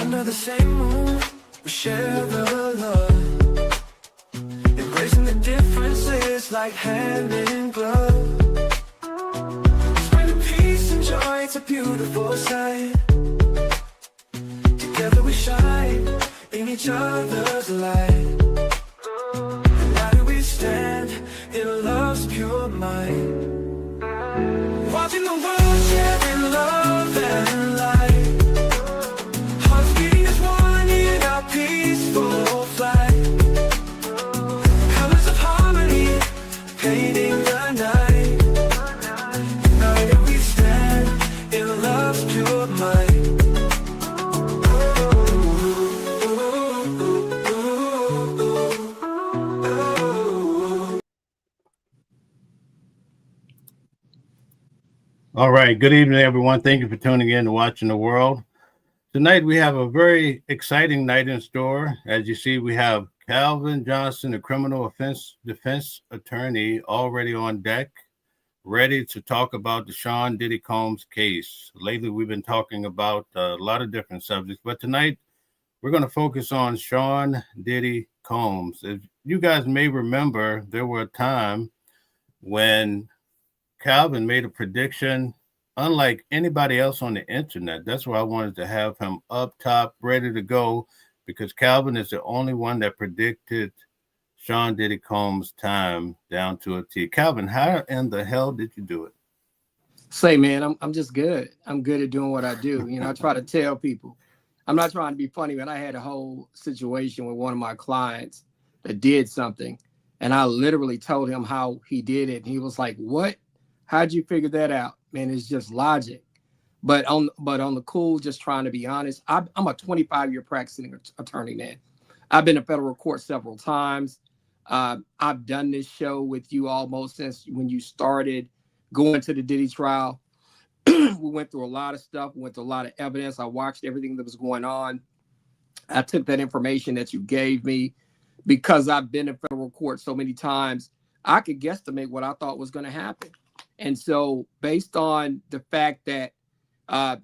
Under the same moon, we share the love, embracing the differences like hand in glove. Spreading peace and joy, it's a beautiful sight. Together we shine in each other's light. How do we stand in love's pure might? Watching the world share in love and light. Hearts beating as one in our peaceful flight. Colors of harmony painting the night. United we stand in love's pure might. All right. Good evening, everyone. Thank you for tuning in and watching the world. Tonight, we have a very exciting night in store. As you see, we have Calvin Johnson, the criminal defense attorney, already on deck, ready to talk about the Sean Diddy Combs case. Lately, we've been talking about a lot of different subjects, but tonight, we're going to focus on Sean Diddy Combs. As you guys may remember, there were a time when Calvin made a prediction unlike anybody else on the internet. That's why I wanted to have him up top, ready to go, because Calvin is the only one that predicted Sean Diddy Combs' time down to a T. Calvin, how in the hell did you do it? Say, man, I'm just good. I'm good at doing what I do. You know, I try to tell people. I'm not trying to be funny, but I had a whole situation with one of my clients that did something, and I literally told him how he did it, and he was like, "What? How'd you figure that out?" Man, it's just logic. But on the cool, just trying to be honest, I'm a 25-year practicing attorney, man. I've been in federal court several times. I've done this show with you almost since when you started going to the Diddy trial. We went through a lot of stuff. We went through a lot of evidence. I watched everything that was going on. I took that information that you gave me because I've been in federal court so many times. I could guesstimate what I thought was going to happen. And so based on the fact that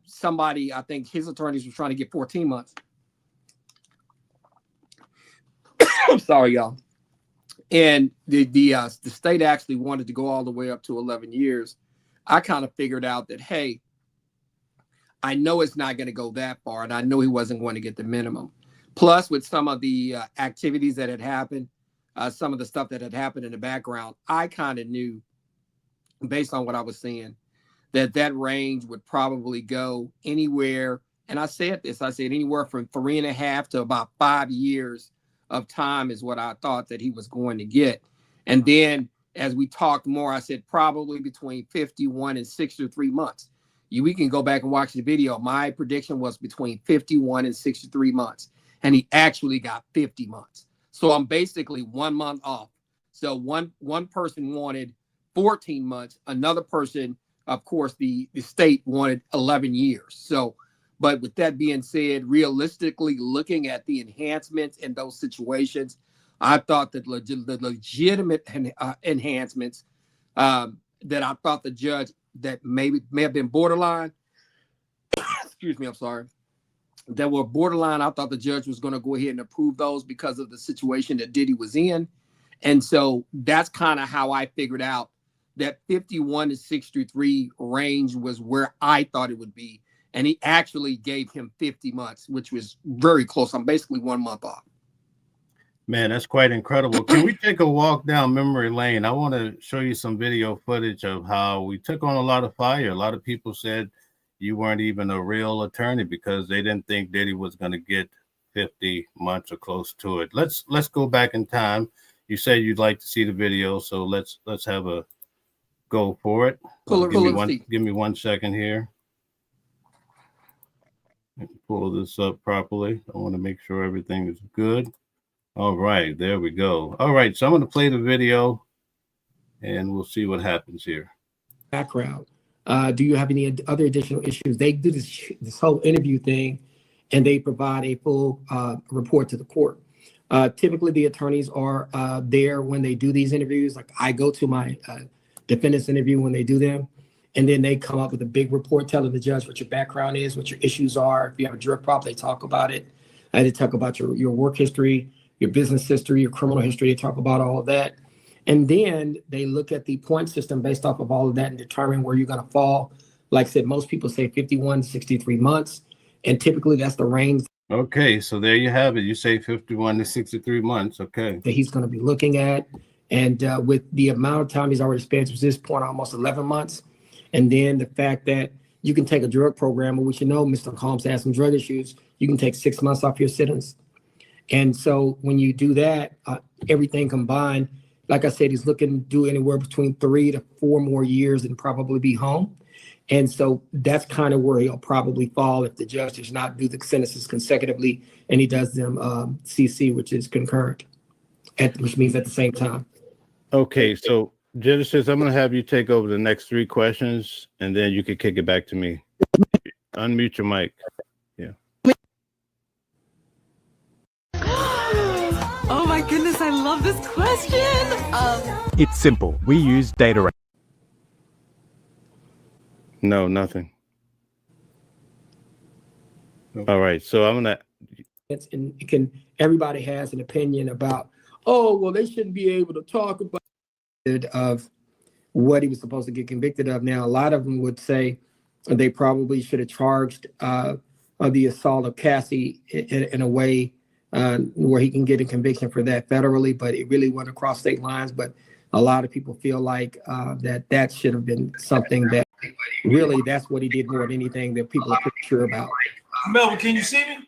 somebody, I think his attorneys were trying to get 14 months. I'm sorry, y'all. And the state actually wanted to go all the way up to 11 years. I kind of figured out that, hey, I know it's not going to go that far, and I know he wasn't going to get the minimum. Plus, with some of the activities that had happened, some of the stuff that had happened in the background, I kind of knew, based on what I was seeing, that range would probably go anywhere. And I said anywhere from 3.5 to about 5 years of time is what I thought that he was going to get. And then as we talked more, I said probably between 51 and 63 months. We can go back and watch the video. My prediction was between 51 and 63 months. And he actually got 50 months. So I'm basically 1 month off. So one person wanted 14 months. Another person, of course, the state wanted 11 years. So, but with that being said, realistically, looking at the enhancements in those situations, I thought that the legitimate enhancements that I thought the judge that may have been borderline, excuse me, I'm sorry, that were borderline, I thought the judge was going to go ahead and approve those because of the situation that Diddy was in. And so that's kind of how I figured out that 51 to 63 range was where I thought it would be. And he actually gave him 50 months, which was very close. I'm basically 1 month off. Man, that's quite incredible. Can we take a walk down memory lane? I want to show you some video footage of how we took on a lot of fire. A lot of people said you weren't even a real attorney because they didn't think Diddy was going to get 50 months or close to it. Let's go back in time. You said you'd like to see the video, so let's have a go for it. Give me 1 second here. Pull this up properly. I want to make sure everything is good. All right, there we go. All right, so I'm going to play the video and we'll see what happens here. Background. Do you have any other additional issues? They do this whole interview thing and they provide a full report to the court. Typically, the attorneys are there when they do these interviews. Like I go to my defendant's interview when they do them. And then they come up with a big report telling the judge what your background is, what your issues are. If you have a drug problem, they talk about it. And they talk about your work history, your business history, your criminal history. They talk about all of that. And then they look at the point system based off of all of that and determine where you're going to fall. Like I said, most people say 51 to 63 months. And typically that's the range. Okay, so there you have it. You say 51 to 63 months. Okay. That he's going to be looking at. And with the amount of time he's already spent to this point, almost 11 months. And then the fact that you can take a drug program, which Mr. Holmes has some drug issues, you can take 6 months off your sentence. And so when you do that, everything combined, like I said, he's looking to do anywhere between 3 to 4 more years and probably be home. And so that's kind of where he'll probably fall if the judge does not do the sentences consecutively and he does them CC, which is concurrent, which means at the same time. Okay, so Genesis, I'm going to have you take over the next 3 questions, and then you can kick it back to me. Unmute your mic. Yeah. Oh my goodness, I love this question. It's simple. We use data. No, nothing. All right, so I'm going to... Everybody has an opinion about, oh, well, they shouldn't be able to talk about of what he was supposed to get convicted of. Now, a lot of them would say they probably should have charged the assault of Cassie in a way where he can get a conviction for that federally, but it really went across state lines. But a lot of people feel like that should have been something that really, that's what he did more than anything that people are pretty sure about. Melvin, can you see me?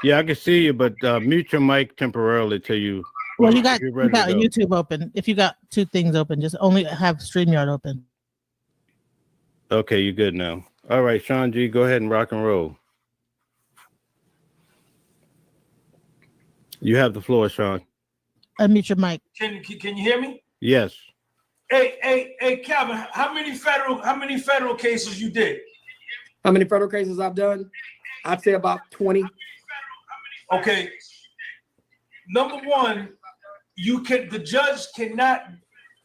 Yeah, I can see you, but mute your mic temporarily till you... Well, you got YouTube open. If you got 2 things open, just only have StreamYard open. Okay, you're good now. All right, Sean G, go ahead and rock and roll. You have the floor, Sean. Unmute your mic. Can you hear me? Yes. Hey, Calvin, how many federal cases you did? How many federal cases I've done? I'd say about 20. Okay. Number one, the judge cannot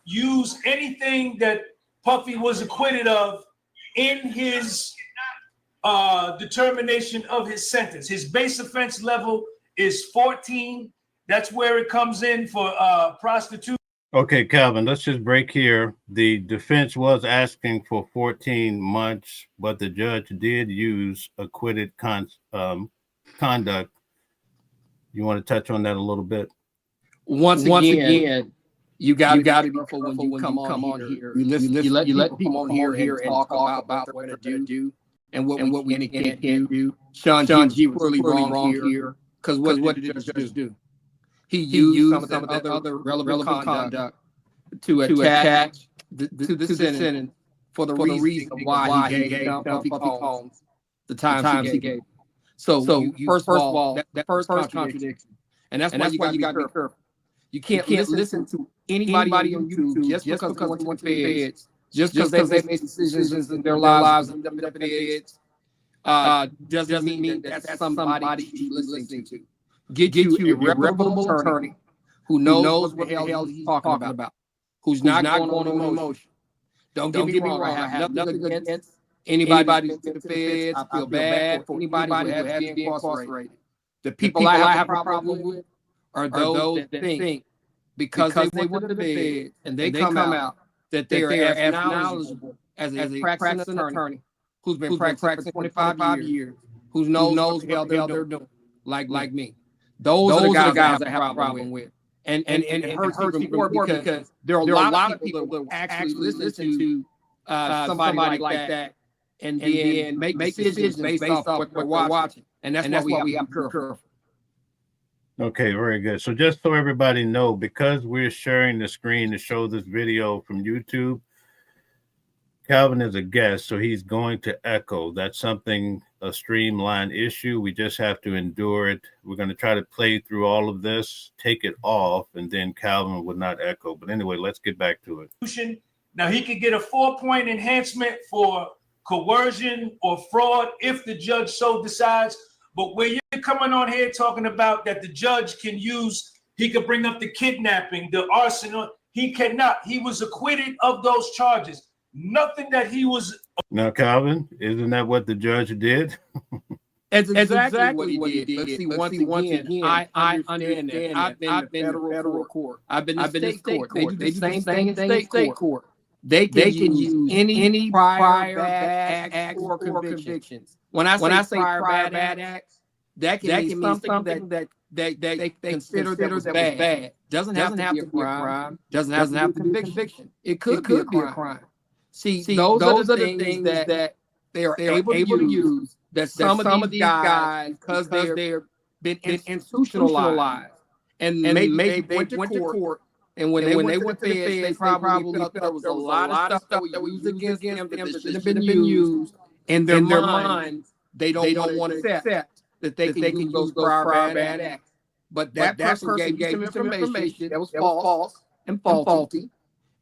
use anything that Puffy was acquitted of in his determination of his sentence. His base offense level is 14. That's where it comes in for prostitution. Okay, Calvin, let's just break here. The defense was asking for 14 months, but the judge did use acquitted conduct. You want to touch on that a little bit? Once again, you got to be careful when you come on here. You let people on here and talk about what they're going to do and what we can't do. Sean G was really wrong here because what did the judge do? He used some of the other relevant conduct to attach to the sentence for the reason why he gave Puffy Combs the times he gave. So first of all, that first contradiction. And that's why you got to be careful. You can't listen to anybody on YouTube just because they went to feds, just because they made decisions in their lives and them feds. Doesn't mean that's somebody to be listening to. Get you a reputable attorney who knows what the hell he's talking about, who's not going on emotion. Don't get me wrong. I have nothing against anybody who's in the feds. I feel bad for anybody who has been incarcerated. The people I have a problem with are those that think because they went to the feds and they come out that they are as knowledgeable as a practicing attorney who's been practicing for 25 years, who knows what the hell they're doing, like me. Those are the guys I have a problem with. And it hurts even more because there are a lot of people that actually listen to somebody like that and then make decisions based off what they're watching. And that's why we have to be careful. Okay, very good. So just so everybody know, because we're sharing the screen to show this video from YouTube, Calvin is a guest, so he's going to echo. That's something, a streamline issue. We just have to endure it. We're going to try to play through all of this, take it off, and then Calvin would not echo. But anyway, let's get back to it. Now, he could get a 4-point enhancement for coercion or fraud if the judge so decides. But where you're coming on here talking about that the judge can use, he could bring up the kidnapping, the arson, he cannot. He was acquitted of those charges. nothing that he was. Now, Calvin, isn't that what the judge did? That's exactly what he did. But see, once again, I understand that. I've been in federal court. I've been in state court. They do the same thing in state court. They can use any prior bad acts or convictions. When I say prior bad acts, that can mean something that they consider that was bad. Doesn't have to be a crime. Doesn't have to be a conviction. It could be a crime. See, those are the things that they are able to use. That some of these guys, because they're been institutionalized, and maybe they went to court, and when they went to the feds, they probably felt there was a lot of stuff that was used against them that should have been used. In their minds, they don't want to accept that they can use those prior bad acts. But that person gave you some information that was false and faulty,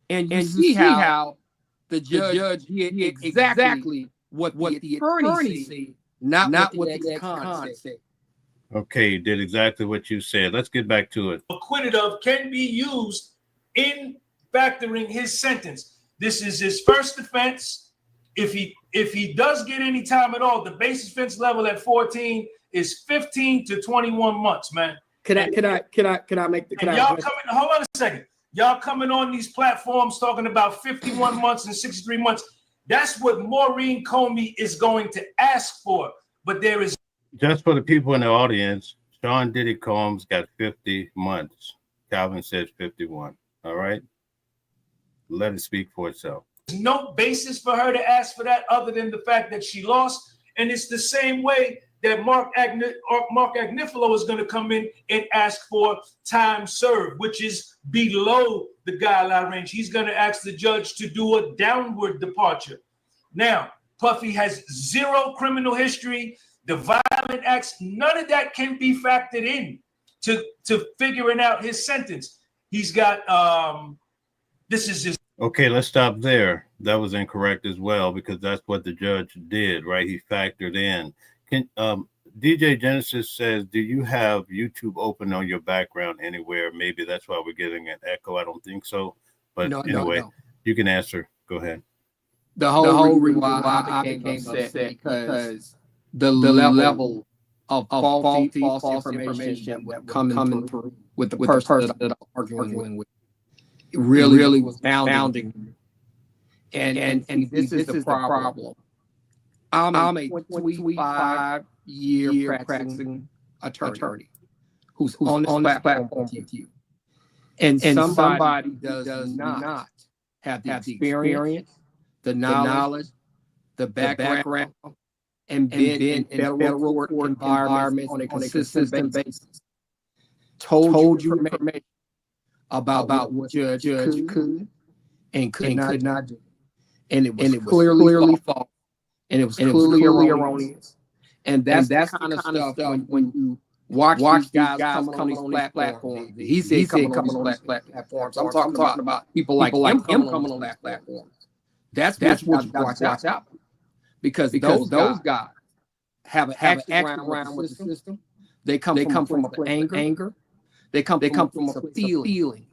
and you see how the judge did exactly what the attorney said. Not what the ex-con said. Okay, you did exactly what you said. Let's get back to it. Acquitted of can be used in factoring his sentence. This is his first offense. If he does get any time at all, the base offense level at 14 is 15 to 21 months, man. Can I make the? Hold on a second. Y'all coming on these platforms talking about 51 months and 63 months. That's what Maureen Comey is going to ask for. But there is. Just for the people in the audience, Sean Diddy Combs got 50 months. Calvin says 51. All right. Let it speak for itself. There's no basis for her to ask for that other than the fact that she lost. And it's the same way that Mark Agnifilo is going to come in and ask for time served, which is below the guideline range. He's going to ask the judge to do a downward departure. Now, Puffy has zero criminal history. The violent acts, none of that can be factored in to figuring out his sentence. He's got this is his. Okay, let's stop there. That was incorrect as well, because that's what the judge did, right? He factored in. Can DJ Genesis says, do you have YouTube open on your background anywhere? Maybe that's why we're getting an echo. I don't think so. But anyway, you can answer. Go ahead. The whole reason why I became upset because the level of false information that coming through with the person that I'm arguing with, it really was bounding. And this is the problem. I'm a 25-year practicing attorney who's on this platform with you. And somebody does not have the experience, the knowledge, the background, and been in federal court environments on a consistent basis. Told you information about what judge could and could not do. And it was clearly false. And it was clearly erroneous. And that's kind of stuff when you watch these guys coming on these platforms. He said coming on these platforms. I'm talking about people like him coming on that platform. That's what you watch out. Because those guys have an background with the system. They come from a place of anger. They come from a feeling.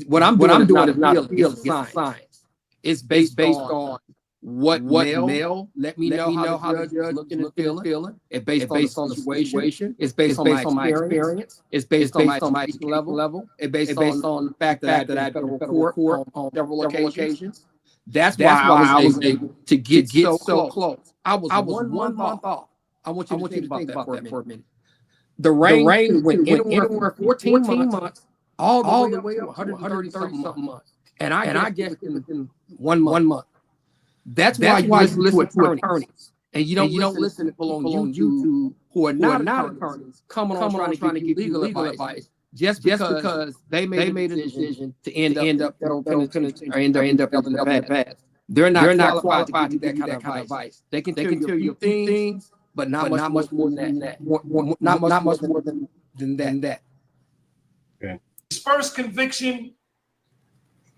What I'm doing is not a feeling, it's science. It's based on what Mel let me know how the judge looking and feeling. It's based on the situation. It's based on my experience. It's based on my level. It's based on the fact that I've been in federal court on several occasions. That's why I was able to get so close. I was 1 month off. I want you to think about that for a minute. The range went anywhere 14 months all the way up to 130 something months. And I guess in 1 month. That's why you listen to attorneys. And you don't listen to people on YouTube who are not attorneys coming on trying to give legal advice just because they made a decision to end up federal penitentiary or end up in the past. They're not qualified to give that kind of advice. They can tell you a few things, but not much more than that. Not much more than that. Okay. His first conviction.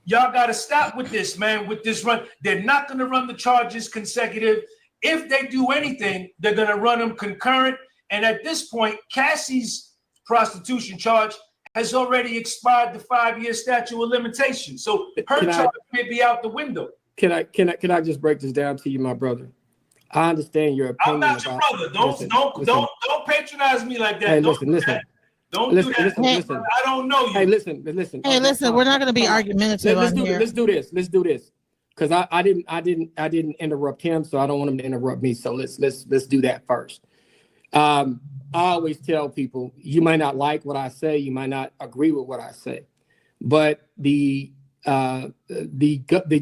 Y'all got to stop with this, man, with this run. They're not going to run the charges consecutive. If they do anything, they're going to run them concurrent. And at this point, Cassie's prostitution charge has already expired the 5-year statute of limitations. So her charge may be out the window. Can I just break this down to you, my brother? I understand your opinion. I'm not your brother. Don't patronize me like that. Hey, listen. Don't do that. Listen. I don't know you. Hey, listen. Hey, listen, we're not going to be argumentative on here. Let's do this. Because I didn't interrupt him, so I don't want him to interrupt me. So let's do that first. I always tell people, you might not like what I say, you might not agree with what I say, but the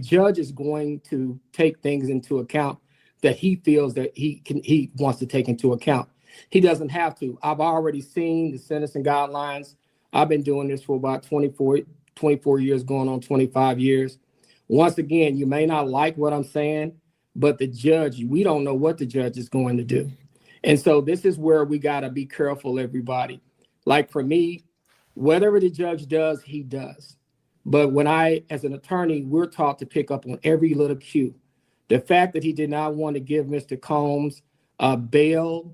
judge is going to take things into account that he feels that he wants to take into account. He doesn't have to. I've already seen the sentencing guidelines. I've been doing this for about 24 years, going on 25 years. Once again, you may not like what I'm saying, but the judge, we don't know what the judge is going to do. And so this is where we got to be careful, everybody. Like for me, whatever the judge does, he does. But when as an attorney, we're taught to pick up on every little cue. The fact that he did not want to give Mr. Combs bail.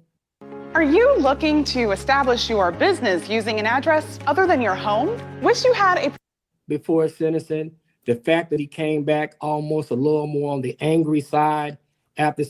Are you looking to establish your business using an address other than your home? Wish you had a... Before sentencing, the fact that he came back almost a little more on the angry side after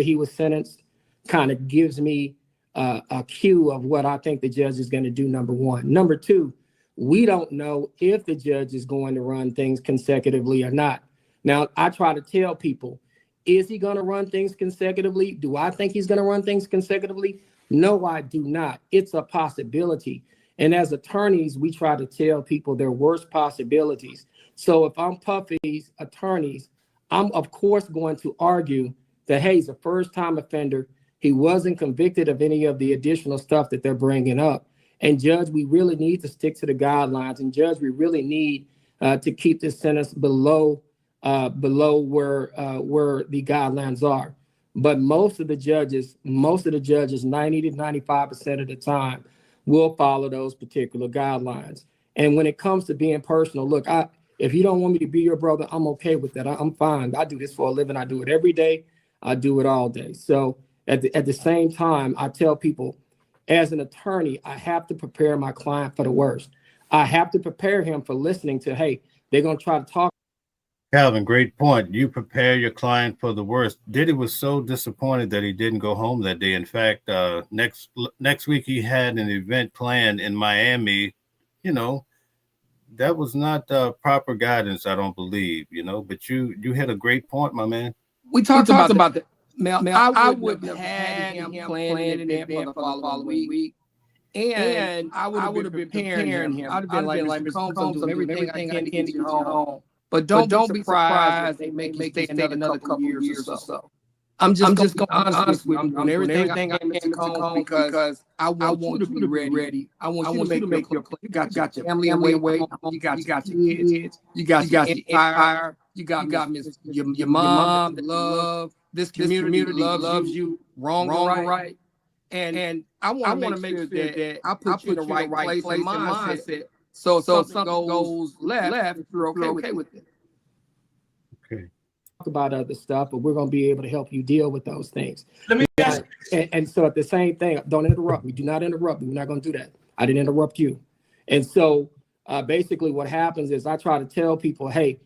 he was sentenced kind of gives me a cue of what I think the judge is going to do, number one. Number two, we don't know if the judge is going to run things consecutively or not. Now, I try to tell people, is he going to run things consecutively? Do I think he's going to run things consecutively? No, I do not. It's a possibility. And as attorneys, we try to tell people their worst possibilities. So if I'm Puffy's attorneys, I'm of course going to argue that, hey, he's a first-time offender. He wasn't convicted of any of the additional stuff that they're bringing up. And judge, we really need to stick to the guidelines. And judge, we really need to keep this sentence below where the guidelines are. But most of the judges, 90 to 95% of the time, will follow those particular guidelines. And when it comes to being personal, look, if you don't want me to be your brother, I'm okay with that. I'm fine. I do this for a living. I do it every day. I do it all day. So at the same time, I tell people, as an attorney, I have to prepare my client for the worst. I have to prepare him for listening to, hey, they're going to try to talk. Calvin, great point. You prepare your client for the worst. Diddy was so disappointed that he didn't go home that day. In fact, next week he had an event planned in Miami. You know, that was not proper guidance, I don't believe, but you hit a great point, my man. We talked about that. Mel, I wouldn't have had him planned an event for the following week. And I would have been preparing him. I'd have been like, Mr. Combs, I'm doing everything I can to get you home. But don't be surprised they make you stay another couple years or so. I'm just going to be honest with you. I'm doing everything I can to come because I want you to be ready. I want you to make your plan. You got your family away. You got your kids. You got your empire. You got your mom that love. This community loves you wrong, right. And I want to make sure that I put you in the right place and mindset. So if something goes left, you're okay with it. Okay. Talk about other stuff, but we're going to be able to help you deal with those things. Let me ask you. And so at the same thing, don't interrupt me. Do not interrupt me. We're not going to do that. I didn't interrupt you. And so basically what happens is I try to tell people, hey,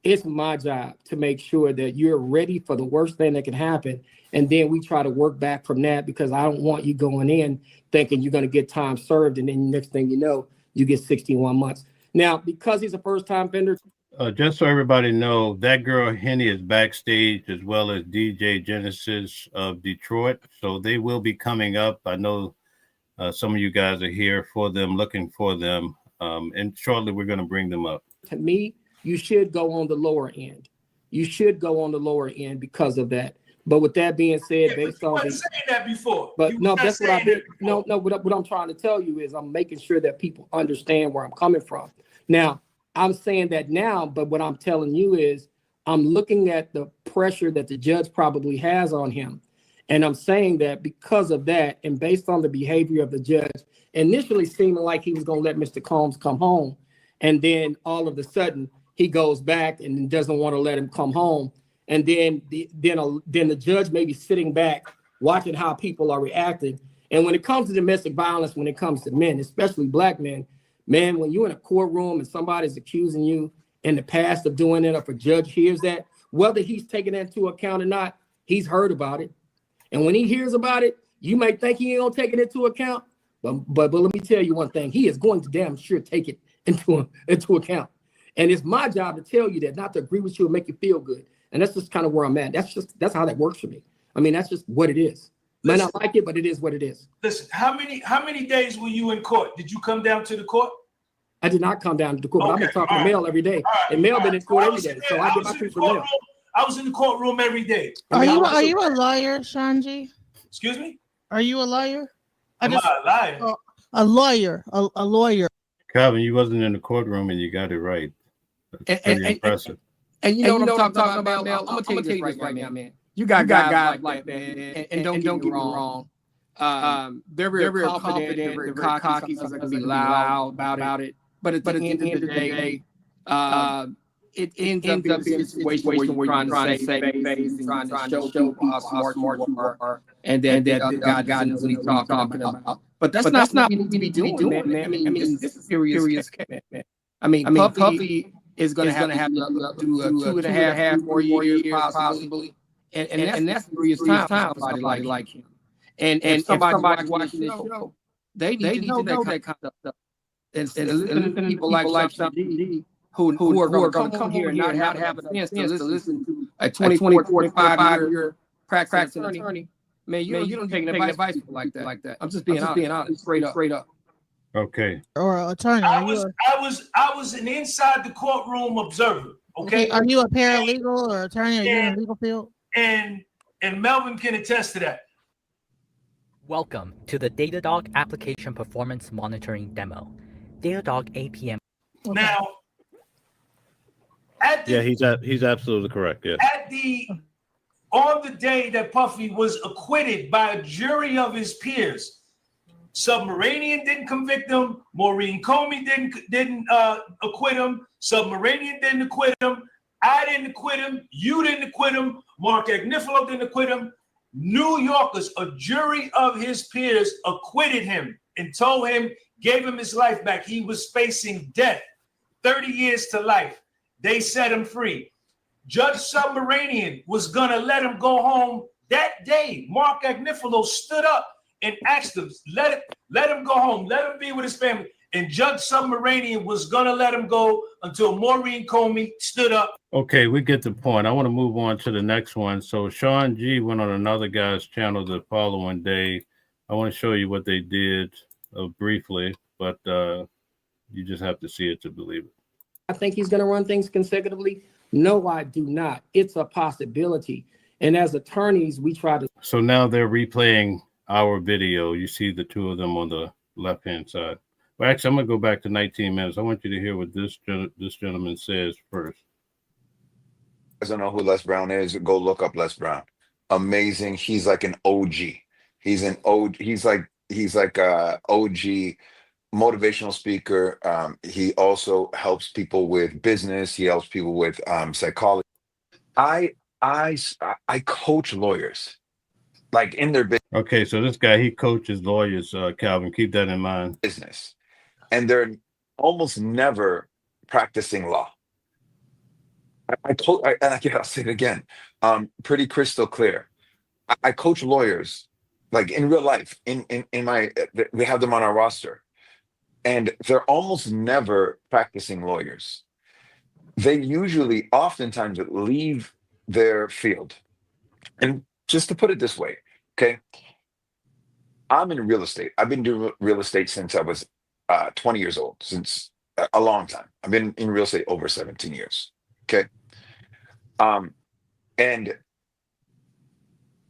it's my job to make sure that you're ready for the worst thing that can happen. And then we try to work back from that because I don't want you going in thinking you're going to get time served. And then next thing you know, you get 61 months. Now, because he's a first-time offender. Just so everybody know, that girl Henny is backstage as well as DJ Genesis of Detroit. So they will be coming up. I know some of you guys are here for them, looking for them. And shortly we're going to bring them up. To me, you should go on the lower end. You should go on the lower end because of that. But with that being said, based on saying that before. But no, that's what I did. No, what I'm trying to tell you is I'm making sure that people understand where I'm coming from. Now, I'm saying that now, but what I'm telling you is I'm looking at the pressure that the judge probably has on him. And I'm saying that because of that, and based on the behavior of the judge, initially seeming like he was going to let Mr. Combs come home. And then all of a sudden he goes back and doesn't want to let him come home. And then the judge may be sitting back, watching how people are reacting. And when it comes to domestic violence, when it comes to men, especially black men, man, when you're in a courtroom and somebody's accusing you in the past of doing it, or if a judge hears that, whether he's taking that into account or not, he's heard about it. And when he hears about it, you may think he ain't gonna take it into account, but let me tell you one thing, he is going to damn sure take it into account. And it's my job to tell you that, not to agree with you and make you feel good. And that's just kind of where I'm at. That's how that works for me. I mean, that's just what it is. Might not like it, but it is what it is. Listen, how many days were you in court? Did you come down to the court? I did not come down to the court, but I've been talking to Mel every day. And Mel been in court every day. So I get my truth from Mel. I was in the courtroom every day. Are you a lawyer, Sean G? Excuse me? Are you a lawyer? Am I a liar? A lawyer. A lawyer. Calvin, you wasn't in the courtroom and you got it right. That's pretty impressive. And you know what I'm talking about, Mel? I'm gonna tell you this right now, man. You got guys like that, man. And don't get me wrong. They're very confident, they're very cocky, sometimes they can be loud about it. But at the end of the day, it ends up being a situation where you're trying to save face and trying to show people how smart you are, and then that God knows what he's talking about. But that's not what you need to be doing, man. I mean, this is serious, man. I mean, Puffy is going to have to do a 2.5, 4 years possibly, and that's serious time for somebody like him. And somebody watching this show, they need to know that kind of stuff. And listen to people like Sean G, who are going to come here and not have a chance to listen to a 24, 45-year practicing attorney. Man, you don't take advice like that. I'm just being honest, straight up. Okay. Or attorney. I was an inside the courtroom observer. Okay. Are you a paralegal or attorney? Are you in the legal field? And Melvin can attest to that. Welcome to the Datadog application performance monitoring demo. Datadog APM. Now, he's absolutely correct. Yeah. On the day that Puffy was acquitted by a jury of his peers, Submarinian didn't convict him. Maureen Comey didn't acquit him. Submarinian didn't acquit him. I didn't acquit him. You didn't acquit him. Mark Agnifilo didn't acquit him. New Yorkers, a jury of his peers, acquitted him and told him, gave him his life back. He was facing death, 30 years to life. They set him free. Judge Submarinian was gonna let him go home that day. Mark Agnifilo stood up and asked him, let him go home, let him be with his family. And Judge Submarinian was gonna let him go until Maureen Comey stood up. Okay, we get the point. I want to move on to the next one. So Sean G went on another guy's channel the following day. I want to show you what they did briefly, but you just have to see it to believe it. I think he's going to run things consecutively. No, I do not. It's a possibility. And as attorneys, we try to. So now they're replaying our video. You see the two of them on the left-hand side. Well, actually, I'm going to go back to 19 minutes. I want you to hear what this gentleman says first. I don't know who Les Brown is. Go look up Les Brown. Amazing. He's like an OG. He's an OG. He's like a OG motivational speaker. He also helps people with business. He helps people with psychology. I coach lawyers, like in their business. Okay, so this guy, he coaches lawyers, Calvin. Keep that in mind. Business, and they're almost never practicing law. I'll say it again, pretty crystal clear. I coach lawyers, like in real life. We have them on our roster, and they're almost never practicing lawyers. They usually, oftentimes, leave their field. And just to put it this way, okay, I'm in real estate. I've been doing real estate since I was 20 years old, since a long time. I've been in real estate over 17 years. Okay. And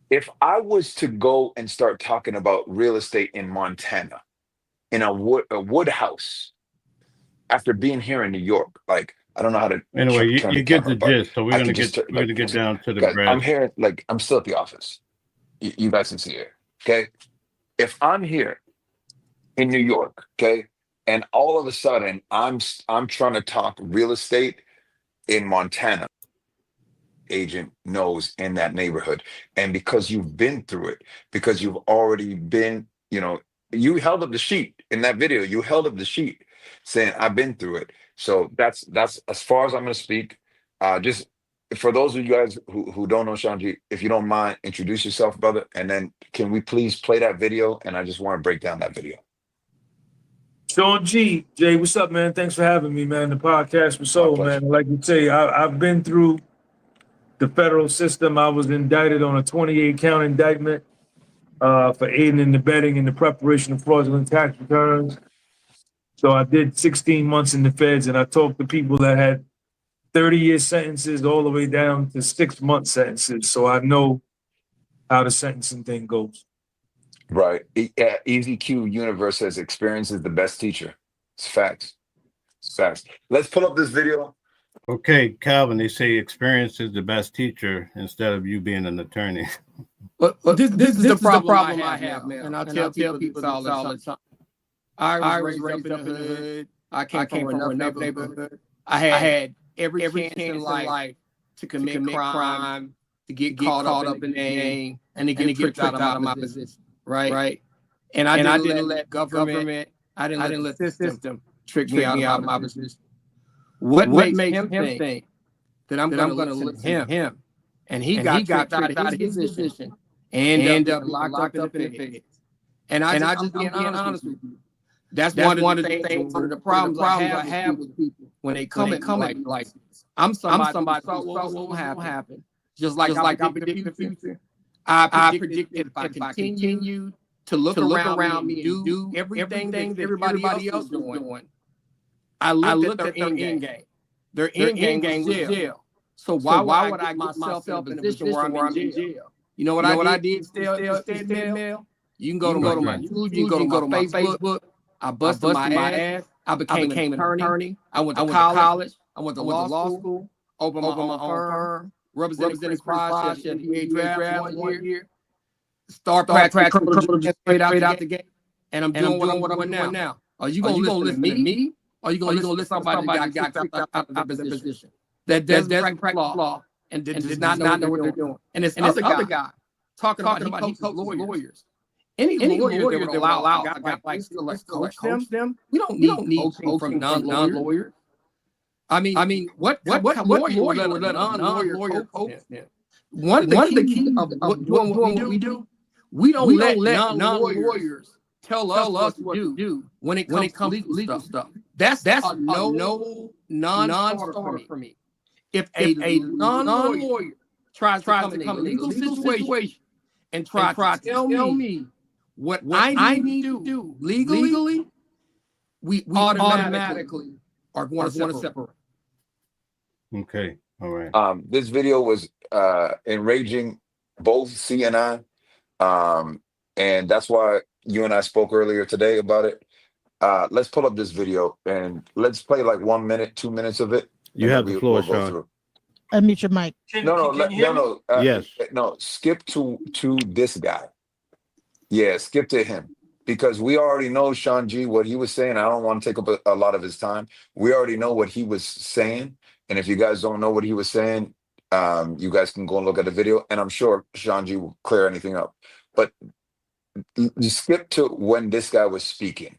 if I was to go and start talking about real estate in Montana, in a wood house, after being here in New York, like, I don't know how to. Anyway, you get the gist. So we're gonna get down to the grass. I'm here, like, I'm still at the office. You guys can see it. Okay. If I'm here in New York, okay, and all of a sudden I'm trying to talk real estate in Montana, agent knows in that neighborhood, and because you've been through it, because you've already been, you held up the sheet in that video. You held up the sheet saying, I've been through it. So that's as far as I'm going to speak. Just for those of you guys who don't know Sean G, if you don't mind, introduce yourself, brother, and then can we please play that video? And I just want to break down that video. Sean G, Jay, what's up, man? Thanks for having me, man. The podcast was so, man. Like you say, I've been through the federal system. I was indicted on a 28-count indictment for aiding and abetting in the preparation of fraudulent tax returns. So I did 16 months in the feds, and I talked to people that had 30-year sentences all the way down to 6-month sentences. So I know how the sentencing thing goes. Right. Easy Q Universe says experience is the best teacher. It's facts. It's facts. Let's pull up this video. Okay, Calvin, they say experience is the best teacher instead of you being an attorney. But this is the problem I have, man. And I tell people this all the time. I was raised up in the hood. I came from a neighborhood. I had every chance in life to commit crime, to get caught up in the game, and to get tricked out of my position. Right. And I didn't let government, I didn't let the system trick me out of my position. What makes him think that I'm going to listen to him? And he got tricked out of his position and ended up locked up in the feds. And I'm being honest with you. That's one of the problems I have with people when they come like this. I'm somebody who thought what will happen. Just like I predict the future. I predicted if I continue to look around me and do everything that everybody else is doing. I looked at their end game. Their end game was jail. So why would I get myself in a position where I'm in jail? You know what I did instead, Mel? You can go to my YouTube, you can go to my Facebook. I busted my ass. I became an attorney. I went to college. I went to law school. Opened my own firm. Represented Cross draft 1 year. Start practicing criminal straight out the gate. And I'm doing what I'm doing now. Are you gonna listen to me? Or are you gonna listen to somebody that got kicked out of the position? That doesn't practice law and does not know what they're doing. And this other guy talking about he coaches lawyers. Any lawyer that would allow a guy like to coach them, we don't need coaching from non-lawyers. I mean, what lawyer would let a non-lawyer coach them? One of the key of doing what we do, we don't let non-lawyers tell us what to do when it comes to legal stuff. That's a non-starter for me. If a non-lawyer tries to come in a legal situation and try to tell me what I need to do legally, we automatically are going to separate. Okay, all right. This video was enraging both C and I, and that's why you and I spoke earlier today about it. Let's pull up this video and let's play like 1 minute, 2 minutes of it. You have the floor, Sean. Unmute your mic. No. Yes. No, skip to this guy. Yeah, skip to him. Because we already know Sean G, what he was saying. I don't want to take up a lot of his time. We already know what he was saying. And if you guys don't know what he was saying, you guys can go and look at the video. And I'm sure Sean G will clear anything up. But skip to when this guy was speaking.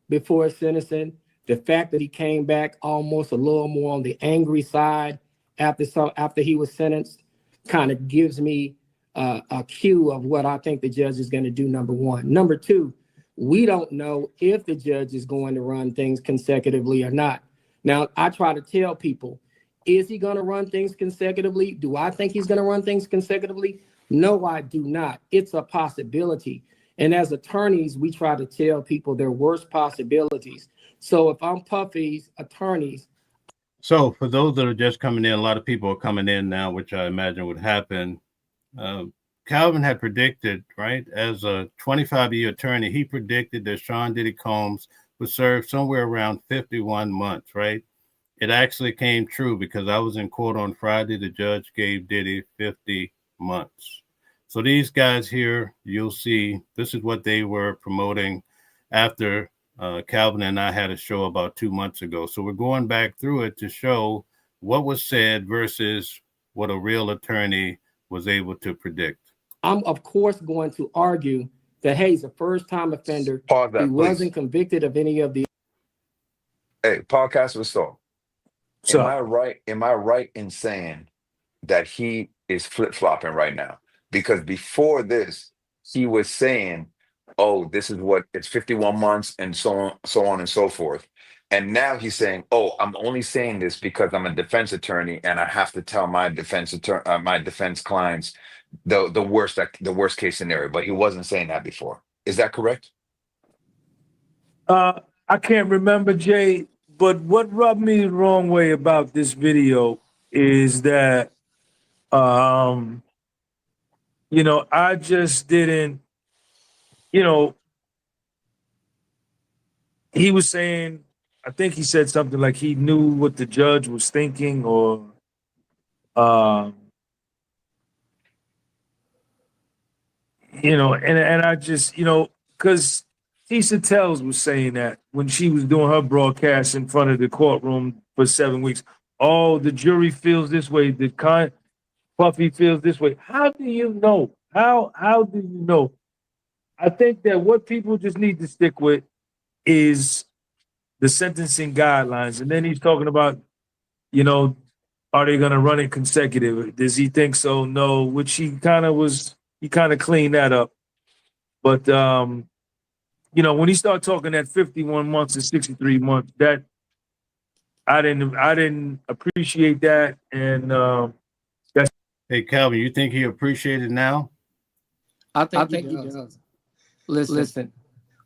Before sentencing, the fact that he came back almost a little more on the angry side after he was sentenced kind of gives me a cue of what I think the judge is going to do, number one. Number two, we don't know if the judge is going to run things consecutively or not. Now, I try to tell people, is he going to run things consecutively? Do I think he's going to run things consecutively? No, I do not. It's a possibility. And as attorneys, we try to tell people their worst possibilities. So if I'm Puffy's attorneys. So for those that are just coming in, a lot of people are coming in now, which I imagine would happen. Calvin had predicted, right, as a 25-year attorney, he predicted that Sean Diddy Combs would serve somewhere around 51 months, right? It actually came true because I was in court on Friday. The judge gave Diddy 50 months. So these guys here, you'll see, this is what they were promoting after Calvin and I had a show about 2 months ago. So we're going back through it to show what was said versus what a real attorney was able to predict. I'm, of course, going to argue that, hey, he's a first-time offender. Pause that, he wasn't convicted of any of the... Hey, podcast was so. Am I right in saying that he is flip-flopping right now. Because before this, he was saying, oh, this is what it's 51 months and so on and so forth. And now he's saying, oh, I'm only saying this because I'm a defense attorney and I have to tell my defense clients the worst case scenario. But he wasn't saying that before. Is that correct? I can't remember, Jay, but what rubbed me the wrong way about this video is that, you know, I just didn't, you know, he was saying, I think he said something like he knew what the judge was thinking, or, you know, and I just, you know, because Tisha Tells was saying that when she was doing her broadcast in front of the courtroom for 7 weeks. Oh, the jury feels this way. Puffy feels this way. How do you know? How do you know? I think that what people just need to stick with is the sentencing guidelines. And then he's talking about, you know, are they going to run it consecutive? Does he think so? No, which he kind of cleaned that up. But, you know, when he started talking that 51 months and 63 months, that I didn't appreciate that. And that's. Hey, Calvin, you think he appreciated now? I think he does. Listen,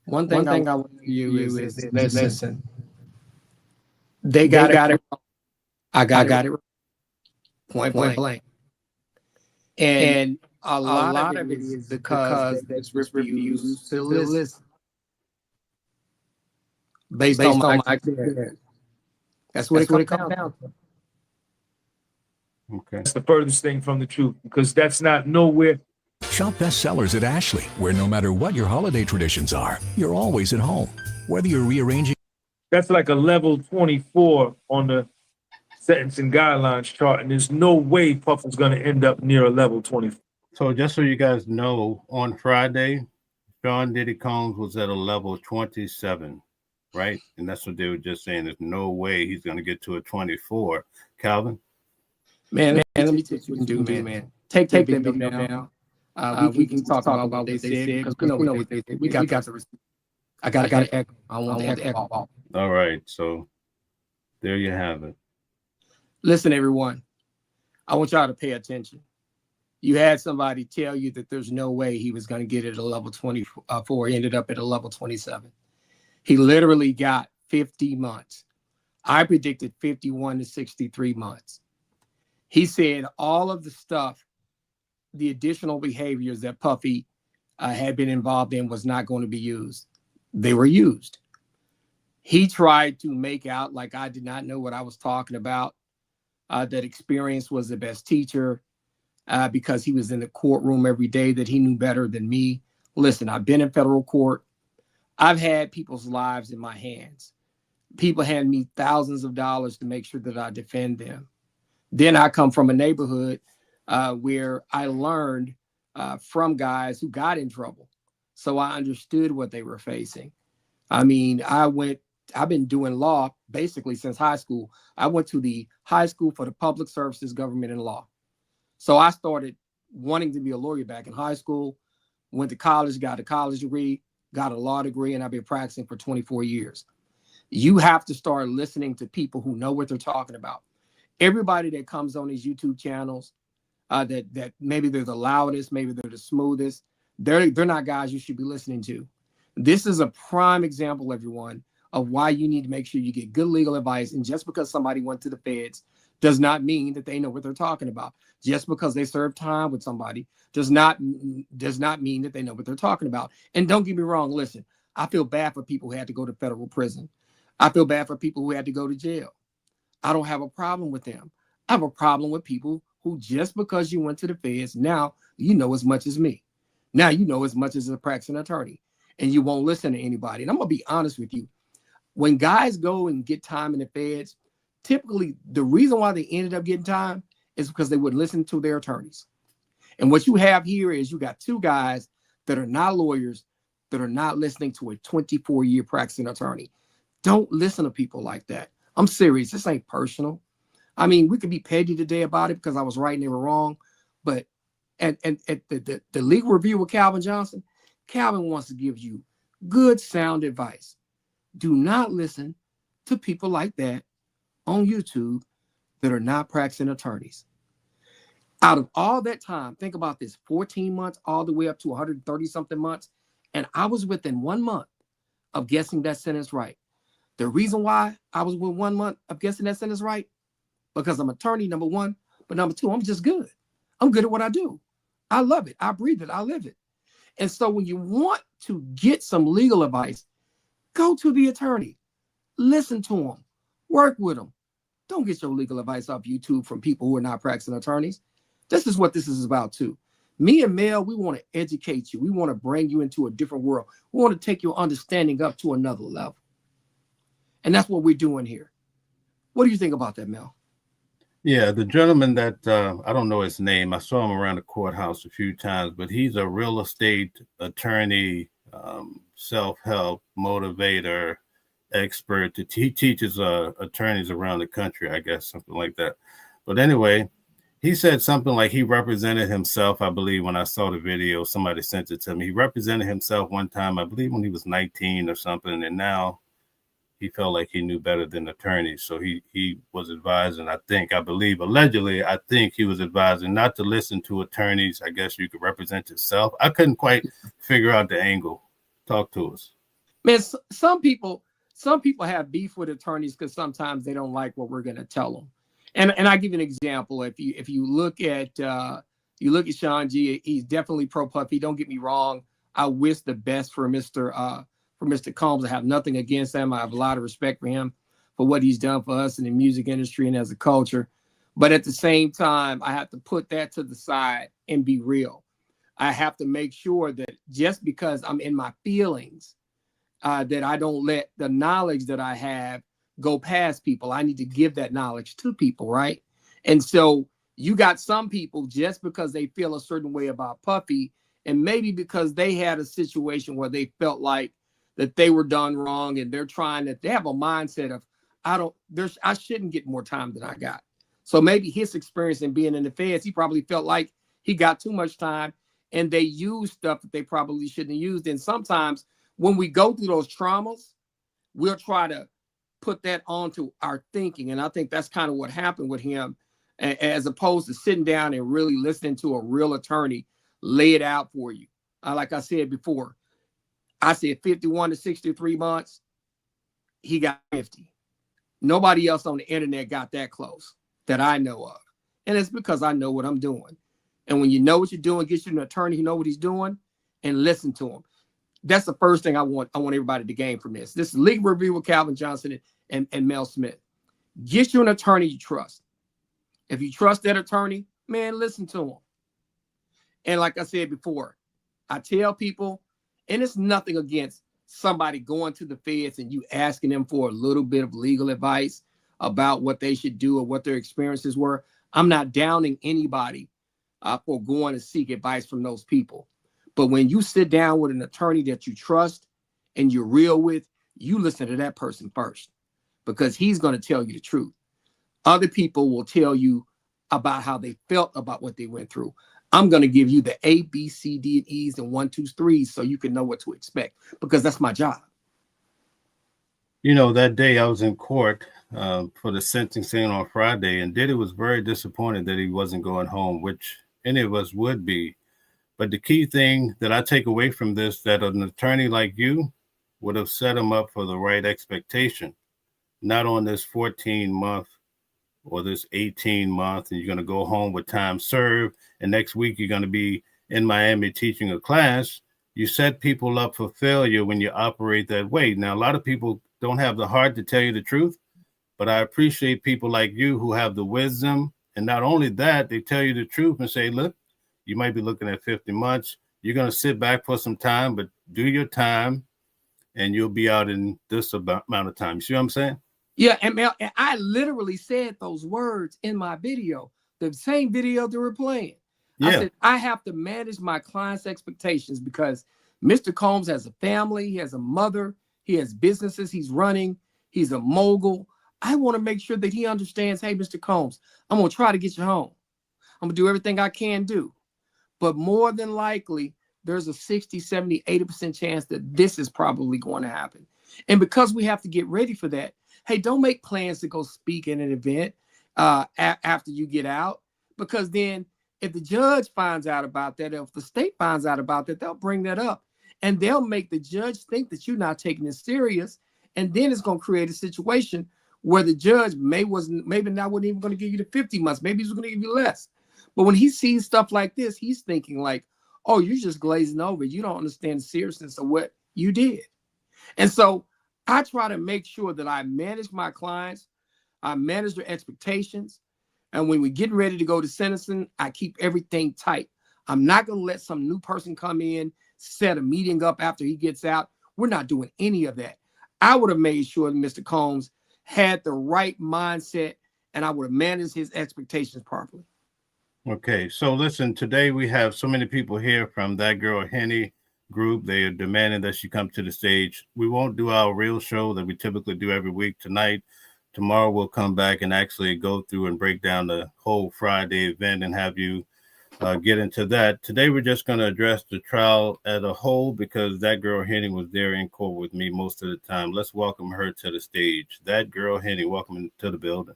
one thing I want you is listen. They got it. I got it. Point blank. And a lot of it is because this refused to listen. Based on my experience. That's what it comes down to. Okay. That's the furthest thing from the truth, because that's not nowhere. Shop bestsellers at Ashley, where no matter what your holiday traditions are, you're always at home. Whether you're rearranging. That's like a level 24 on the sentencing guidelines chart, and there's no way Puff is going to end up near a level 24. So just so you guys know, on Friday, Sean Diddy Combs was at a level 27, right? And that's what they were just saying. There's no way he's going to get to a 24. Calvin? Man, let me tell you what you can do, man. Take that video down. We can talk about what they said, because we know what they said. We got to. I got to echo. I want to echo. All right, so there you have it. Listen, everyone, I want y'all to pay attention. You had somebody tell you that there's no way he was going to get it at a level 24. He ended up at a level 27. He literally got 50 months. I predicted 51 to 63 months. He said all of the stuff, the additional behaviors that Puffy had been involved in was not going to be used. They were used. He tried to make out like I did not know what I was talking about, that experience was the best teacher because he was in the courtroom every day, that he knew better than me. Listen, I've been in federal court. I've had people's lives in my hands. People hand me thousands of dollars to make sure that I defend them. Then I come from a neighborhood where I learned from guys who got in trouble. So I understood what they were facing. I mean, I've been doing law basically since high school. I went to the high school for the public services, government, and law. So I started wanting to be a lawyer back in high school, went to college, got a college degree, got a law degree, and I've been practicing for 24 years. You have to start listening to people who know what they're talking about. Everybody that comes on these YouTube channels, that maybe they're the loudest, maybe they're the smoothest, they're not guys you should be listening to. This is a prime example, everyone, of why you need to make sure you get good legal advice. And just because somebody went to the feds does not mean that they know what they're talking about. Just because they served time with somebody does not mean that they know what they're talking about. And don't get me wrong, listen, I feel bad for people who had to go to federal prison. I feel bad for people who had to go to jail. I don't have a problem with them. I have a problem with people who, just because you went to the feds, now you know as much as me. Now you know as much as a practicing attorney, and you won't listen to anybody. And I'm going to be honest with you. When guys go and get time in the feds, typically the reason why they ended up getting time is because they wouldn't listen to their attorneys. And what you have here is you got two guys that are not lawyers, that are not listening to a 24-year practicing attorney. Don't listen to people like that. I'm serious. This ain't personal. I mean, we could be petty today about it because I was right and they were wrong, but and the legal review with Calvin Johnson, Calvin wants to give you good sound advice. Do not listen to people like that on YouTube that are not practicing attorneys. Out of all that time, think about this, 14 months all the way up to 130 something months. And I was within 1 month of guessing that sentence right. The reason why I was within 1 month of guessing that sentence right, because I'm an attorney, number one, but number two, I'm just good. I'm good at what I do. I love it. I breathe it. I live it. And so when you want to get some legal advice, go to the attorney, listen to them, work with them. Don't get your legal advice off YouTube from people who are not practicing attorneys. This is what this is about too. Me and Mel, we want to educate you. We want to bring you into a different world. We want to take your understanding up to another level. And that's what we're doing here. What do you think about that, Mel? Yeah, the gentleman that I don't know his name. I saw him around the courthouse a few times, but he's a real estate attorney, self-help motivator, expert. He teaches attorneys around the country, I guess, something like that. But anyway, he said something like he represented himself. I believe when I saw the video, somebody sent it to me. He represented himself one time, I believe when he was 19 or something, and now he felt like he knew better than attorneys. So he was advising, allegedly, I think he was advising not to listen to attorneys. I guess you could represent yourself. I couldn't quite figure out the angle. Talk to us. Man, some people have beef with attorneys because sometimes they don't like what we're going to tell them. And I give you an example. If you look at Sean G, he's definitely pro Puffy. Don't get me wrong. I wish the best for Mr. Combs. I have nothing against him. I have a lot of respect for him for what he's done for us in the music industry and as a culture. But at the same time, I have to put that to the side and be real. I have to make sure that just because I'm in my feelings, that I don't let the knowledge that I have go past people. I need to give that knowledge to people, right? And so you got some people just because they feel a certain way about Puffy, and maybe because they had a situation where they felt like that they were done wrong, and they have a mindset of, I shouldn't get more time than I got. So maybe his experience in being in the feds, he probably felt like he got too much time, and they used stuff that they probably shouldn't have used. And sometimes when we go through those traumas, we'll try to put that onto our thinking. And I think that's kind of what happened with him, as opposed to sitting down and really listening to a real attorney lay it out for you. Like I said before, I said 51 to 63 months. He got 50. Nobody else on the internet got that close that I know of. And it's because I know what I'm doing. And when you know what you're doing, get you an attorney who knows what he's doing and listen to him. That's the first thing I want everybody to gain from this. This is Legal Review with Calvin Johnson and Mel Smith. Get you an attorney you trust. If you trust that attorney, man, listen to him. And like I said before, I tell people, and it's nothing against somebody going to the feds and you asking them for a little bit of legal advice about what they should do or what their experiences were. I'm not downing anybody for going to seek advice from those people. But when you sit down with an attorney that you trust and you're real with, you listen to that person first, because he's going to tell you the truth. Other people will tell you about how they felt about what they went through. I'm going to give you the A, B, C, D, and E's and 1, 2, 3s so you can know what to expect, because that's my job. You know, that day I was in court for the sentencing on Friday, and Diddy was very disappointed that he wasn't going home, which any of us would be. But the key thing that I take away from this, that an attorney like you would have set him up for the right expectation, not on this 14-month or this 18-month, and you're going to go home with time served, and next week you're going to be in Miami teaching a class. You set people up for failure when you operate that way. Now, a lot of people don't have the heart to tell you the truth, but I appreciate people like you who have the wisdom. And not only that, they tell you the truth and say, look, you might be looking at 50 months. You're going to sit back for some time, but do your time, and you'll be out in this amount of time. You see what I'm saying? Yeah, and Mel, I literally said those words in my video, the same video that we're playing. Yeah. I said, I have to manage my clients' expectations because Mr. Combs has a family, he has a mother, he has businesses he's running, he's a mogul. I want to make sure that he understands, hey, Mr. Combs, I'm going to try to get you home. I'm going to do everything I can do. But more than likely, there's a 60, 70, 80% chance that this is probably going to happen. And because we have to get ready for that, hey, don't make plans to go speak in an event after you get out, because then if the judge finds out about that, if the state finds out about that, they'll bring that up and they'll make the judge think that you're not taking it serious. And then it's going to create a situation where the judge maybe not wasn't even going to give you the 50 months. Maybe he's going to give you less. But when he sees stuff like this, he's thinking like, oh, you're just glazing over. You don't understand the seriousness of what you did. And so I try to make sure that I manage my clients, I manage their expectations. And when we're getting ready to go to sentencing, I keep everything tight. I'm not going to let some new person come in, set a meeting up after he gets out. We're not doing any of that. I would have made sure that Mr. Combs had the right mindset, and I would have managed his expectations properly. Okay, so listen, today we have so many people here from That Girl Henny group. They are demanding that she come to the stage. We won't do our real show that we typically do every week tonight. Tomorrow we'll come back and actually go through and break down the whole Friday event and have you get into that. Today we're just going to address the trial as a whole because That Girl Henny was there in court with me most of the time. Let's welcome her to the stage. That Girl Henny, welcome to the building.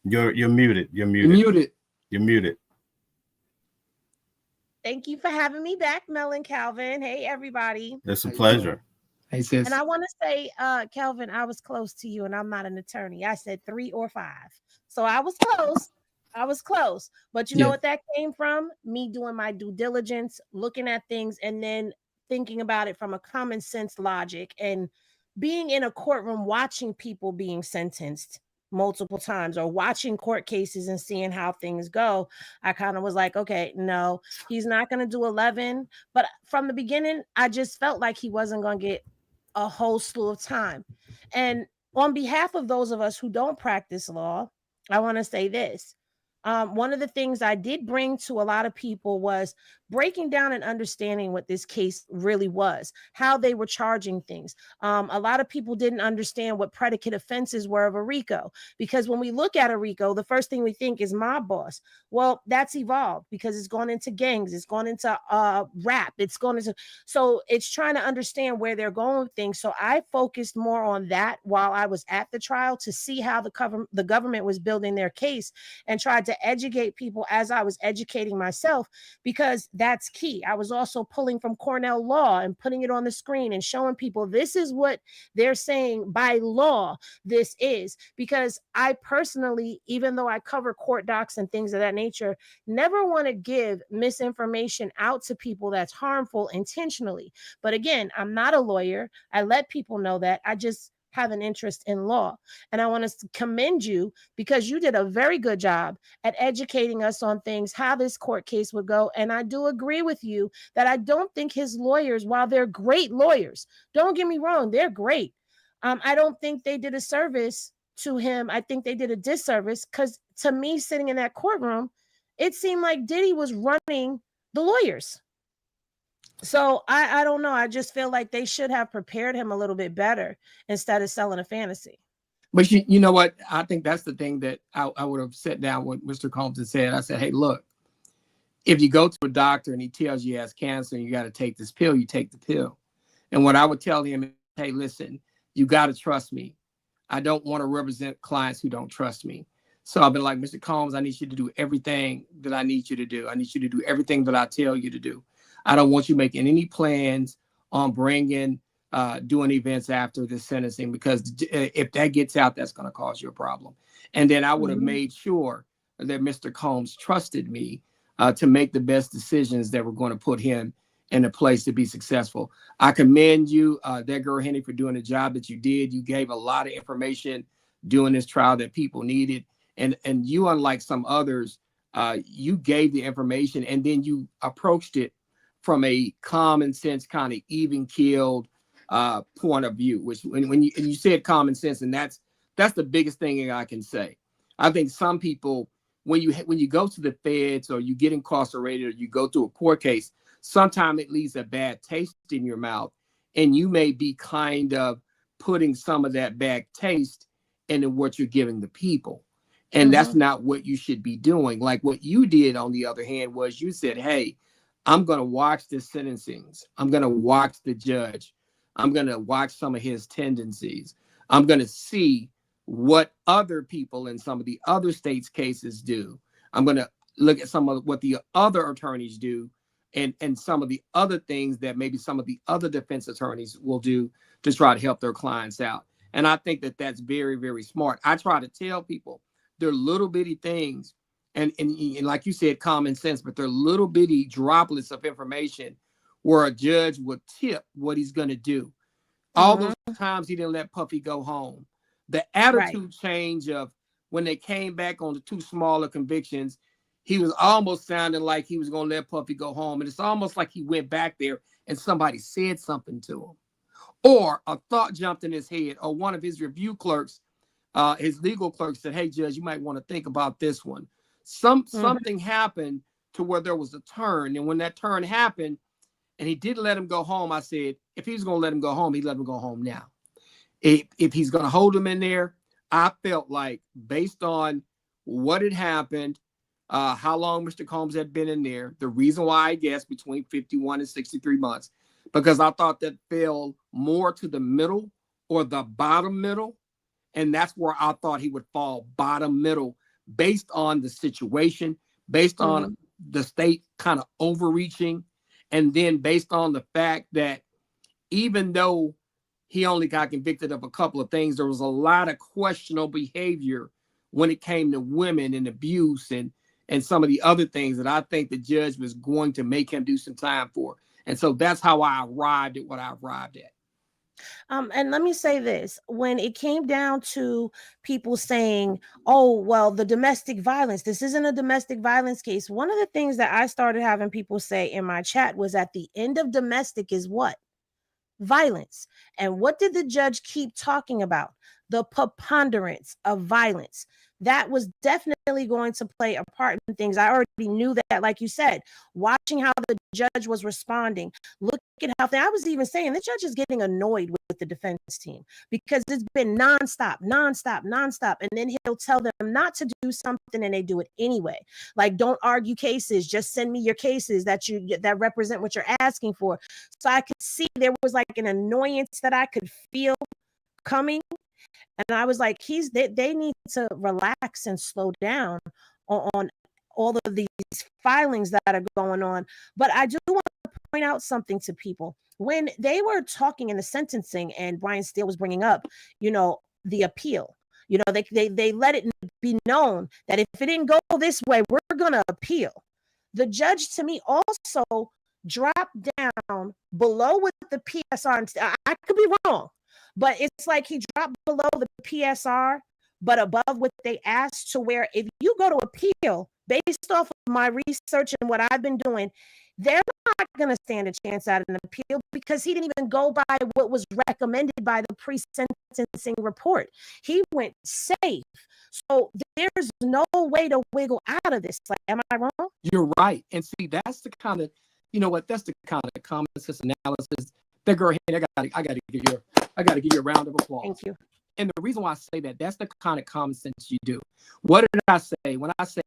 You're muted. You're muted. Thank you for having me back, Mel and Calvin. Hey, everybody. It's a pleasure. Hey, sis. And I want to say, Calvin, I was close to you, and I'm not an attorney. I said 3 or 5. So I was close. But you know what that came from? Me doing my due diligence, looking at things, and then thinking about it from a common sense logic and being in a courtroom, watching people being sentenced multiple times or watching court cases and seeing how things go. I kind of was like, okay, no, he's not going to do 11. But from the beginning, I just felt like he wasn't going to get a whole slew of time. And on behalf of those of us who don't practice law, I want to say this. One of the things I did bring to a lot of people was breaking down and understanding what this case really was, how they were charging things. A lot of people didn't understand what predicate offenses were of a RICO, because when we look at a RICO, the first thing we think is mob boss. Well, that's evolved because it's gone into gangs, it's gone into rap, so it's trying to understand where they're going with things. So I focused more on that while I was at the trial to see how the government was building their case and tried to educate people as I was educating myself, because that's key. I was also pulling from Cornell law and putting it on the screen and showing people this is what they're saying by law this is, because I personally, even though I cover court docs and things of that nature, never want to give misinformation out to people that's harmful intentionally. But again, I'm not a lawyer. I let people know that. I just have an interest in law. And I want to commend you because you did a very good job at educating us on things, how this court case would go. And I do agree with you that I don't think his lawyers, while they're great lawyers, don't get me wrong, they're great. I don't think they did a service to him. I think they did a disservice, because to me, sitting in that courtroom, it seemed like Diddy was running the lawyers. So I don't know. I just feel like they should have prepared him a little bit better instead of selling a fantasy. But you know what? I think that's the thing that I would have sat down with Mr. Combs and said. I said, hey, look, if you go to a doctor and he tells you he has cancer and you got to take this pill, you take the pill. And what I would tell him is, hey, listen, you got to trust me. I don't want to represent clients who don't trust me. So I've been like, Mr. Combs, I need you to do everything that I need you to do. I need you to do everything that I tell you to do. I don't want you making any plans on doing events after the sentencing, because if that gets out, that's going to cause you a problem. And then I would have made sure that Mr. Combs trusted me to make the best decisions that were going to put him in a place to be successful. I commend you, That Girl Henny, for doing the job that you did. You gave a lot of information during this trial that people needed. And you, unlike some others, you gave the information and then you approached it from a common sense, kind of even keeled point of view, which when you said common sense, and that's the biggest thing I can say. I think some people, when you go to the feds or you get incarcerated or you go through a court case, sometimes it leaves a bad taste in your mouth, and you may be kind of putting some of that bad taste into what you're giving the people. And that's not what you should be doing. Like what you did, on the other hand, was you said, hey, I'm going to watch the sentencings. I'm going to watch the judge. I'm going to watch some of his tendencies. I'm going to see what other people in some of the other states' cases do. I'm going to look at some of what the other attorneys do and some of the other things that maybe some of the other defense attorneys will do to try to help their clients out. And I think that that's very, very smart. I try to tell people they're little bitty things, and like you said, common sense, but they're little bitty droplets of information where a judge would tip what he's going to do. All those times he didn't let Puffy go home. The attitude change of when they came back on the 2 smaller convictions, he was almost sounding like he was going to let Puffy go home. And it's almost like he went back there and somebody said something to him. Or a thought jumped in his head, or one of his review clerks, his legal clerk said, hey, Judge, you might want to think about this one. Something happened to where there was a turn. And when that turn happened and he didn't let him go home, I said, if he was going to let him go home, he'd let him go home now. If he's going to hold him in there, I felt like based on what had happened, how long Mr. Combs had been in there, the reason why I guess between 51 and 63 months, because I thought that fell more to the middle or the bottom middle. And that's where I thought he would fall, bottom middle, based on the situation, based on the state kind of overreaching, and then based on the fact that even though he only got convicted of a couple of things, there was a lot of questionable behavior when it came to women and abuse and some of the other things that I think the judge was going to make him do some time for. And so that's how I arrived at what I arrived at. And let me say this, when it came down to people saying, oh, well, the domestic violence, this isn't a domestic violence case. One of the things that I started having people say in my chat was at the end of domestic is what? Violence. And what did the judge keep talking about? The preponderance of violence. That was definitely going to play a part in things. I already knew that, like you said, watching how the judge was responding, look at how I was even saying the judge is getting annoyed with the defense team because it's been nonstop. And then he'll tell them not to do something and they do it anyway. Like, don't argue cases, just send me your cases that represent what you're asking for. So I could see there was like an annoyance that I could feel coming. And I was like, they need to relax and slow down on all of these filings that are going on. But I do want to point out something to people. When they were talking in the sentencing and Brian Steele was bringing up, the appeal, they let it be known that if it didn't go this way, we're going to appeal. The judge, to me, also dropped down below with the PSR. I could be wrong. But it's like he dropped below the PSR, but above what they asked, to where if you go to appeal, based off of my research and what I've been doing, they're not going to stand a chance at an appeal because he didn't even go by what was recommended by the pre-sentencing report. He went safe. So there's no way to wiggle out of this. Like, am I wrong? You're right. And see, that's the kind of, that's the kind of common sense analysis. That girl, I got to give you a round of applause. Thank you. And the reason why I say that, that's the kind of common sense you do. What did I say? When I say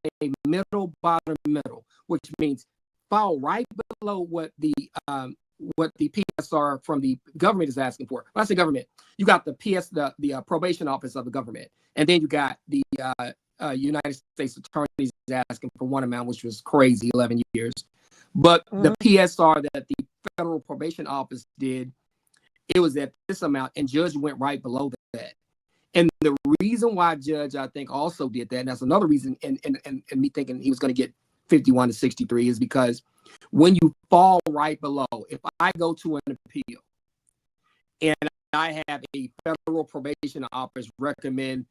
middle, bottom, middle, which means fall right below what the PSR from the government is asking for. When I say government, you got the probation office of the government, and then you got the United States attorneys asking for one amount, which was crazy, 11 years. But the PSR that the federal probation office did, it was at this amount, and judge went right below that. And the reason why judge, I think, also did that, and that's another reason, and me thinking he was going to get 51 to 63, is because when you fall right below, if I go to an appeal and I have a federal probation office recommend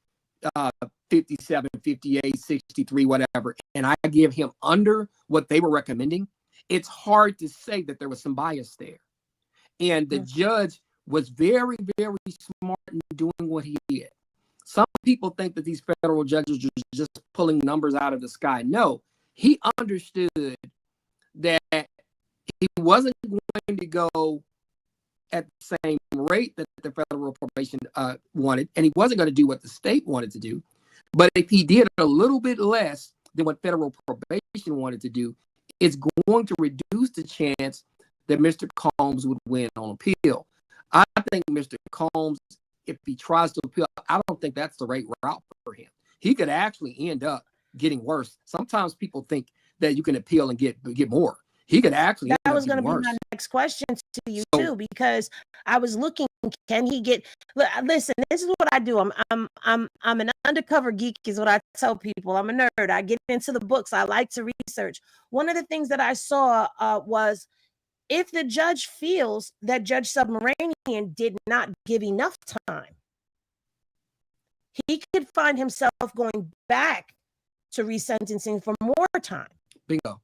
57, 58, 63, whatever, and I give him under what they were recommending, it's hard to say that there was some bias there. And the judge was very, very smart in doing what he did. Some people think that these federal judges are just pulling numbers out of the sky. No, he understood that he wasn't going to go at the same rate that the federal probation wanted, and he wasn't going to do what the state wanted to do. But if he did a little bit less than what federal probation wanted to do, it's going to reduce the chance that Mr. Combs would win on appeal. I think Mr. Combs, if he tries to appeal, I don't think that's the right route for him. He could actually end up getting worse. Sometimes people think that you can appeal and get more. He could actually. That was going to be my next question to you too, because I was looking. Can he get? Listen, this is what I do. I'm an undercover geek, is what I tell people. I'm a nerd. I get into the books. I like to research. One of the things that I saw was, if the judge feels that Judge Submaranian did not give enough time, he could find himself going back to resentencing for more time. Bingo.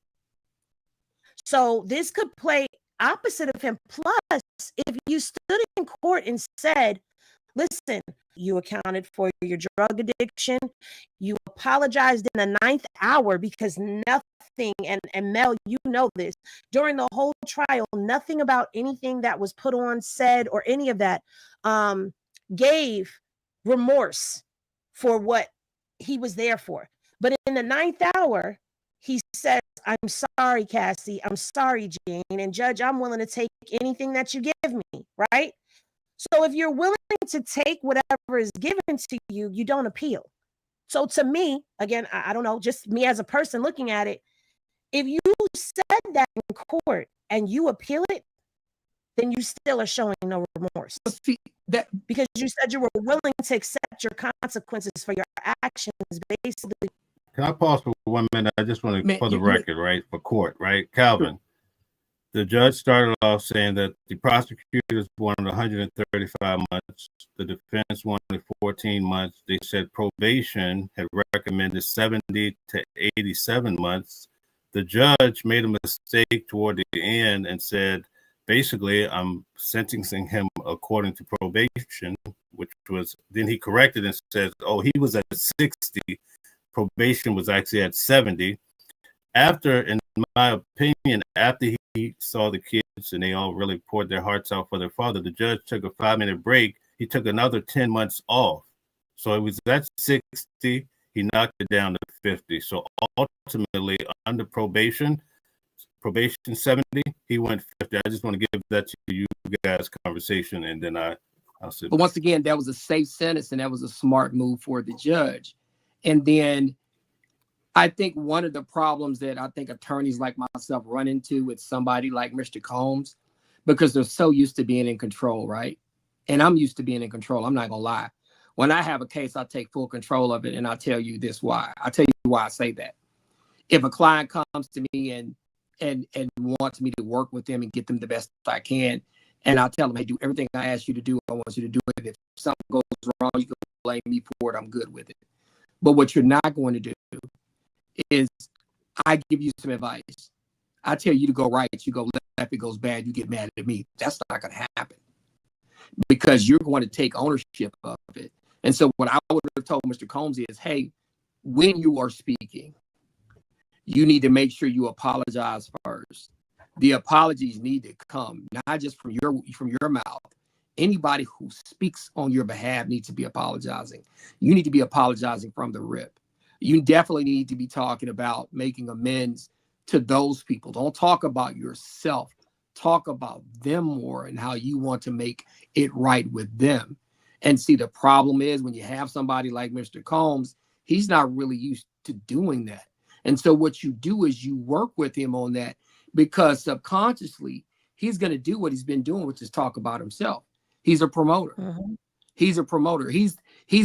So this could play opposite of him. Plus, if you stood in court and said, listen, you accounted for your drug addiction, you apologized in the 9th hour, because nothing, and Mel, you know this, during the whole trial, nothing about anything that was put on, said, or any of that gave remorse for what he was there for. But in the 9th hour, he says, I'm sorry, Cassie. I'm sorry, Jane. And Judge, I'm willing to take anything that you give me, right? So if you're willing to take whatever is given to you, you don't appeal. So to me, again, I don't know, just me as a person looking at it, if you said that in court and you appeal it, then you still are showing no remorse. See, that because you said you were willing to accept your consequences for your actions, basically. Can I pause for 1 minute? I just want to, for the record, right, for court, right? Calvin, the judge started off saying that the prosecutors wanted 135 months. The defense wanted 14 months. They said probation had recommended 70 to 87 months. The judge made a mistake toward the end and said, basically, I'm sentencing him according to probation, which was, then he corrected and says, oh, he was at 60. Probation was actually at 70. After, in my opinion, after he saw the kids and they all really poured their hearts out for their father, the judge took a 5-minute break. He took another 10 months off. So it was at 60. He knocked it down to 50. So ultimately, under probation 70, he went 50. I just want to give that to you guys' conversation, and then I'll sit. But once again, that was a safe sentence, and that was a smart move for the judge. And then I think one of the problems that I think attorneys like myself run into with somebody like Mr. Combs, because they're so used to being in control, right? And I'm used to being in control. I'm not going to lie. When I have a case, I take full control of it, and I'll tell you this why. I'll tell you why I say that. If a client comes to me and wants me to work with them and get them the best I can, and I'll tell them, hey, do everything I ask you to do. I want you to do it. If something goes wrong, you can blame me for it. I'm good with it. But what you're not going to do is I give you some advice. I tell you to go right, you go left. If it goes bad, you get mad at me. That's not going to happen, because you're going to take ownership of it. And so what I would have told Mr. Combs is, hey, when you are speaking, you need to make sure you apologize first. The apologies need to come, not just from your mouth. Anybody who speaks on your behalf needs to be apologizing. You need to be apologizing from the rip. You definitely need to be talking about making amends to those people. Don't talk about yourself. Talk about them more and how you want to make it right with them. And see, the problem is when you have somebody like Mr. Combs, he's not really used to doing that. And so what you do is you work with him on that, because subconsciously he's going to do what he's been doing, which is talk about himself. He's a promoter. Mm-hmm. He's a promoter. He's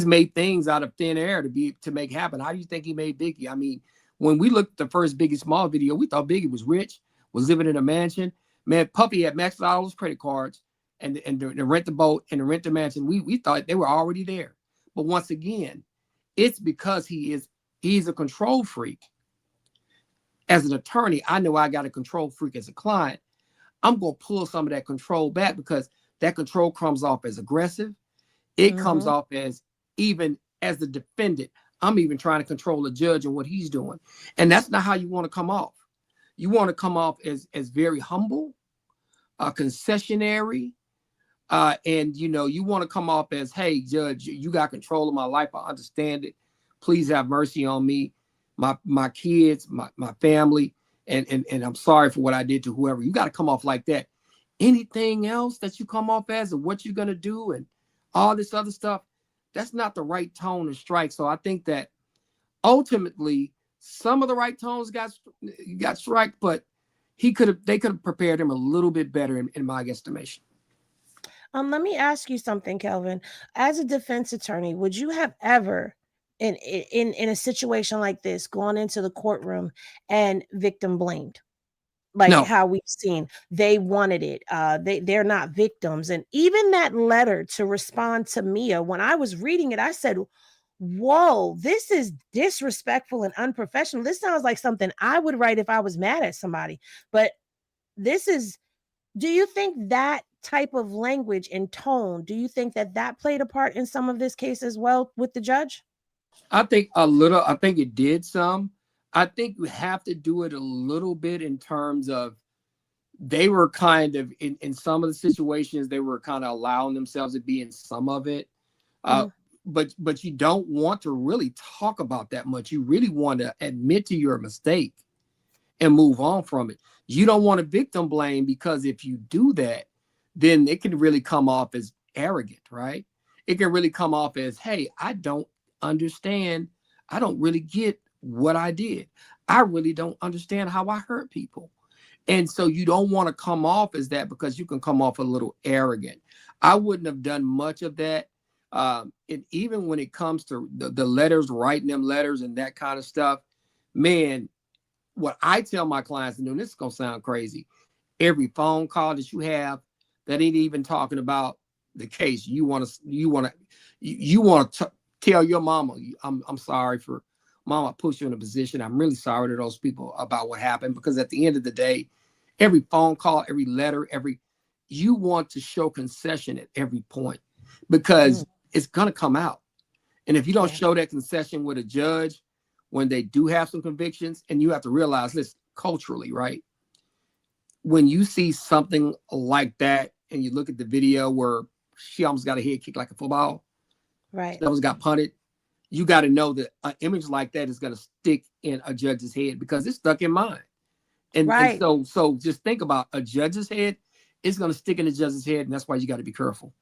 made things out of thin air to make happen. How do you think he made Biggie? I mean, when we looked at the first Biggie Small video, we thought Biggie was rich, was living in a mansion. Man, Puffy had maxed out all his credit cards and the rent the boat and the rent the mansion. We thought they were already there. But once again, it's because he's a control freak. As an attorney, I know I got a control freak as a client. I'm going to pull some of that control back, because that control comes off as aggressive. It comes off as, even as the defendant, I'm even trying to control the judge and what he's doing. And that's not how you want to come off. You want to come off as very humble, concessionary, And you want to come off as, hey, judge, you got control of my life. I understand it. Please have mercy on me, my kids, my family, and I'm sorry for what I did to whoever. You got to come off like that. Anything else that you come off as and what you're gonna do and all this other stuff, that's not the right tone and strike. So I think that ultimately some of the right tones got strike, but they could have prepared him a little bit better in my estimation. Let me ask you something, Kelvin. As a defense attorney, would you have ever in a situation like this gone into the courtroom and victim blamed? Like No. how we've seen they wanted it. They're not victims. And even that letter to respond to Mia, when I was reading it, I said, whoa, this is disrespectful and unprofessional. This sounds like something I would write if I was mad at somebody. But do you think that type of language and tone, do you think that played a part in some of this case as well with the judge? I think a little. I think it did some. I think you have to do it a little bit in terms of they were kind of in some of the situations, they were kind of allowing themselves to be in some of it. But you don't want to really talk about that much. You really want to admit to your mistake and move on from it. You don't want to victim blame, because if you do that, then it can really come off as arrogant, right? It can really come off as, hey, I don't understand. I don't really get what I did. I really don't understand how I hurt people. And so you don't want to come off as that, because you can come off a little arrogant. I wouldn't have done much of that. And even when it comes to the letters, writing them letters and that kind of stuff, man, what I tell my clients to do, and this is going to sound crazy, every phone call that you have that ain't even talking about the case, you want to tell your mama, I'm sorry for mom, I put you in a position. I'm really sorry to those people about what happened, because at the end of the day, every phone call, every letter, you want to show concession at every point, because it's going to come out. And if you don't show that concession with a judge, when they do have some convictions, and you have to realize this culturally, right? When you see something like that and you look at the video where she almost got a head kicked like a football, right? That almost got punted. You got to know that an image like that is going to stick in a judge's head, because it's stuck in mine. And so just think about a judge's head. It's going to stick in the judge's head. And that's why you got to be careful.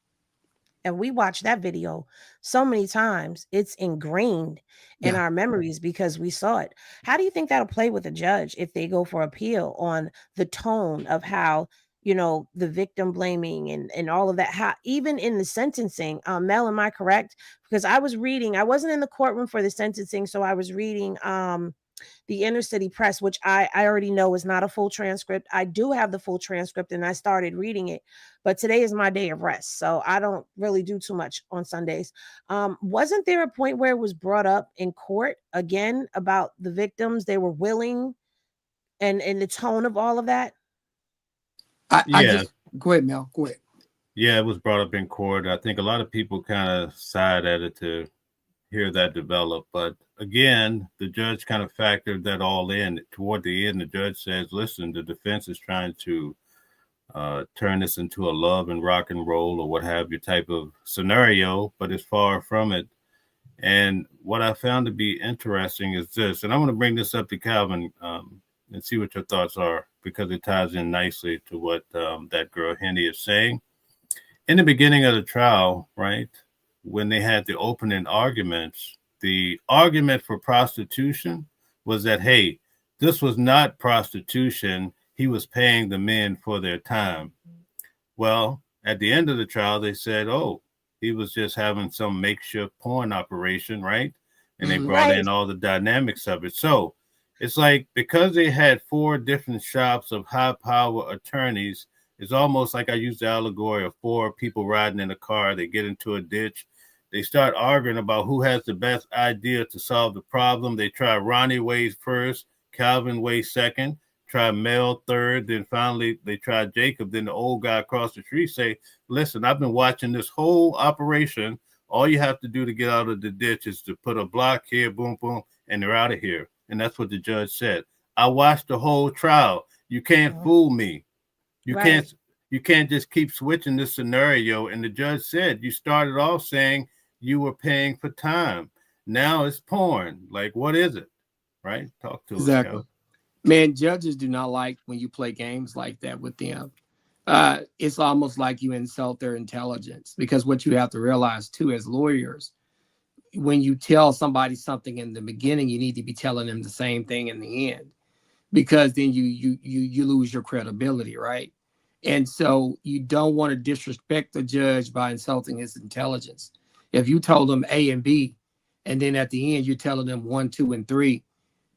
And we watched that video so many times. It's ingrained in our memories because we saw it. How do you think that'll play with a judge if they go for appeal on the tone of how, the victim blaming and all of that? How, even in the sentencing, Mel, am I correct? Because I wasn't in the courtroom for the sentencing. So I was reading the Inner City Press, which I already know is not a full transcript. I do have the full transcript and I started reading it, but today is my day of rest. So I don't really do too much on Sundays. Wasn't there a point where it was brought up in court again about the victims? They were willing and the tone of all of that? Go ahead, Mel. Go ahead. Yeah, it was brought up in court. I think a lot of people kind of sighed at it to hear that develop. But again, the judge kind of factored that all in. Toward the end, the judge says, listen, the defense is trying to turn this into a love and rock and roll or what have you type of scenario, but it's far from it. And what I found to be interesting is this, and I'm going to bring this up to Calvin and see what your thoughts are, because it ties in nicely to what that girl Henny is saying. In the beginning of the trial, right, when they had the opening arguments, the argument for prostitution was that, hey, this was not prostitution. He was paying the men for their time. Well, at the end of the trial, they said, oh, he was just having some makeshift porn operation, right? And they brought in all the dynamics of it. So it's like, because they had 4 different shops of high power attorneys, it's almost like I use the allegory of 4 people riding in a car. They get into a ditch. They start arguing about who has the best idea to solve the problem. They try Ronnie Way first, Calvin Way second, try Mel third, then finally they try Jacob. Then the old guy across the street say, listen, I've been watching this whole operation. All you have to do to get out of the ditch is to put a block here, boom, boom, and they're out of here. And that's what the judge said. I watched the whole trial. You can't fool me. You can't. you can't just keep switching this scenario. And the judge said you started off saying you were paying for time. Now it's porn. Like, what is it? Right? Talk to Exactly. us. Man, judges do not like when you play games like that with them. It's almost like you insult their intelligence, because what you have to realize too as lawyers, when you tell somebody something in the beginning, you need to be telling them the same thing in the end, because then you lose your credibility, right? And so you don't want to disrespect the judge by insulting his intelligence. If you told them A and B, and then at the end you're telling them 1, 2, and 3,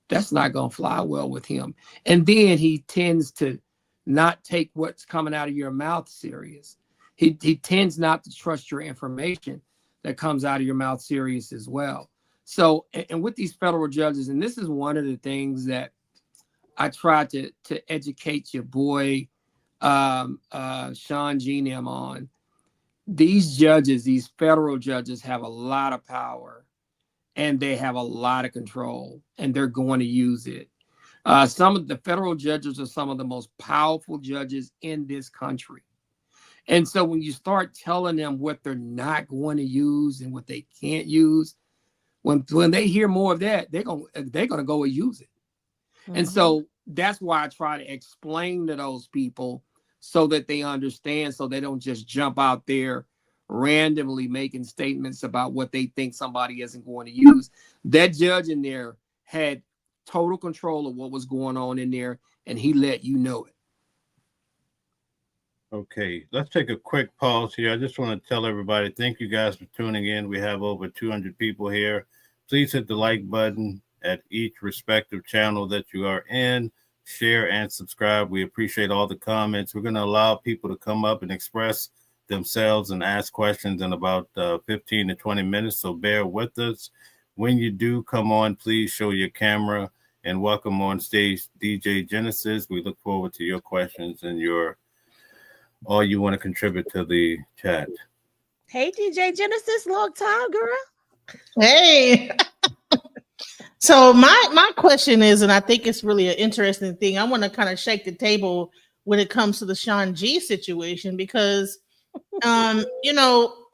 that's not going to fly well with him. And then he tends to not take what's coming out of your mouth serious. He tends not to trust your information that comes out of your mouth serious as well. So, and with these federal judges, and this is one of the things that I try to educate your boy, Sean G. Nim on. These judges, these federal judges have a lot of power, and they have a lot of control, and they're going to use it. Some of the federal judges are some of the most powerful judges in this country. And so when you start telling them what they're not going to use and what they can't use, when they hear more of that, they're gonna go and use it. Mm-hmm. And so that's why I try to explain to those people so that they understand, so they don't just jump out there randomly making statements about what they think somebody isn't going to use. That judge in there had total control of what was going on in there, and he let you know it. Okay, let's take a quick pause here. I just want to tell everybody, thank you guys for tuning in. We have over 200 people here. Please hit the like button at each respective channel that you are in. Share and subscribe. We appreciate all the comments. We're going to allow people to come up and express themselves and ask questions in about 15 to 20 minutes, so bear with us. When you do come on, please show your camera, and welcome on stage DJ Genesis. We look forward to your questions and all you want to contribute to the chat. Hey, DJ Genesis, long time, girl. Hey. So my question is, and I think it's really an interesting thing, I want to kind of shake the table when it comes to the Sean G situation, because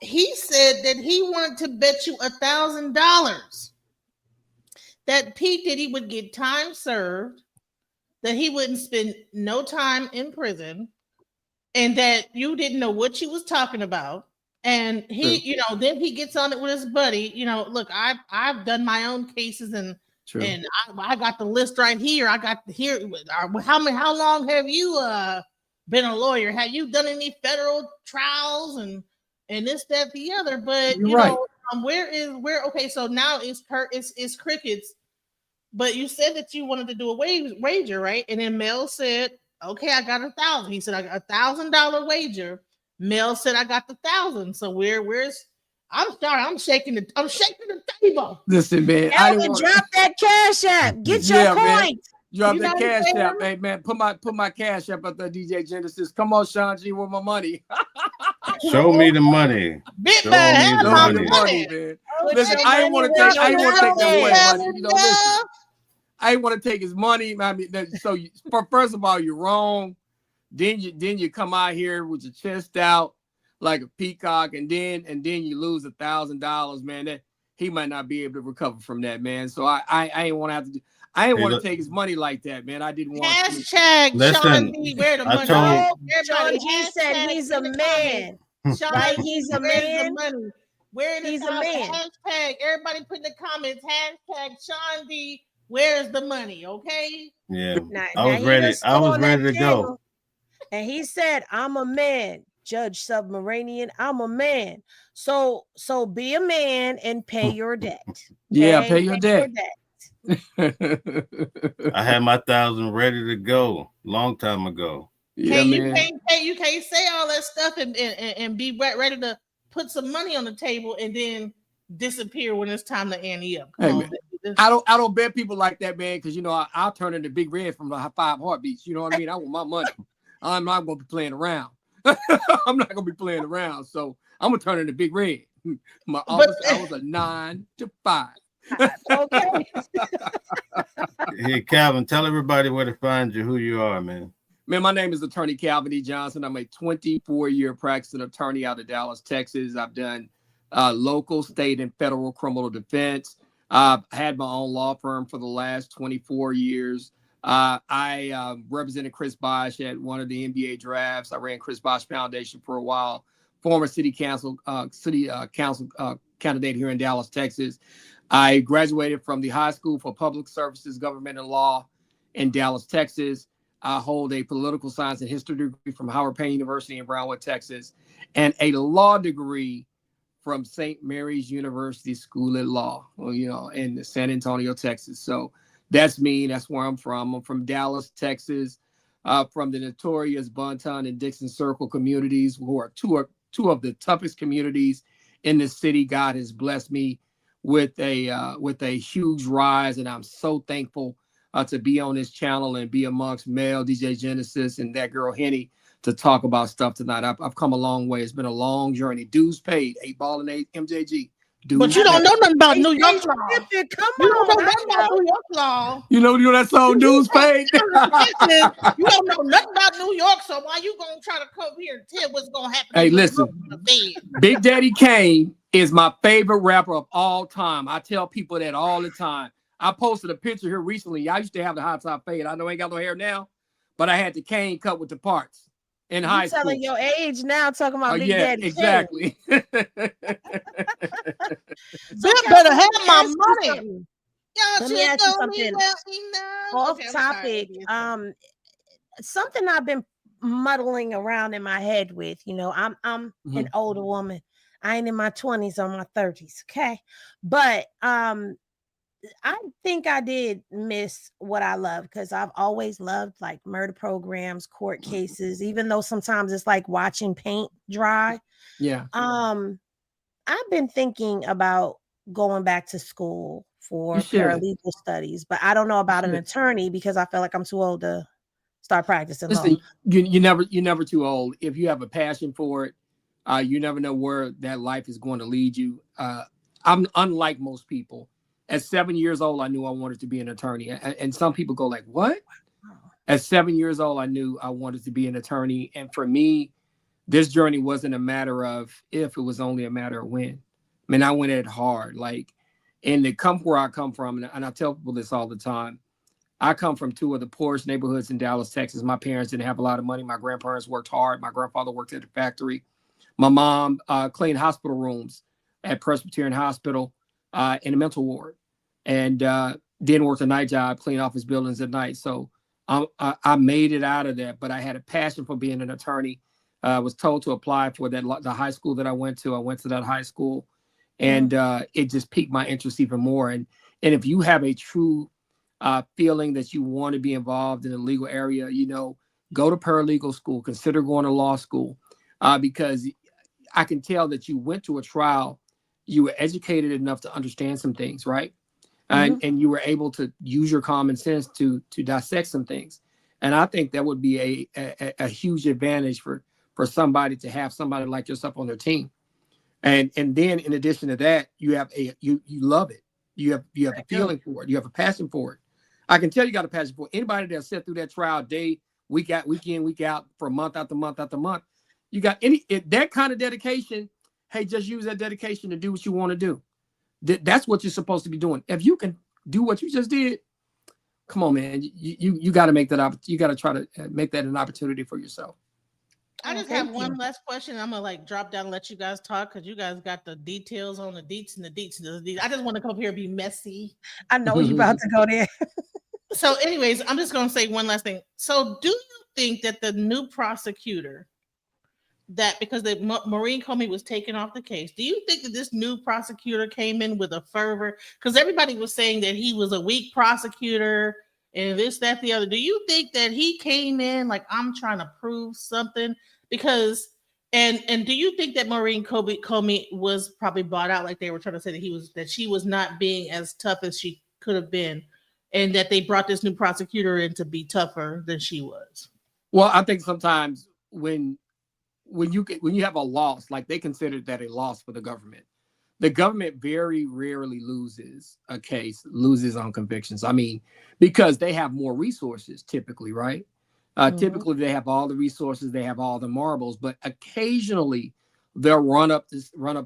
he said that he wanted to bet you $1,000 that P. Diddy would get time served, that he wouldn't spend no time in prison, and that you didn't know what you was talking about. And he, then he gets on it with his buddy. Look, I've done my own cases, and I got the list right here. I got here. How long have you been a lawyer? Have you done any federal trials and this, that, the other? But okay, so now it's crickets. But you said that you wanted to do a wager, right? And then Mel said, okay, I got 1,000. He said, I got $1,000 wager. Mel said, I got the 1,000. So where's I'm sorry, I'm shaking the table. Listen, man, drop that cash app. Get your point. Drop that cash app, hey man. Put my cash app at the DJ Genesis. Come on, Sean G, with my money. Show me the money. Show me the money, man. Listen, I didn't want to take that money. Listen, I didn't want to take his money. I mean, so first of all, you're wrong. Then you come out here with your chest out like a peacock, and then you lose $1,000, man. That he might not be able to recover from that, man. So I ain't want to have to do. I didn't want to take his money like that, man. I didn't want hashtag to. Sean D, where the money? Sean G said he's a man. Right? He's a man. Where he's a man. Hashtag everybody put in the comments. Hashtag Sean D. Where's the money? Okay. Yeah. I was ready to go. And he said, I'm a man, Judge Submarinian. I'm a man. So be a man and pay your debt. Okay? Yeah, pay your debt. I had my 1,000 ready to go long time ago. Yeah, you can't say all that stuff and be ready to put some money on the table and disappear when it's time to ante up. I don't bet people like that, man, because I'll turn into Big Red from the 5 Heartbeats. You know what I mean? I want my money. I'm not gonna be playing around. I'm not gonna be playing around. So I'm gonna turn into Big Red. My office hours are 9 to 5. Okay. Hey, Calvin, tell everybody where to find you, who you are, man. Man, my name is Attorney Calvin E. Johnson. I'm a 24-year practicing attorney out of Dallas, Texas. I've done local, state, and federal criminal defense. I've had my own law firm for the last 24 years. I represented Chris Bosh at one of the NBA drafts. I ran Chris Bosh Foundation for a while. Former city council candidate here in Dallas, Texas. I graduated from the High School for Public Services, Government and Law in Dallas, Texas. I hold a political science and history degree from Howard Payne University in Brownwood, Texas, and a law degree from St. Mary's University School of Law, in San Antonio, Texas. So that's me. That's where I'm from. I'm from Dallas, Texas, from the notorious Bonton and Dixon Circle communities, who are two of the toughest communities in the city. God has blessed me with a huge rise, and I'm so thankful to be on this channel and be amongst Mel, DJ Genesis, and that girl Henny to talk about stuff tonight. I've come a long way. It's been a long journey. Dues paid. 8 Ball and 8 MJG. But you don't know nothing about New York law. Come You don't know nothing about New York law. You know that song, Dues Paid? You don't know nothing about New York, so why you gonna try to come here and tell what's gonna happen? Hey, listen, Big Daddy Kane is my favorite rapper of all time. I tell people that all the time. I posted a picture here recently. I used to have the high top fade. I know I ain't got no hair now, but I had the cane cut with the parts in high school. Telling your age now, talking about Big Daddy. Exactly. Bill better have my money. Let me ask you something off topic. Something I've been muddling around in my head with. I'm an older woman. I ain't in my 20s or my 30s. Okay, but I think I did miss what I love, because I've always loved like murder programs, court cases, even though sometimes it's like watching paint dry. Yeah. I've been thinking about going back to school for paralegal studies, but I don't know about an attorney because I feel like I'm too old to start practicing law. You're never too old. If you have a passion for it, you never know where that life is going to lead you. I'm unlike most people. At 7 years old, I knew I wanted to be an attorney. And some people go like, what? At 7 years old, I knew I wanted to be an attorney. And for me, this journey wasn't a matter of if, it was only a matter of when. I mean, I went at it hard. And to come where I come from, and I tell people this all the time, I come from two of the poorest neighborhoods in Dallas, Texas. My parents didn't have a lot of money. My grandparents worked hard. My grandfather worked at a factory. My mom cleaned hospital rooms at Presbyterian Hospital in a mental ward. And then worked a night job, clean office buildings at night. So I made it out of that, but I had a passion for being an attorney. I was told to apply for the high school that I went to. I went to that high school, and it just piqued my interest even more. And if you have a true feeling that you want to be involved in the legal area, go to paralegal school, consider going to law school, because I can tell that you went to a trial, you were educated enough to understand some things, right? And you were able to use your common sense to dissect some things. And I think that would be a huge advantage for somebody to have somebody like yourself on their team. And then in addition to that, you have you love it. You have a feeling for it. You have a passion for it. I can tell you got a passion for it. Anybody that sat through that trial day, week in, week out, for month after month after month, you got that kind of dedication. Hey, just use that dedication to do what you want to do. That's what you're supposed to be doing. If you can do what you just did, come on, man. You got to make that up. You got to try to make that an opportunity for yourself. I just have one last question. I'm gonna drop down and let you guys talk, because you guys got the details on the deets and the deets and the deets. I just want to come up here and be messy. I know you're about to go there. So, anyways, I'm just gonna say one last thing. So, do you think that the new prosecutor, because the Maureen Comey was taken off the case, do you think that this new prosecutor came in with a fervor? Because everybody was saying that he was a weak prosecutor and this, that, the other. Do you think that he came in like, I'm trying to prove something? Because and do you think that Maureen Comey was probably bought out, like they were trying to say that she was not being as tough as she could have been, and that they brought this new prosecutor in to be tougher than she was? Well, I think sometimes when you have a loss, like they considered that a loss for the government very rarely loses a case, loses on convictions. I mean, because they have more resources typically, right? Typically, they have all the resources, they have all the marbles, but occasionally they'll run up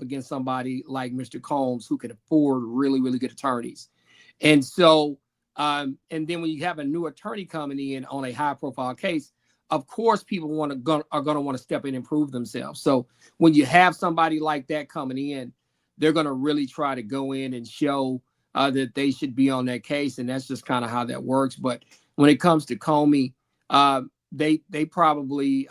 against somebody like Mr. Combs who can afford really, really good attorneys. And so, and then when you have a new attorney coming in on a high-profile case, of course, people are going to want to step in and prove themselves. So when you have somebody like that coming in, they're going to really try to go in and show that they should be on that case, and that's just kind of how that works. But when it comes to Comey, they probably,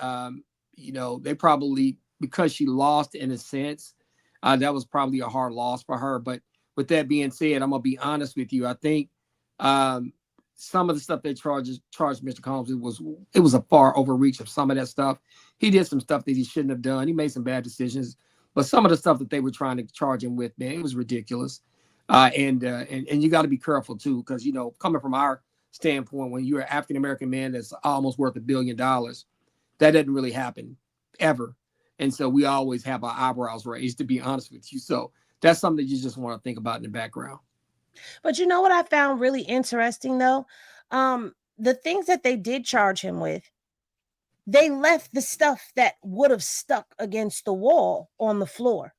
because she lost in a sense, that was probably a hard loss for her. But with that being said, I'm gonna be honest with you. I think some of the stuff they charged Mr. Combs, it was a far overreach of some of that stuff. He did some stuff that he shouldn't have done. He made some bad decisions, but some of the stuff that they were trying to charge him with, man, it was ridiculous. And you got to be careful too, because coming from our standpoint, when you're an African American man that's almost worth $1 billion, that doesn't really happen ever. And so we always have our eyebrows raised, to be honest with you. So that's something that you just want to think about in the background. But you know what I found really interesting though? The things that they did charge him with, they left the stuff that would have stuck against the wall on the floor.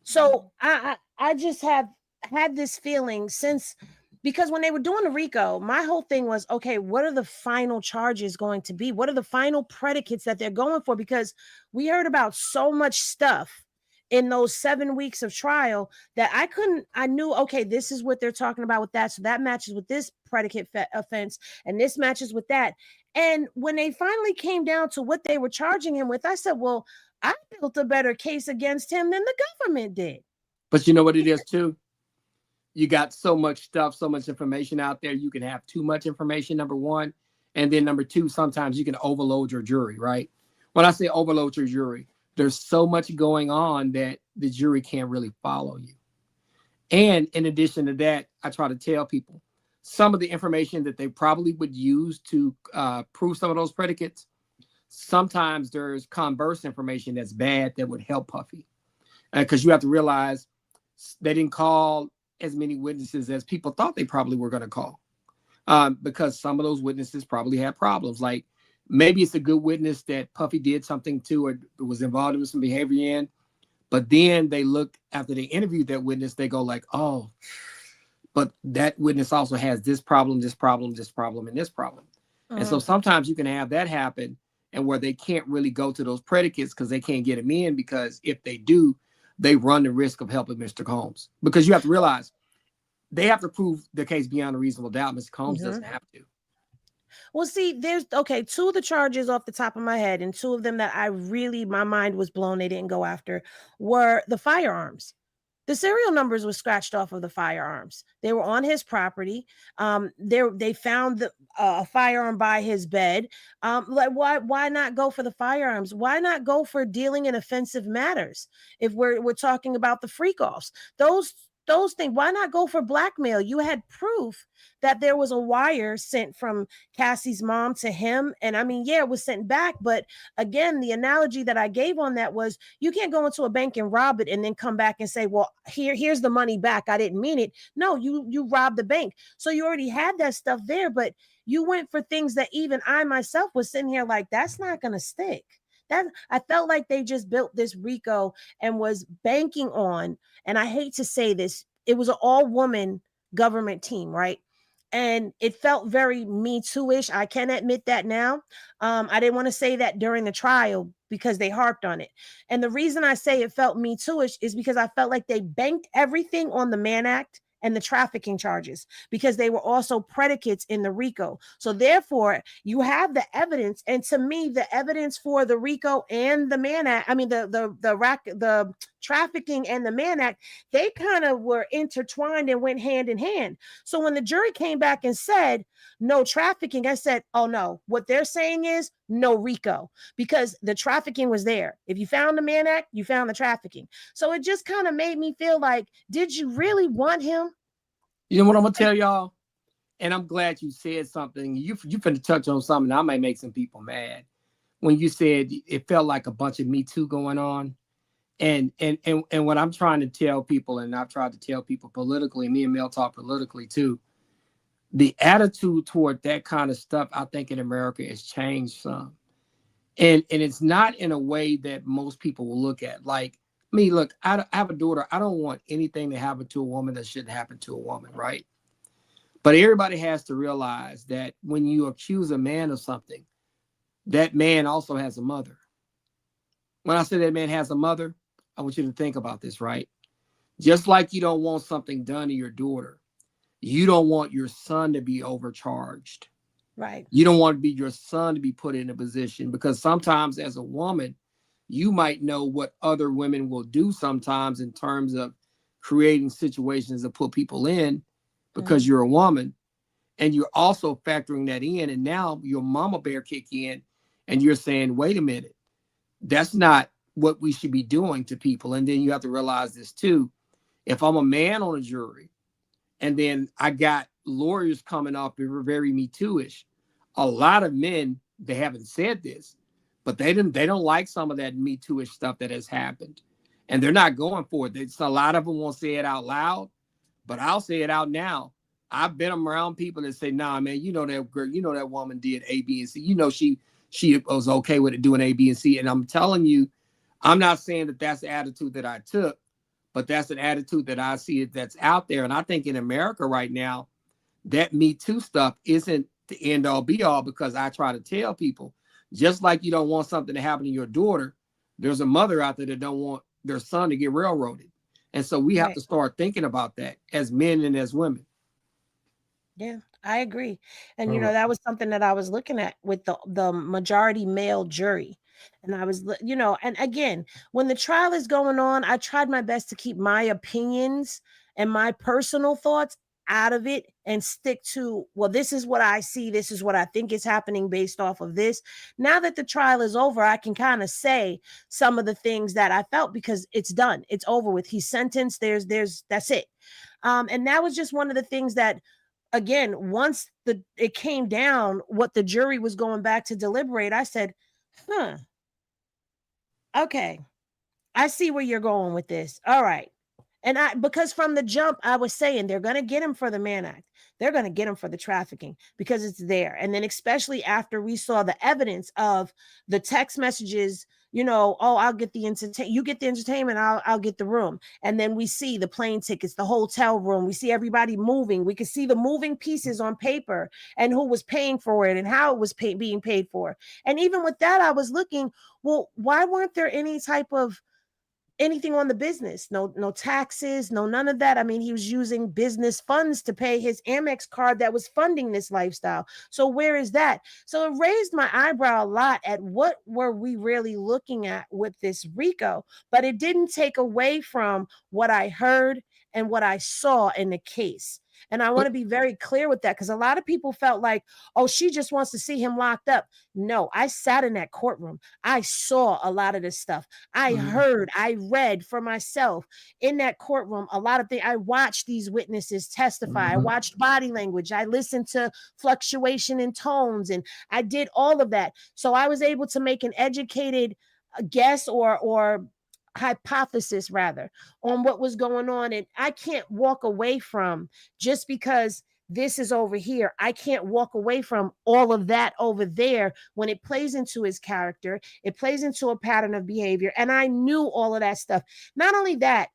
So I just have had this feeling because when they were doing the RICO, my whole thing was, okay, what are the final charges going to be? What are the final predicates that they're going for? Because we heard about so much stuff in those 7 weeks of trial that I knew, okay, this is what they're talking about with that. So that matches with this predicate offense, and this matches with that. And when they finally came down to what they were charging him with, I said, well, I built a better case against him than the government did. But you know what it is too? You got so much stuff, so much information out there. You can have too much information, number one. And then number two, sometimes you can overload your jury, right? When I say overload your jury, there's so much going on that the jury can't really follow you. And in addition to that, I try to tell people some of the information that they probably would use to prove some of those predicates. Sometimes there's converse information that's bad that would help Puffy. Because you have to realize they didn't call as many witnesses as people thought they probably were going to call. Because some of those witnesses probably had problems. Like maybe it's a good witness that Puffy did something to or was involved in some behavior in. But then they look, after they interviewed that witness, they go like, oh, but that witness also has this problem, this problem, this problem, and this problem. And so sometimes you can have that happen and where they can't really go to those predicates because they can't get them in, because if they do, they run the risk of helping Mr. Combs. Because you have to realize they have to prove the case beyond a reasonable doubt. Mr. Combs doesn't have to. Well, see, there's two of the charges off the top of my head, and two of them that my mind was blown, they didn't go after, were the firearms. The serial numbers were scratched off of the firearms. They were on his property. They found a firearm by his bed. Like why not go for the firearms? Why not go for dealing in offensive matters? If we're talking about the freak offs, those things, why not go for blackmail? You had proof that there was a wire sent from Cassie's mom to him. And I mean, yeah, it was sent back. But again, the analogy that I gave on that was you can't go into a bank and rob it and then come back and say, well, here's the money back. I didn't mean it. No, you robbed the bank. So you already had that stuff there, but you went for things that even I myself was sitting here like, that's not going to stick. That I felt like they just built this RICO and was banking on, and I hate to say this, it was an all-woman government team, right? And it felt very Me Too-ish. I can admit that now. I didn't want to say that during the trial because they harped on it. And the reason I say it felt Me Too-ish is because I felt like they banked everything on the Mann Act and the trafficking charges, because they were also predicates in the RICO. So therefore, you have the evidence. And to me, the evidence for the RICO and the Mann Act, I mean, the trafficking and the Mann Act, they kind of were intertwined and went hand in hand. So when the jury came back and said no trafficking, I said, oh no, what they're saying is no RICO, because the trafficking was there. If you found the Mann Act, you found the trafficking. So it just kind of made me feel like, did you really want him? You know what I'm gonna tell y'all? And I'm glad you said something. You finna touch on something that might make some people mad. When you said it felt like a bunch of Me Too going on. And what I'm trying to tell people, and I've tried to tell people politically, me and Mel talk politically too, the attitude toward that kind of stuff, I think in America has changed some. And it's not in a way that most people will look at. Like me, look, I have a daughter. I don't want anything to happen to a woman that shouldn't happen to a woman, right? But everybody has to realize that when you accuse a man of something, that man also has a mother. When I say that man has a mother, I want you to think about this, right? Just like you don't want something done to your daughter, you don't want your son to be overcharged. Right. You don't want your son to be put in a position, because sometimes as a woman, you might know what other women will do sometimes in terms of creating situations to put people in because you're a woman, and you're also factoring that in. And now your mama bear kick in and you're saying, wait a minute, that's not what we should be doing to people. And then you have to realize this too. If I'm a man on a jury and then I got lawyers coming off very Me Too-ish, a lot of men, they haven't said this, but they don't like some of that Me Too-ish stuff that has happened. And they're not going for it. A lot of them won't say it out loud, but I'll say it out now. I've been around people that say, nah, man, you know that girl, you know that woman did A, B, and C. You know she was okay with it doing A, B, and C. And I'm telling you, I'm not saying that that's the attitude that I took, but that's an attitude that I see that's out there. And I think in America right now, that Me Too stuff isn't the end all be all, because I try to tell people, just like you don't want something to happen to your daughter, there's a mother out there that don't want their son to get railroaded. And so we have to start thinking about that as men and as women. Yeah, I agree. And, you know, that was something that I was looking at with the majority male jury. And I was, you know, and again, when the trial is going on, I tried my best to keep my opinions and my personal thoughts out of it and stick to, well, this is what I see. This is what I think is happening based off of this. Now that the trial is over, I can kind of say some of the things that I felt, because it's done. It's over with. He's sentenced. That's it. And that was just one of the things that, again, once it came down, what the jury was going back to deliberate, I said, okay, I see where you're going with this. All right. And because from the jump, I was saying they're going to get him for the Mann Act. They're going to get him for the trafficking because it's there. And then especially after we saw the evidence of the text messages, you know, oh, I'll get the entertainment. You get the entertainment. I'll get the room. And then we see the plane tickets, the hotel room. We see everybody moving. We could see the moving pieces on paper and who was paying for it and how it was being paid for. And even with that, I was looking, well, why weren't there any type of anything on the business? No taxes, no none of that. I mean, he was using business funds to pay his Amex card that was funding this lifestyle. So where is that? So it raised my eyebrow a lot at what were we really looking at with this RICO, but it didn't take away from what I heard and what I saw in the case. And I want to be very clear with that, because a lot of people felt like, oh, she just wants to see him locked up. No, I sat in that courtroom. I saw a lot of this stuff. I heard, I read for myself in that courtroom a lot of things. I watched these witnesses testify. I watched body language. I listened to fluctuation in tones, and I did all of that. So I was able to make an educated guess or hypothesis rather on what was going on. And I can't walk away from, just because this is over here, I can't walk away from all of that over there when it plays into his character. It plays into a pattern of behavior. And I knew all of that stuff. Not only that,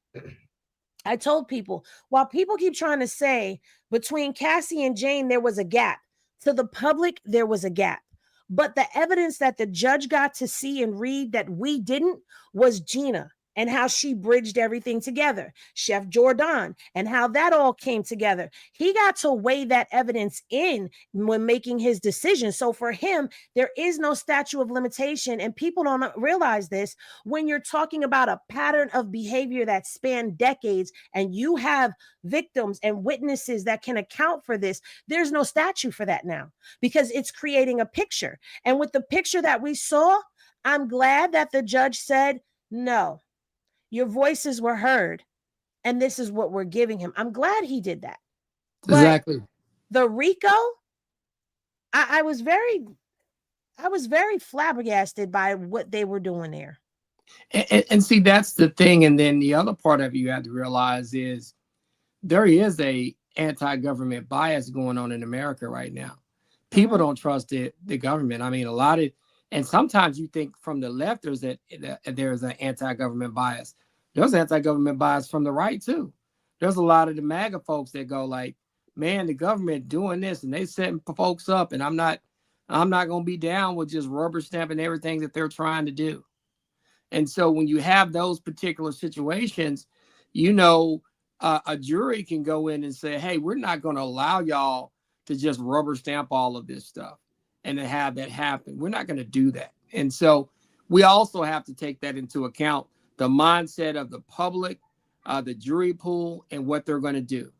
I told people, while people keep trying to say between Cassie and Jane, there was a gap. To the public, there was a gap. But the evidence that the judge got to see and read that we didn't was Gina and how she bridged everything together. Chef Jordan and how that all came together. He got to weigh that evidence in when making his decision. So for him, there is no statute of limitation. And people don't realize this. When you're talking about a pattern of behavior that spanned decades and you have victims and witnesses that can account for this, there's no statute for that now, because it's creating a picture. And with the picture that we saw, I'm glad that the judge said, no, your voices were heard, and this is what we're giving him. I'm glad he did that. Exactly. But the RICO, I was very flabbergasted by what they were doing there. And see, that's the thing. And then the other part of you have to realize is there is a anti-government bias going on in America right now. People don't trust the government. I mean, a lot of, and sometimes you think from the left there's an anti-government bias. There's anti-government bias from the right too. There's a lot of the MAGA folks that go like, man, the government doing this and they setting folks up, and I'm not going to be down with just rubber stamping everything that they're trying to do. And so when you have those particular situations, you know, a jury can go in and say, hey, we're not going to allow y'all to just rubber stamp all of this stuff and to have that happen. We're not going to do that. And so we also have to take that into account, the mindset of the public, the jury pool, and what they're going to do.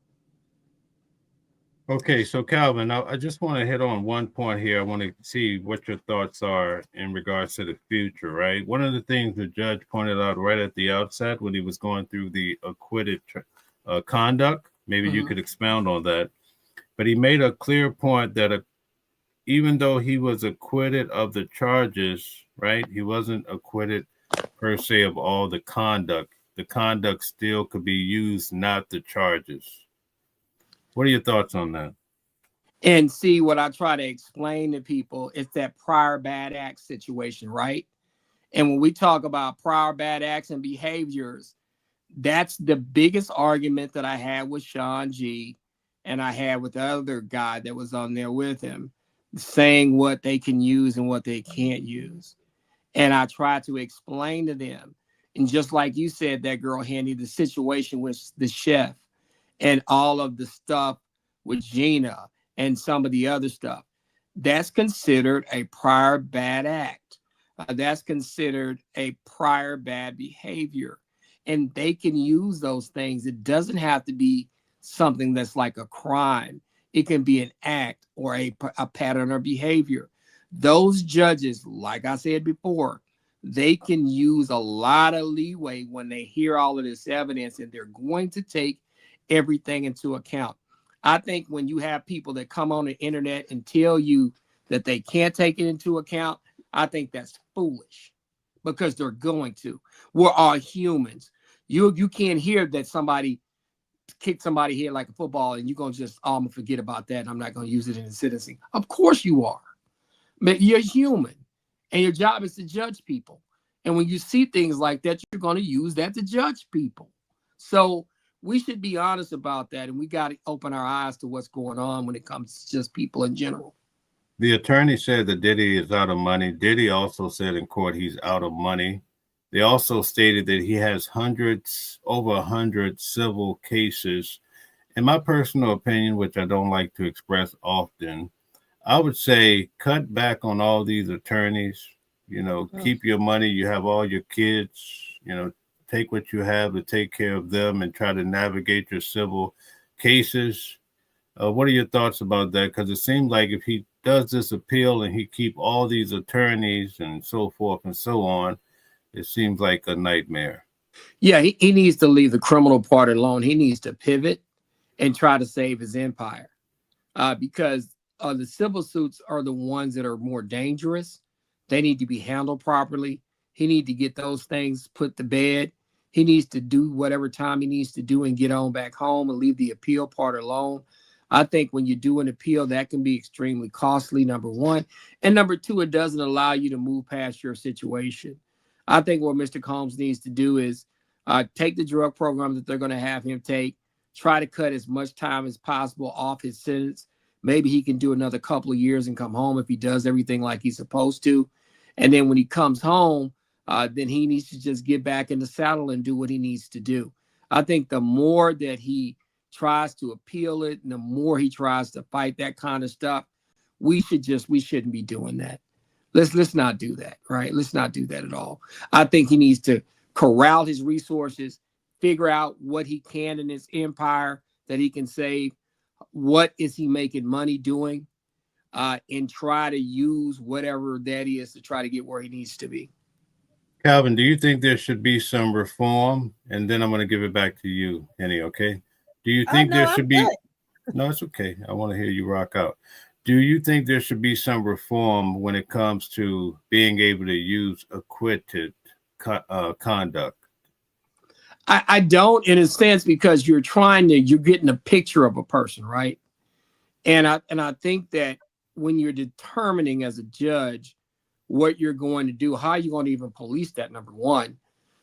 Okay, so Calvin, I just want to hit on one point here. I want to see what your thoughts are in regards to the future, right? One of the things the judge pointed out right at the outset when he was going through the acquitted conduct, maybe you could expound on that, but he made a clear point that even though he was acquitted of the charges, right, he wasn't acquitted per se of all the conduct. The conduct still could be used, not the charges. What are your thoughts on that? And see, what I try to explain to people is that prior bad act situation, right? And when we talk about prior bad acts and behaviors, that's the biggest argument that I had with Sean G. and I had with the other guy that was on there with him, saying what they can use and what they can't use. And I tried to explain to them. And just like you said, that girl, Handy, the situation with the chef, and all of the stuff with Gina and some of the other stuff, that's considered a prior bad act. That's considered a prior bad behavior. And they can use those things. It doesn't have to be something that's like a crime. It can be an act or a pattern or behavior. Those judges, like I said before, they can use a lot of leeway when they hear all of this evidence, and they're going to take everything into account. I think when you have people that come on the internet and tell you that they can't take it into account, I think that's foolish, because they're going to. We're all humans. You can't hear that somebody kicked somebody here like a football and you're going to just, I'm going to forget about that and I'm not going to use it in the sentencing. Of course you are. But you're human, and your job is to judge people. And when you see things like that, you're going to use that to judge people. So we should be honest about that, and we got to open our eyes to what's going on when it comes to just people in general. The attorney said that Diddy is out of money. Diddy also said in court he's out of money. They also stated that he has over 100 civil cases. In my personal opinion, which I don't like to express often, I would say cut back on all these attorneys. You know, keep your money. You have all your kids, you know, take what you have to take care of them and try to navigate your civil cases. What are your thoughts about that? Because it seems like if he does this appeal and he keep all these attorneys and so forth and so on, it seems like a nightmare. Yeah, he needs to leave the criminal part alone. He needs to pivot and try to save his empire, because the civil suits are the ones that are more dangerous. They need to be handled properly. He needs to get those things put to bed. He needs to do whatever time he needs to do and get on back home and leave the appeal part alone. I think when you do an appeal, that can be extremely costly, number one. And number two, it doesn't allow you to move past your situation. I think what Mr. Combs needs to do is take the drug program that they're going to have him take, try to cut as much time as possible off his sentence. Maybe he can do another couple of years and come home if he does everything like he's supposed to. And then when he comes home, then he needs to just get back in the saddle and do what he needs to do. I think the more that he tries to appeal it and the more he tries to fight that kind of stuff, we shouldn't be doing that. Let's not do that, right? Let's not do that at all. I think he needs to corral his resources, figure out what he can in his empire that he can save. What is he making money doing? And try to use whatever that is to try to get where he needs to be. Calvin, do you think there should be some reform? And then I'm going to give it back to you, Henny, okay? Do you think there should be... No, it's okay. I want to hear you rock out. Do you think there should be some reform when it comes to being able to use acquitted conduct? I don't, in a sense, because you're getting a picture of a person, right? And I think that when you're determining as a judge what you're going to do, how you're going to even police that, number one.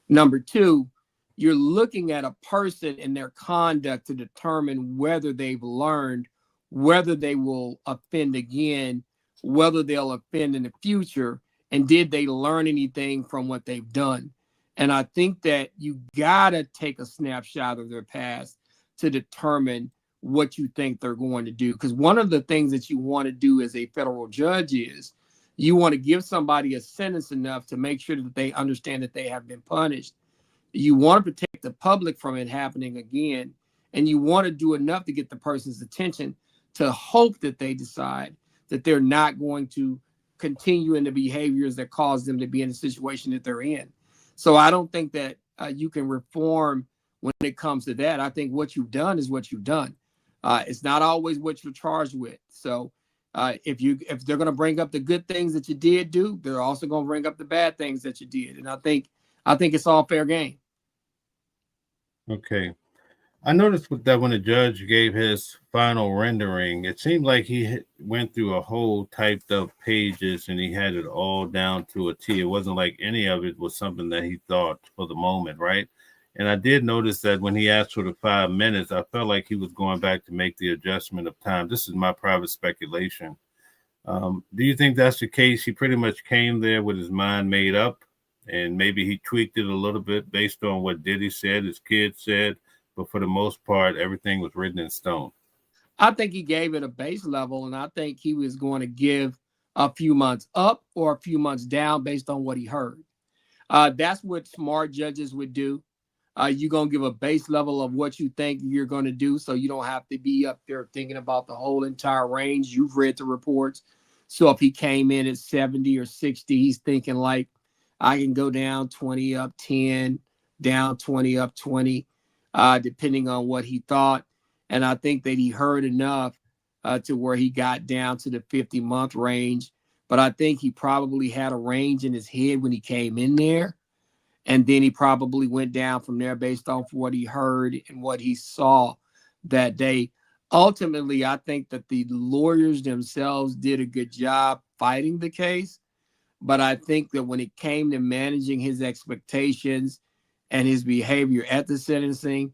Number two, you're looking at a person and their conduct to determine whether they've learned, whether they will offend again, whether they'll offend in the future, and did they learn anything from what they've done. And I think that you gotta take a snapshot of their past to determine what you think they're going to do. Because one of the things that you want to do as a federal judge is you want to give somebody a sentence enough to make sure that they understand that they have been punished. You want to protect the public from it happening again. And you want to do enough to get the person's attention to hope that they decide that they're not going to continue in the behaviors that cause them to be in the situation that they're in. So I don't think that you can reform when it comes to that. I think what you've done is what you've done. It's not always what you're charged with. So if they're going to bring up the good things that you did do, they're also going to bring up the bad things that you did. And I think it's all fair game. Okay. I noticed that when the judge gave his final rendering, it seemed like he went through a whole typed up pages and he had it all down to a T. It wasn't like any of it was something that he thought for the moment, right? And I did notice that when he asked for the 5 minutes, I felt like he was going back to make the adjustment of time. This is my private speculation. Do you think that's the case? He pretty much came there with his mind made up, and maybe he tweaked it a little bit based on what Diddy said, his kids said, but for the most part, everything was written in stone. I think he gave it a base level, and I think he was going to give a few months up or a few months down based on what he heard. That's what smart judges would do. You're going to give a base level of what you think you're going to do, so you don't have to be up there thinking about the whole entire range. You've read the reports. So if he came in at 70 or 60, he's thinking like, I can go down 20 up 10, down 20 up 20, depending on what he thought. And I think that he heard enough to where he got down to the 50-month range. But I think he probably had a range in his head when he came in there. And then he probably went down from there based off what he heard and what he saw that day. Ultimately, I think that the lawyers themselves did a good job fighting the case. But I think that when it came to managing his expectations and his behavior at the sentencing,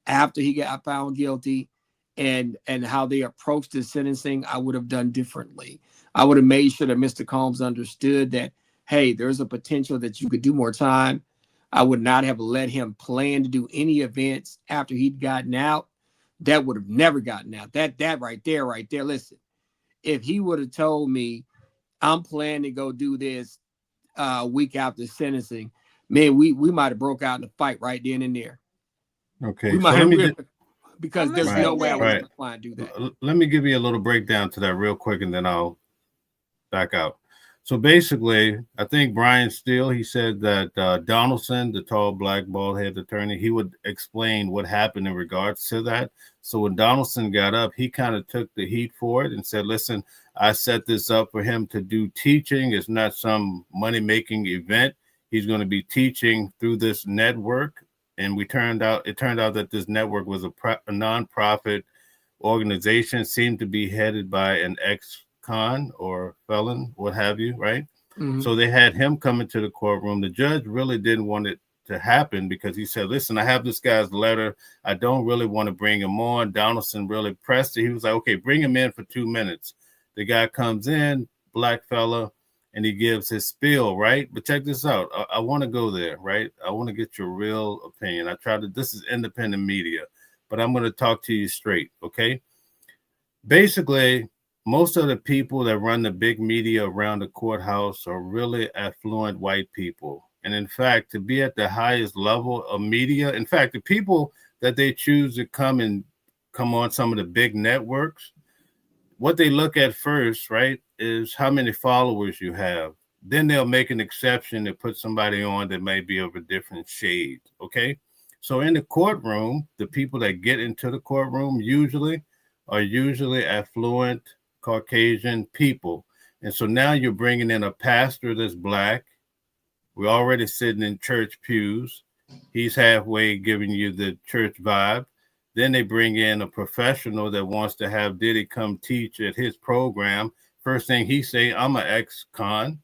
after he got found guilty, and how they approached the sentencing, I would have done differently. I would have made sure that Mr. Combs understood that, hey, there's a potential that you could do more time. I would not have let him plan to do any events after he'd gotten out. That would have never gotten out. That right there. Listen, if he would have told me, I'm planning to go do this a week after sentencing, man, we might have broke out in a fight right then and there. Okay. We might have, because there's no way I was right. going to plan to do that. Let me give you a little breakdown to that real quick, and then I'll back out. So basically, I think Brian Steele, he said that Donaldson, the tall black bald-headed attorney, he would explain what happened in regards to that. So when Donaldson got up, he kind of took the heat for it and said, listen, I set this up for him to do teaching. It's not some money-making event. He's going to be teaching through this network. And it turned out that this network was a nonprofit organization, seemed to be headed by an ex-con or felon, what have you, right? Mm-hmm. So they had him come into the courtroom. The judge really didn't want it to happen because he said, listen, I have this guy's letter. I don't really want to bring him on. Donaldson really pressed it. He was like, okay, bring him in for 2 minutes. The guy comes in, black fella, and he gives his spiel, right? But check this out. I want to go there, right? I want to get your real opinion. This is independent media, but I'm going to talk to you straight, okay? Basically, most of the people that run the big media around the courthouse are really affluent white people. And in fact, to be at the highest level of media, in fact, the people that they choose to come on some of the big networks, what they look at first, right, is how many followers you have. Then they'll make an exception to put somebody on that may be of a different shade, okay? So in the courtroom, the people that get into the courtroom are usually affluent Caucasian people. And so now you're bringing in a pastor that's black. We're already sitting in church pews. He's halfway giving you the church vibe. Then they bring in a professional that wants to have Diddy come teach at his program. First thing he say, I'm an ex-con.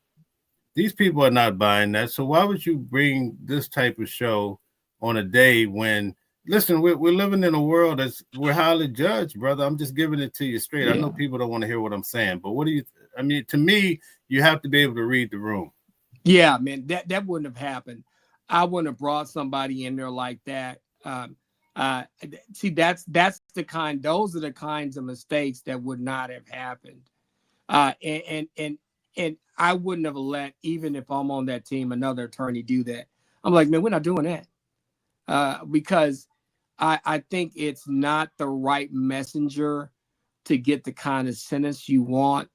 These people are not buying that. So why would you bring this type of show on a day when, listen, we're living in a world that's, we're highly judged, brother. I'm just giving it to you straight. Yeah. I know people don't want to hear what I'm saying, but what do you, I mean, to me, you have to be able to read the room. Yeah, man, that wouldn't have happened. I wouldn't have brought somebody in there like that. See, those are the kinds of mistakes that would not have happened. And I wouldn't have let, even if I'm on that team, another attorney do that. I'm like, man, we're not doing that. Because I think it's not the right messenger to get the kind of sentence you want.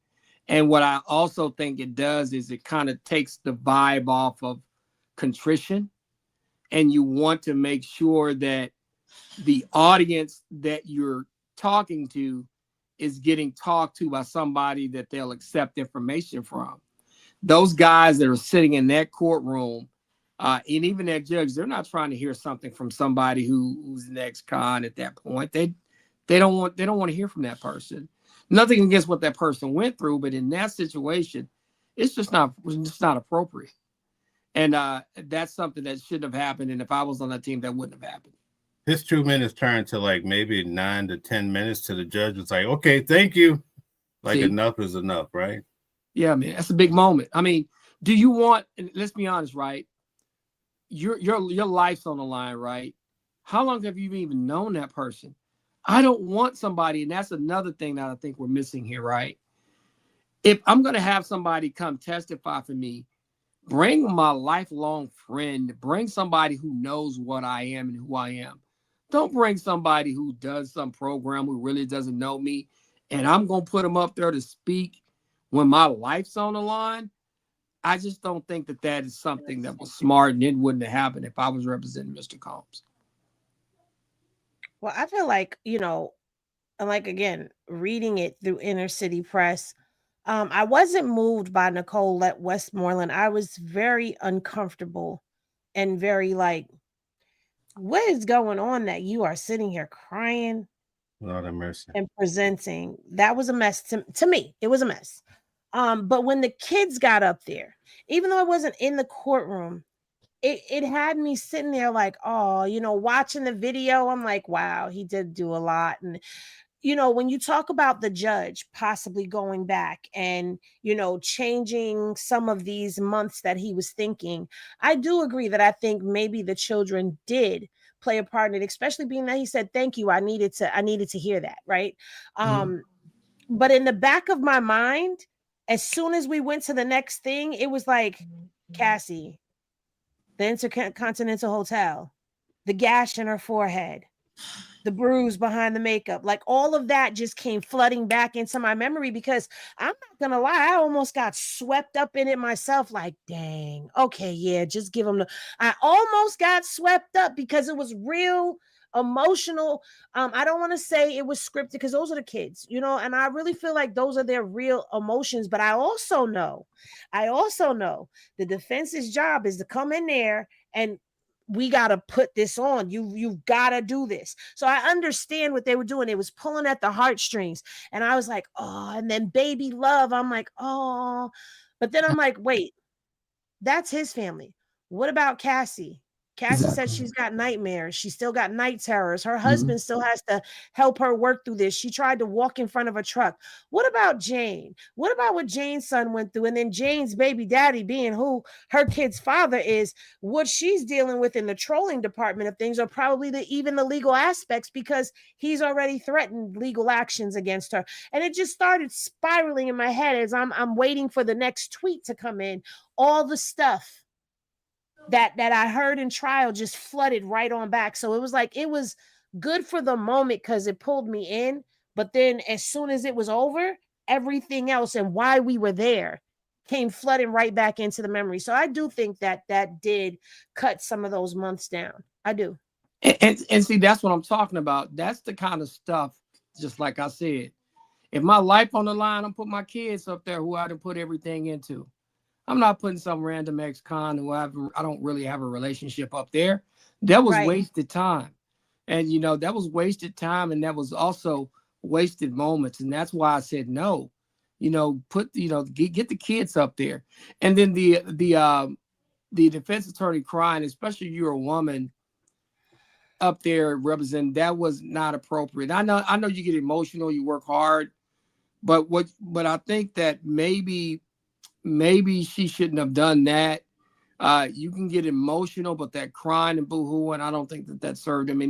And what I also think it does is it kind of takes the vibe off of contrition. And you want to make sure that the audience that you're talking to is getting talked to by somebody that they'll accept information from. Those guys that are sitting in that courtroom, and even that judge, they're not trying to hear something from somebody who's an ex-con at that point. They don't want to hear from that person. Nothing against what that person went through, but in that situation, it's just not appropriate. And that's something that shouldn't have happened. And if I was on that team, that wouldn't have happened. His 2 minutes turned to like maybe 9 to 10 minutes to the judge. Was like, okay, thank you. Like, enough is enough, right? Yeah, man, that's a big moment. I mean, do you want, let's be honest, right? Your life's on the line, right? How long have you even known that person? I don't want somebody, and that's another thing that I think we're missing here, right? If I'm going to have somebody come testify for me, bring my lifelong friend, bring somebody who knows what I am and who I am. Don't bring somebody who does some program who really doesn't know me, and I'm going to put them up there to speak when my life's on the line. I just don't think that is something that was smart, and it wouldn't have happened if I was representing Mr. Combs. Well, I feel like, like, again, reading it through Inner City Press, I wasn't moved by Nicole Westmoreland. I was very uncomfortable and very like, what is going on that you are sitting here crying Lord have mercy. and presenting? That was a mess to me. It was a mess. But when the kids got up there, even though I wasn't in the courtroom, it had me sitting there like, oh, watching the video. I'm like, wow, he did do a lot. And, when you talk about the judge possibly going back and, changing some of these months that he was thinking, I do agree that I think maybe the children did play a part in it, especially being that he said, thank you. I needed to hear that. Right. But in the back of my mind, as soon as we went to the next thing, it was like, Cassie, the Intercontinental Hotel, the gash in her forehead, the bruise behind the makeup, like all of that just came flooding back into my memory, because I'm not gonna lie, I almost got swept up in it myself. Like, dang, okay, yeah, just give them I almost got swept up because it was real emotional. I don't want to say it was scripted because those are the kids, and I really feel like those are their real emotions. But I also know the defense's job is to come in there and we got to put this on. You've got to do this. So I understand what they were doing. It was pulling at the heartstrings. And I was like, oh, and then Baby Love, I'm like, oh. But then I'm like, wait, that's his family. What about Cassie? Cassie said she's got nightmares. She still got night terrors. Her husband still has to help her work through this. She tried to walk in front of a truck. What about Jane? What about what Jane's son went through? And then Jane's baby daddy, being who her kid's father is, what she's dealing with in the trolling department of things, or probably even the legal aspects, because he's already threatened legal actions against her. And it just started spiraling in my head as I'm waiting for the next tweet to come in. All the stuff that I heard in trial just flooded right on back. So it was like, it was good for the moment because it pulled me in. But then as soon as it was over, everything else and why we were there came flooding right back into the memory. So I do think that did cut some of those months down. I do. And see, that's what I'm talking about. That's the kind of stuff, just like I said, if my life on the line, I'm putting my kids up there who I done put everything into. I'm not putting some random ex-con who I don't really have a relationship up there. That was wasted time. And, you know, that was wasted time. And that was also wasted moments. And that's why I said, no, you know, get the kids up there. And then the defense attorney crying, especially you're a woman up there representing, that was not appropriate. I know you get emotional, you work hard, but I think that maybe she shouldn't have done that. You can get emotional, but that crying and boo-hooing, I don't think that served him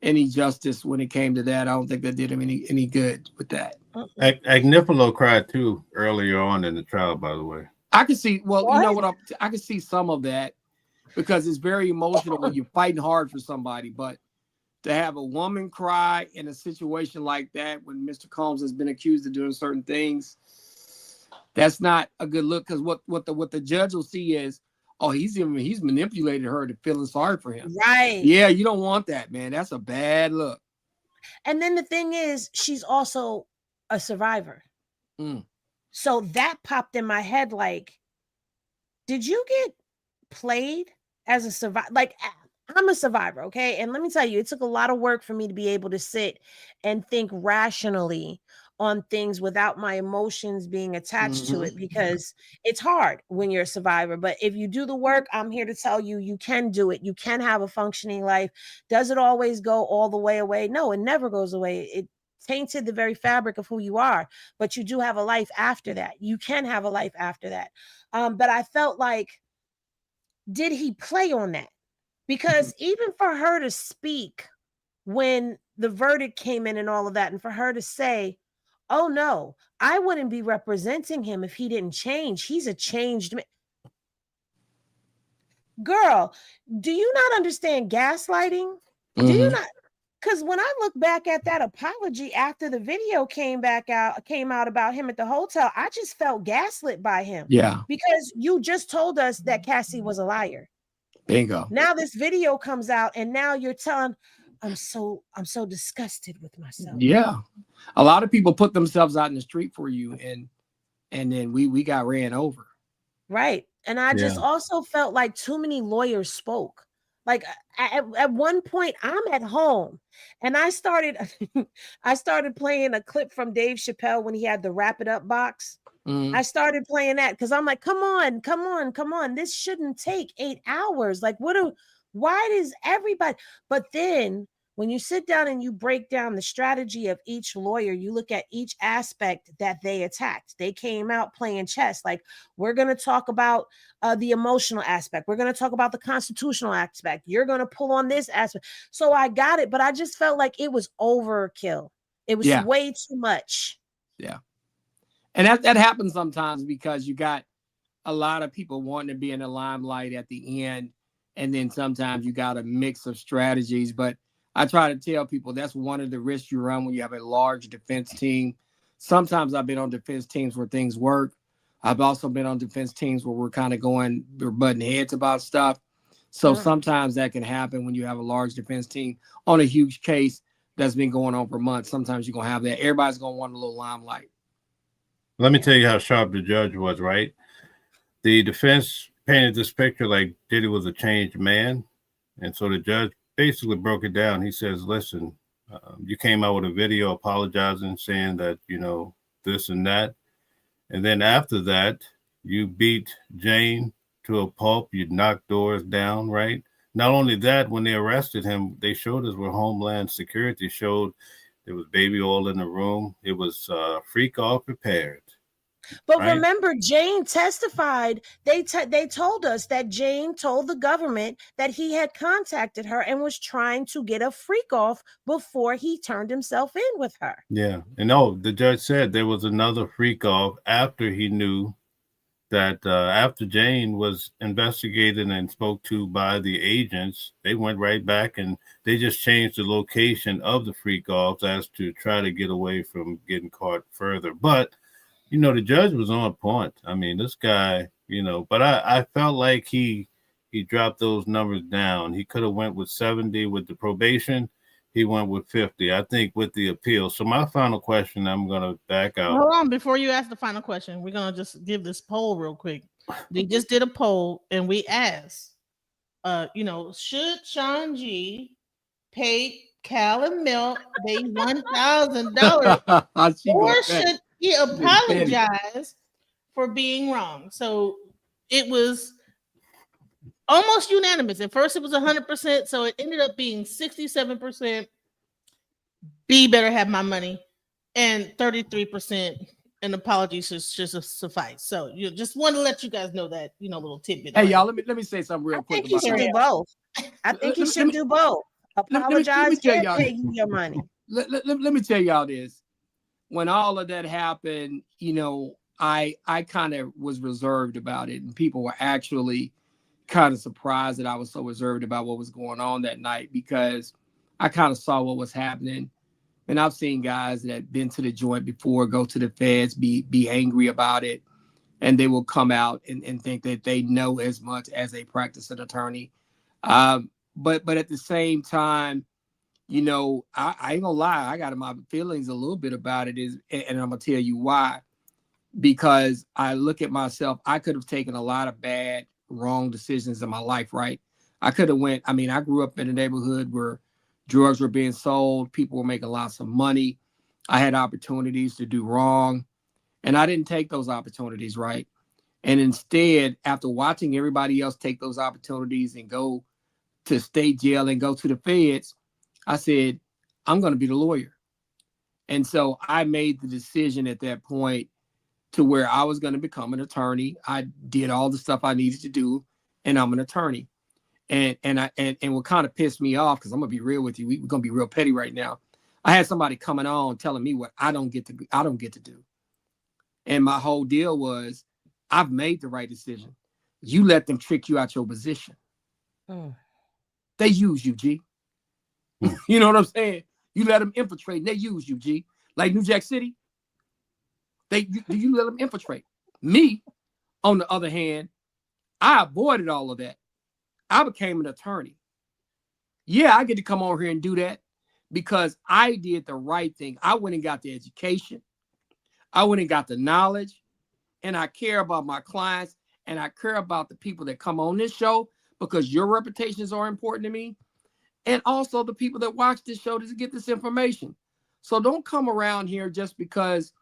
any justice when it came to that. I don't think that did him any good with that. Agnifilo cried too earlier on in the trial, by the way. I can see, you know what, I can see some of that because it's very emotional when you're fighting hard for somebody. But to have a woman cry in a situation like that when Mr. Combs has been accused of doing certain things, that's not a good look. Because what the judge will see is, oh, he's manipulated her to feeling sorry for him. Right. Yeah, you don't want that, man. That's a bad look. And then the thing is, she's also a survivor. So that popped in my head like, did you get played as a survivor? Like, I'm a survivor, okay? And let me tell you, it took a lot of work for me to be able to sit and think rationally on things without my emotions being attached to it, because it's hard when you're a survivor. But if you do the work, I'm here to tell you, you can do it. You can have a functioning life. Does it always go all the way away? No, it never goes away. It tainted the very fabric of who you are, but you do have a life after that. You can have a life after that. But I felt like, did he play on that? Because even for her to speak when the verdict came in and all of that, and for her to say, oh no, I wouldn't be representing him if he didn't change. He's a changed man. Girl, do you not understand gaslighting? Do you not? Because when I look back at that apology after the video came out about him at the hotel, I just felt gaslit by him. Yeah. Because you just told us that Cassie was a liar. Bingo. Now this video comes out, and now you're telling, I'm so disgusted with myself. Yeah. A lot of people put themselves out in the street for you, and then we got ran over. Right. And I just also felt like too many lawyers spoke. Like at one point, I'm at home and I started playing a clip from Dave Chappelle when he had the Wrap It Up box. I started playing that because I'm like, come on. This shouldn't take 8 hours. Like, why does everybody? But then when you sit down and you break down the strategy of each lawyer, you look at each aspect that they attacked. They came out playing chess. Like, we're going to talk about the emotional aspect. We're going to talk about the constitutional aspect. You're going to pull on this aspect. So I got it, but I just felt like it was overkill. It was way too much. Yeah. And that happens sometimes because you got a lot of people wanting to be in the limelight at the end. And then sometimes you got a mix of strategies. But I try to tell people that's one of the risks you run when you have a large defense team. Sometimes I've been on defense teams where things work. I've also been on defense teams where we're butting heads about stuff. So sometimes that can happen when you have a large defense team on a huge case that's been going on for months. Sometimes you're going to have that. Everybody's going to want a little limelight. Let me tell you how sharp the judge was, right? The defense painted this picture like Diddy was a changed man. And so the judge basically broke it down. He says, listen, you came out with a video apologizing, saying that, this and that. And then after that, you beat Jane to a pulp. You knocked doors down, right? Not only that, when they arrested him, they showed us where Homeland Security showed there was baby oil in the room. It was freak off prepared. But remember, Jane testified. They told us that Jane told the government that he had contacted her and was trying to get a freak off before he turned himself in with her. Yeah. And the judge said there was another freak off after he knew that after Jane was investigated and spoke to by the agents, they went right back and they just changed the location of the freak offs as to try to get away from getting caught further. But the judge was on point. I mean, this guy, but I felt like he dropped those numbers down. He could have went with 70 with the probation. He went with 50, I think, with the appeal. So my final question, I'm going to back out. Hold on. Before you ask the final question, we're going to just give this poll real quick. we just did a poll and we asked, should Sean G pay Cal and Mel they $1,000 or should he apologize for being wrong? So it was almost unanimous. At first it was 100%, so it ended up being 67%. B better have my money, and 33% an apology should suffice. So you just want to let you guys know that, little tidbit. Hey, y'all, let me say something real quick. I think he should do both. I think he should do both. Apologize and pay you your money. Let me tell y'all this. When all of that happened, I kind of was reserved about it, and people were actually kind of surprised that I was so reserved about what was going on that night, because I kind of saw what was happening. And I've seen guys that have been to the joint before go to the feds, be angry about it, and they will come out and think that they know as much as a practicing attorney. But at the same time, I ain't gonna lie, I got my feelings a little bit about it, and I'm gonna tell you why. Because I look at myself, I could have taken a lot of bad, wrong decisions in my life, right? I could have I grew up in a neighborhood where drugs were being sold, people were making lots of money. I had opportunities to do wrong, and I didn't take those opportunities, right? And instead, after watching everybody else take those opportunities and go to state jail and go to the feds, I said, I'm going to be the lawyer. And so I made the decision at that point to where I was going to become an attorney. I did all the stuff I needed to do, and I'm an attorney. And what kind of pissed me off, because I'm gonna be real with you, we're gonna be real petty right now. I had somebody coming on telling me what I don't get to do. And my whole deal was, I've made the right decision. You let them trick you out your position. They use you, G. You know what I'm saying? You let them infiltrate, and they use you, G. Like New Jack City, you let them infiltrate. Me, on the other hand, I avoided all of that. I became an attorney. Yeah, I get to come over here and do that because I did the right thing. I went and got the education. I went and got the knowledge, and I care about my clients, and I care about the people that come on this show, because your reputations are important to me, and also the people that watch this show to get this information. So don't come around here just because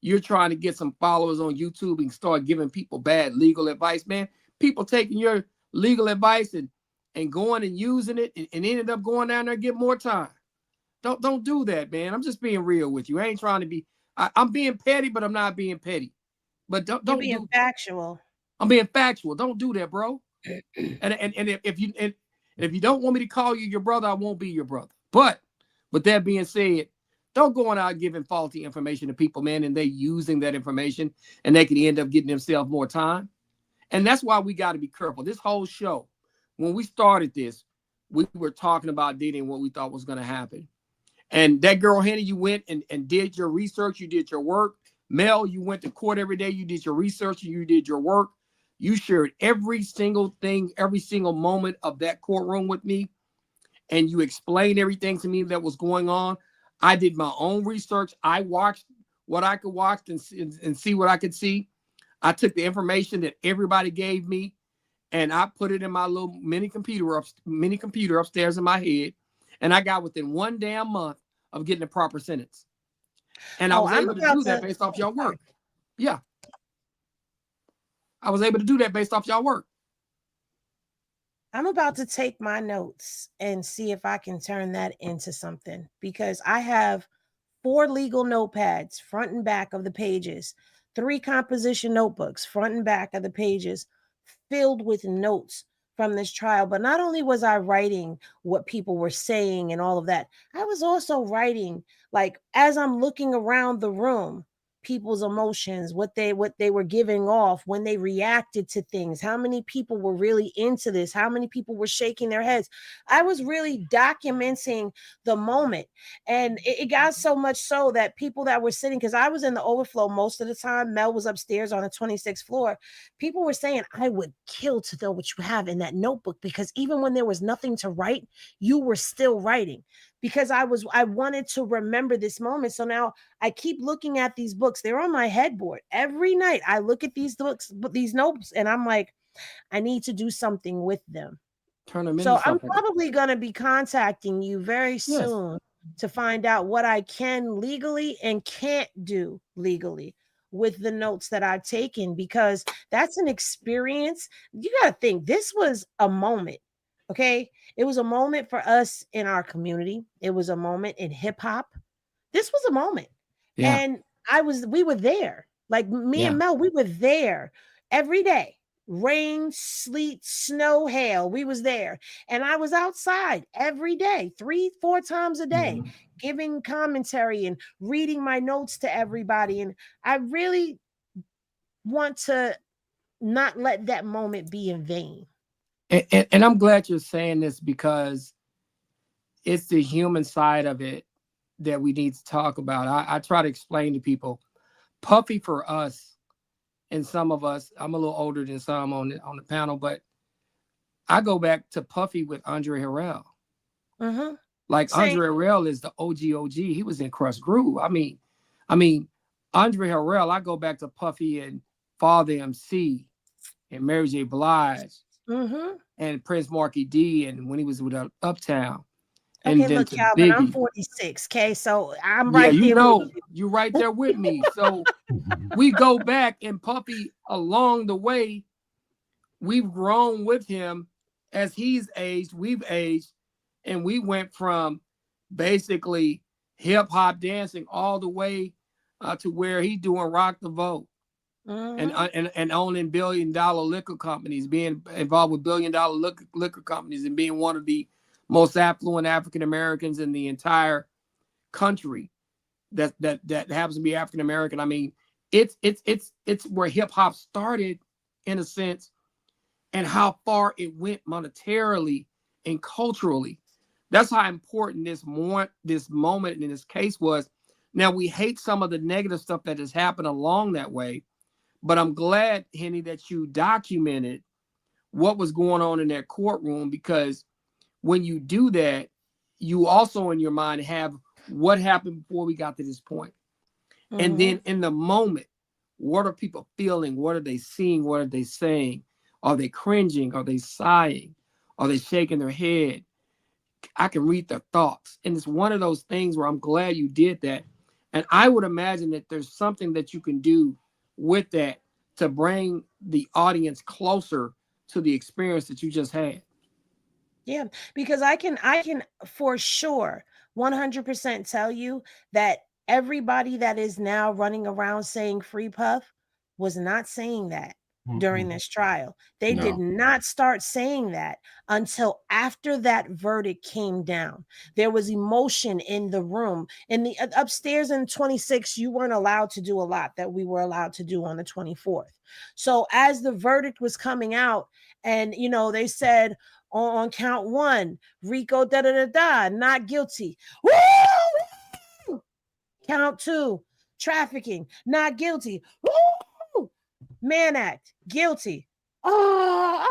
you're trying to get some followers on YouTube and start giving people bad legal advice, man. People taking your legal advice and going and using it and ended up going down there and get more time. Don't do that, man. I'm just being real with you. I ain't trying to be. I'm being petty, but I'm not being petty. But don't being factual. I'm being factual. Don't do that, bro. And if you don't want me to call you your brother, I won't be your brother. But with that being said, don't go on out giving faulty information to people, man, and they using that information, and they can end up getting themselves more time. And that's why we got to be careful. This whole show, when we started this, we were talking about Diddy and what we thought was going to happen. And that girl, Henny, you went and did your research. You did your work. Mel, you went to court every day. You did your research and you did your work. You shared every single thing, every single moment of that courtroom with me. And you explained everything to me that was going on. I did my own research. I watched what I could watch and see what I could see. I took the information that everybody gave me and I put it in my little mini computer upstairs in my head. And I got within one damn month of getting a proper sentence. And I was able to do that based off y'all work. Yeah. I was able to do that based off y'all work. I'm about to take my notes and see if I can turn that into something, because I have 4 legal notepads, front and back of the pages, 3 composition notebooks, front and back of the pages, filled with notes from this trial. But not only was I writing what people were saying and all of that, I was also writing, like, as I'm looking around the room, people's emotions, what they were giving off when they reacted to things, how many people were really into this, how many people were shaking their heads. I was really documenting the moment. And it got so much so that people that were sitting, because I was in the overflow most of the time, Mel was upstairs on the 26th floor, people were saying, I would kill to know what you have in that notebook, because even when there was nothing to write, you were still writing. because I wanted to remember this moment. So now I keep looking at these books. They're on my headboard. Every night I look at these books, these notes, and I'm like, I need to do something with them. Turn them So into I'm something. probably going to be contacting you very soon to find out what I can legally and can't do legally with the notes that I've taken, because that's an experience. You got to think, this was a moment. Okay. It was a moment for us in our community. It was a moment in hip hop. This was a moment. Yeah. And we were there. Like me and Mel, we were there every day. Rain, sleet, snow, hail. We was there. And I was outside every day, 3-4 times a day, giving commentary and reading my notes to everybody. And I really want to not let that moment be in vain. And I'm glad you're saying this, because it's the human side of it that we need to talk about. I try to explain to people, Puffy for us, and some of us, I'm a little older than some on the panel, but I go back to Puffy with Andre Harrell. Like Andre Harrell is the OG. He was in Crush Groove. I mean, Andre Harrell, I go back to Puffy and Father MC and Mary J. Blige and Prince Marky D, and when he was with Uptown. And okay, then look, Calvin, I'm 46. Okay, so I'm right there. You know, you're right there with me. So we go back, and Puffy, along the way, we've grown with him as he's aged, we've aged, and we went from basically hip hop dancing all the way to where he's doing Rock the Vote and owning billion-dollar liquor companies, being involved with billion-dollar liquor companies, and being one of the most affluent African Americans in the entire country that happens to be African American. I mean, it's where hip hop started, in a sense, and how far it went monetarily and culturally. That's how important this moment in this case was. Now, we hate some of the negative stuff that has happened along that way, but I'm glad, Henny, that you documented what was going on in that courtroom, because when you do that, you also in your mind have what happened before we got to this point. And then in the moment, what are people feeling? What are they seeing? What are they saying? Are they cringing? Are they sighing? Are they shaking their head? I can read their thoughts. And it's one of those things where I'm glad you did that. And I would imagine that there's something that you can do with that to bring the audience closer to the experience that you just had. Yeah, because I can for sure 100% tell you that everybody that is now running around saying free Puff was not saying that during this trial. They did not start saying that until after that verdict came down. There was emotion in the room. In the upstairs in 26, you weren't allowed to do a lot that we were allowed to do on the 24th. So as the verdict was coming out, and they said, on count 1, Rico not guilty. Woo! Count 2, trafficking, not guilty. Woo! Mann Act, guilty. All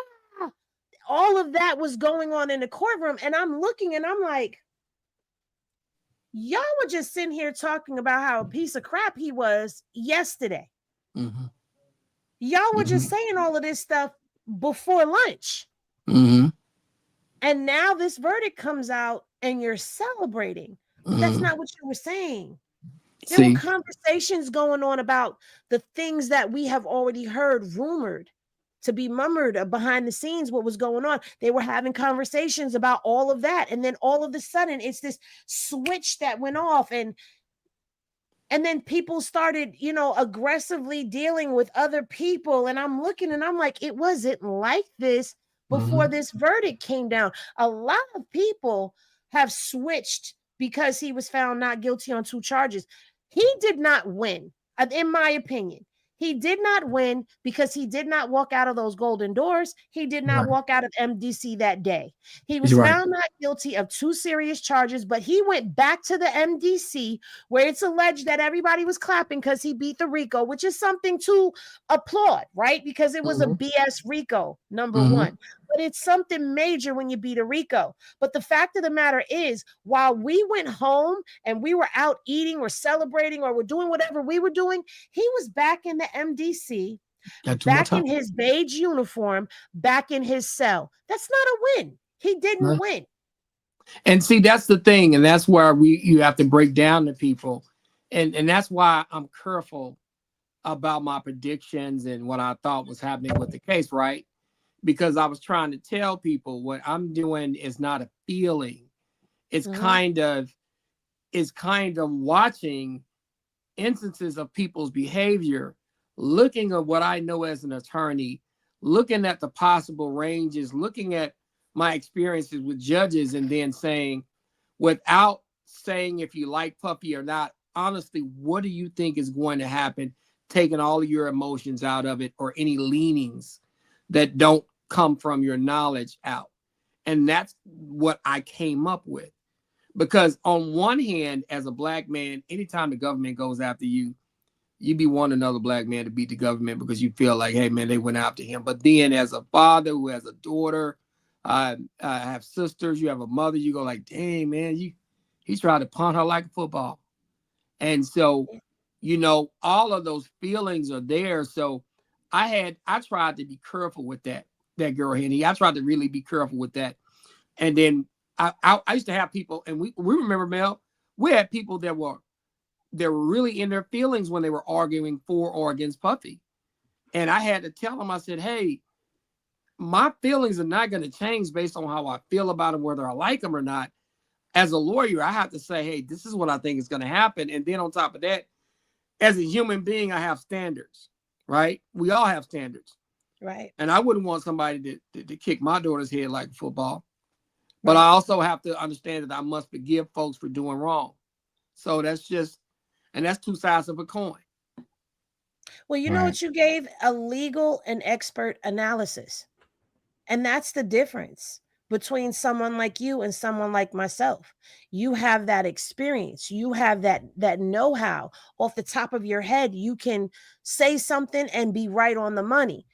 of that was going on in the courtroom, and I'm looking and I'm like, y'all were just sitting here talking about how a piece of crap he was yesterday. Y'all were just saying all of this stuff before lunch. And now this verdict comes out and you're celebrating. That's not what you were saying. There were conversations going on about the things that we have already heard rumored to be murmured behind the scenes, what was going on. They were having conversations about all of that. And then all of a sudden it's this switch that went off, and then people started, aggressively dealing with other people. And I'm looking and I'm like, it wasn't like this before this verdict came down. A lot of people have switched because he was found not guilty on 2 charges. He did not win, in my opinion. He did not win because he did not walk out of those golden doors. He did not walk out of MDC that day. He was found not guilty of 2 serious charges, but he went back to the MDC where it's alleged that everybody was clapping because he beat the RICO, which is something to applaud, right? Because it was a BS RICO, number 1. but it's something major when you beat a RICO. But the fact of the matter is, while we went home and we were out eating or celebrating or we're doing whatever we were doing, he was back in the MDC, back in his beige uniform, back in his cell. That's not a win. He didn't win. And see, that's the thing, and that's where you have to break down to people, and that's why I'm careful about my predictions and what I thought was happening with the case, right? Because I was trying to tell people what I'm doing is not a feeling. It's kind of watching instances of people's behavior, looking at what I know as an attorney, looking at the possible ranges, looking at my experiences with judges, and then saying, without saying if you like Puffy or not, honestly, what do you think is going to happen? Taking all of your emotions out of it or any leanings that don't come from your knowledge out. And that's what I came up with. Because on one hand, as a black man, anytime the government goes after you, you be wanting another black man to beat the government because you feel like, hey, man, they went after him. But then as a father who has a daughter, I have sisters, you have a mother, you go like, dang, man, he tried to punt her like a football. And so, you know, all of those feelings are there. So I tried to be careful with that girl, Henny. I tried to really be careful with that. And then I used to have people, and we remember, Mel, we had people that were really in their feelings when they were arguing for or against Puffy. And I had to tell them, I said, hey, my feelings are not going to change based on how I feel about him, whether I like him or not. As a lawyer, I have to say, hey, this is what I think is going to happen. And then on top of that, as a human being, I have standards, right? We all have standards. Right. And I wouldn't want somebody to kick my daughter's head like football. But I also have to understand that I must forgive folks for doing wrong. So that's two sides of a coin. Well, you know what you gave? A legal and expert analysis. And that's the difference between someone like you and someone like myself. You have that experience. You have that know-how. Off the top of your head, you can say something and be right on the money.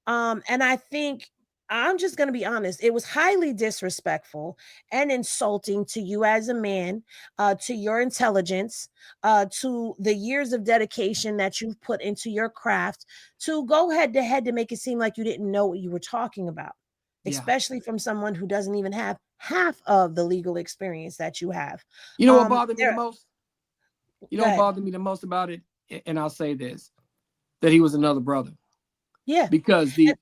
And I think, I'm just going to be honest, it was highly disrespectful and insulting to you as a man, to your intelligence, to the years of dedication that you've put into your craft, to go head to head to make it seem like you didn't know what you were talking about, especially from someone who doesn't even have half of the legal experience that you have. You know what bothered me the most? You know what bothered me the most about it? And I'll say this, that he was another brother. Yeah. Because the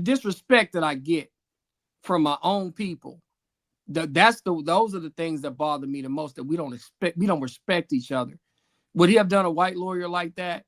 disrespect that I get from my own people, those are the things that bother me the most, that we don't respect each other. Would he have done a white lawyer like that?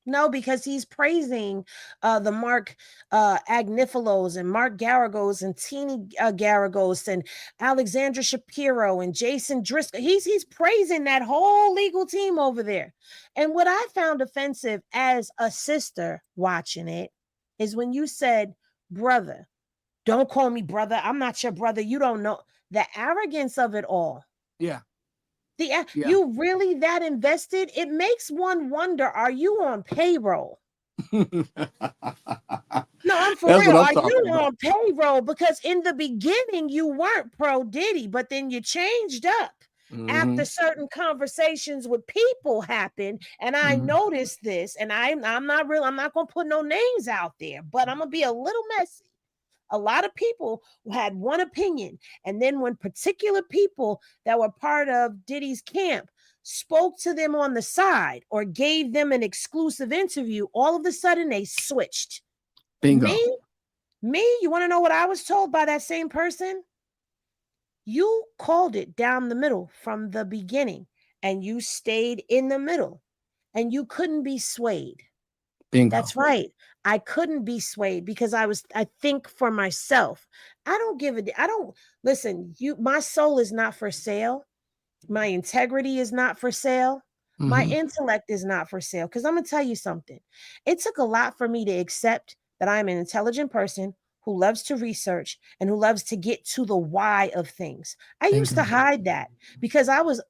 No, because he's praising the Mark Agnifilos and Mark Garagos and Teeny Garagos and Alexandra Shapiro and Jason Driscoll. He's praising that whole legal team over there. And what I found offensive as a sister watching it is when you said, brother, don't call me brother. I'm not your brother. You don't know the arrogance of it all. Yeah. You really that invested? It makes one wonder, are you on payroll? No, I'm for real. Are you on payroll? Because in the beginning, you weren't pro Diddy, but then you changed up after certain conversations with people happened. And I noticed this, and I'm not going to put no names out there, but I'm going to be a little messy. A lot of people had one opinion. And then when particular people that were part of Diddy's camp spoke to them on the side or gave them an exclusive interview, all of a sudden they switched. Bingo. Me, you want to know what I was told by that same person? You called it down the middle from the beginning, and you stayed in the middle, and you couldn't be swayed. Bingo. That's right. I couldn't be swayed because I think for myself. I don't listen, my soul is not for sale. My integrity is not for sale. My intellect is not for sale. Because I'm going to tell you something. It took a lot for me to accept that I'm an intelligent person who loves to research and who loves to get to the why of things. I used to hide that because I was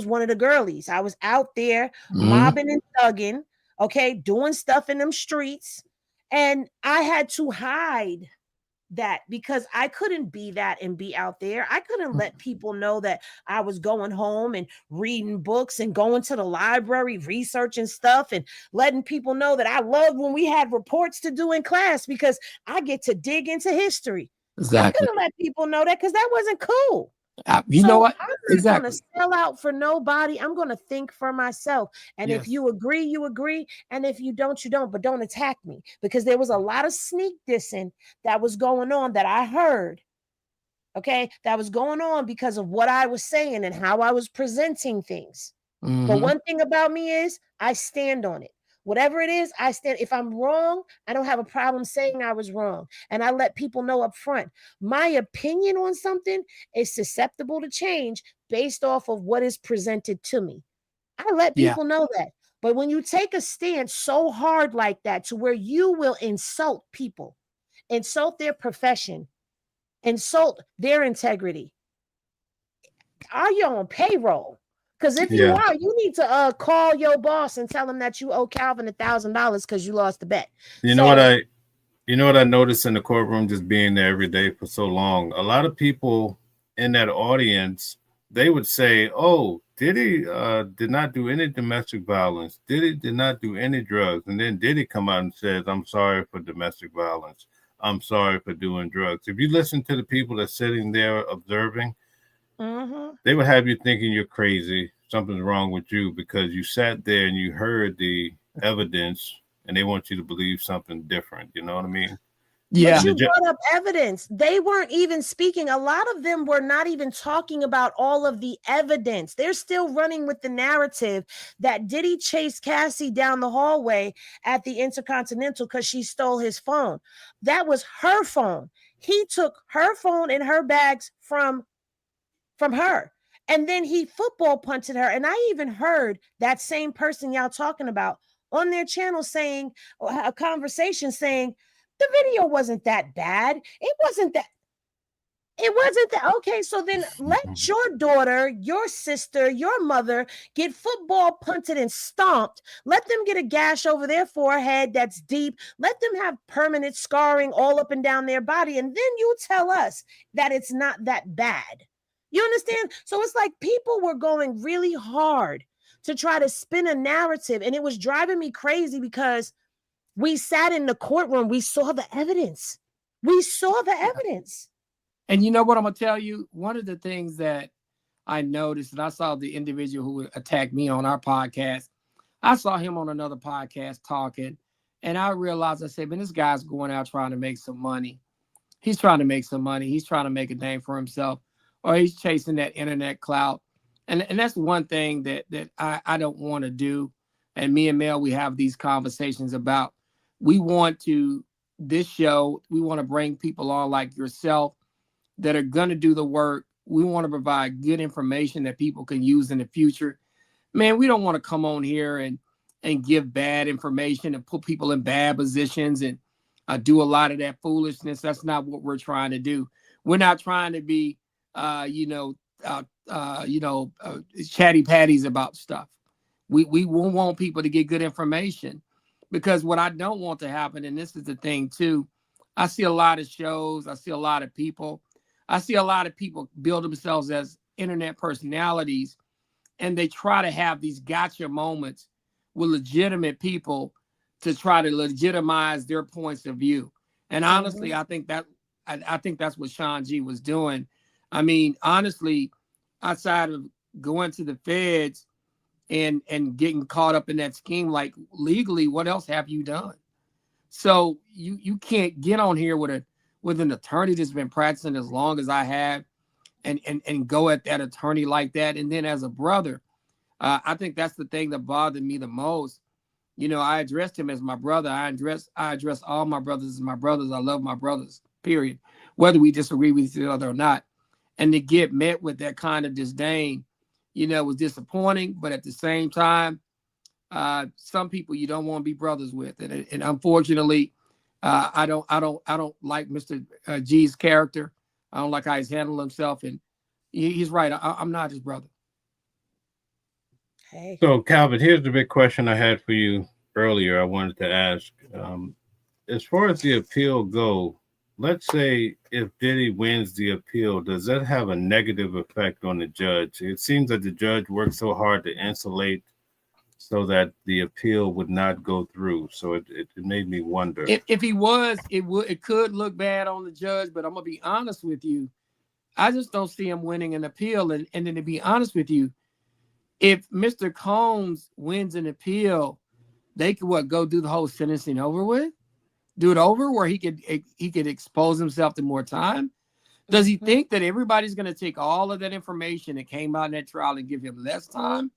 one of the girlies. I was out there mobbing and thugging, okay, doing stuff in them streets. And I had to hide that because I couldn't be that and be out there. I couldn't let people know that I was going home and reading books and going to the library, researching stuff and letting people know that I loved when we had reports to do in class because I get to dig into history. Exactly. I couldn't let people know that because that wasn't cool. You know what? I'm not going to sell out for nobody. I'm going to think for myself. And if you agree, you agree. And if you don't, you don't. But don't attack me because there was a lot of sneak dissing that was going on that I heard. Okay. That was going on because of what I was saying and how I was presenting things. But one thing about me is I stand on it. Whatever it is, I stand. If I'm wrong, I don't have a problem saying I was wrong. And I let people know up front. My opinion on something is susceptible to change based off of what is presented to me. I let people know that. But when you take a stand so hard like that to where you will insult people, insult their profession, insult their integrity, are you on payroll? Because if you are, you need to call your boss and tell him that you owe Calvin $1,000 because you lost the bet. You know what I noticed in the courtroom, just being there every day for so long. A lot of people in that audience, they would say, "Oh, Diddy did not do any domestic violence. Diddy did not do any drugs." And then Diddy come out and says, "I'm sorry for domestic violence. I'm sorry for doing drugs." If you listen to the people that's sitting there observing, they would have you thinking you're crazy. Something's wrong with you because you sat there and you heard the evidence and they want you to believe something different. You know what I mean? Yeah. But you brought up evidence. They weren't even speaking. A lot of them were not even talking about all of the evidence. They're still running with the narrative that Diddy chased Cassie down the hallway at the Intercontinental because she stole his phone. That was her phone. He took her phone and her bags from her. And then he football punted her. And I even heard that same person y'all talking about on their channel saying, a conversation saying, the video wasn't that bad. It wasn't that. Okay, so then let your daughter, your sister, your mother get football punted and stomped. Let them get a gash over their forehead that's deep. Let them have permanent scarring all up and down their body. And then you tell us that it's not that bad. You understand? So it's like people were going really hard to try to spin a narrative. And it was driving me crazy because we sat in the courtroom. We saw the evidence. And you know what I'm going to tell you? One of the things that I noticed, and I saw the individual who attacked me on our podcast, I saw him on another podcast talking, and I realized, I said, man, this guy's going out trying to make some money. He's trying to make some money. He's trying to make a name for himself. Or he's chasing that internet clout. And that's one thing that I don't want to do. And me and Mel, we have these conversations about, we want to bring people on like yourself that are going to do the work. We want to provide good information that people can use in the future. Man, we don't want to come on here and give bad information and put people in bad positions and do a lot of that foolishness. That's not what we're trying to do. We're not trying to be chatty patties about stuff. We want people to get good information, because what I don't want to happen, and this is the thing too, I see a lot of shows, I see a lot of people build themselves as internet personalities, and they try to have these gotcha moments with legitimate people to try to legitimize their points of view. And honestly, I think that's what Sean G was doing. I mean, honestly, outside of going to the feds and getting caught up in that scheme, like legally, what else have you done? So you can't get on here with an attorney that's been practicing as long as I have and go at that attorney like that. And then as a brother, I think that's the thing that bothered me the most. You know, I addressed him as my brother. I address all my brothers as my brothers. I love my brothers, period, whether we disagree with each other or not. And to get met with that kind of disdain, you know, was disappointing. But at the same time, some people you don't want to be brothers with, and unfortunately, I don't like Mr. G's character. I don't like how he's handled himself, and he's right. I'm not his brother. Hey. So, Calvin, here's the big question I had for you earlier. I wanted to ask, as far as the appeal go, let's say if Diddy wins the appeal, does that have a negative effect on the judge? It seems that the judge worked so hard to insulate so that the appeal would not go through. So it made me wonder. If he was, it could look bad on the judge, but I'm gonna be honest with you. I just don't see him winning an appeal. And then to be honest with you, if Mr. Combs wins an appeal, they could go do the whole sentencing over with? Do it over where he could expose himself to more time? Does he think that everybody's going to take all of that information that came out in that trial and give him less time?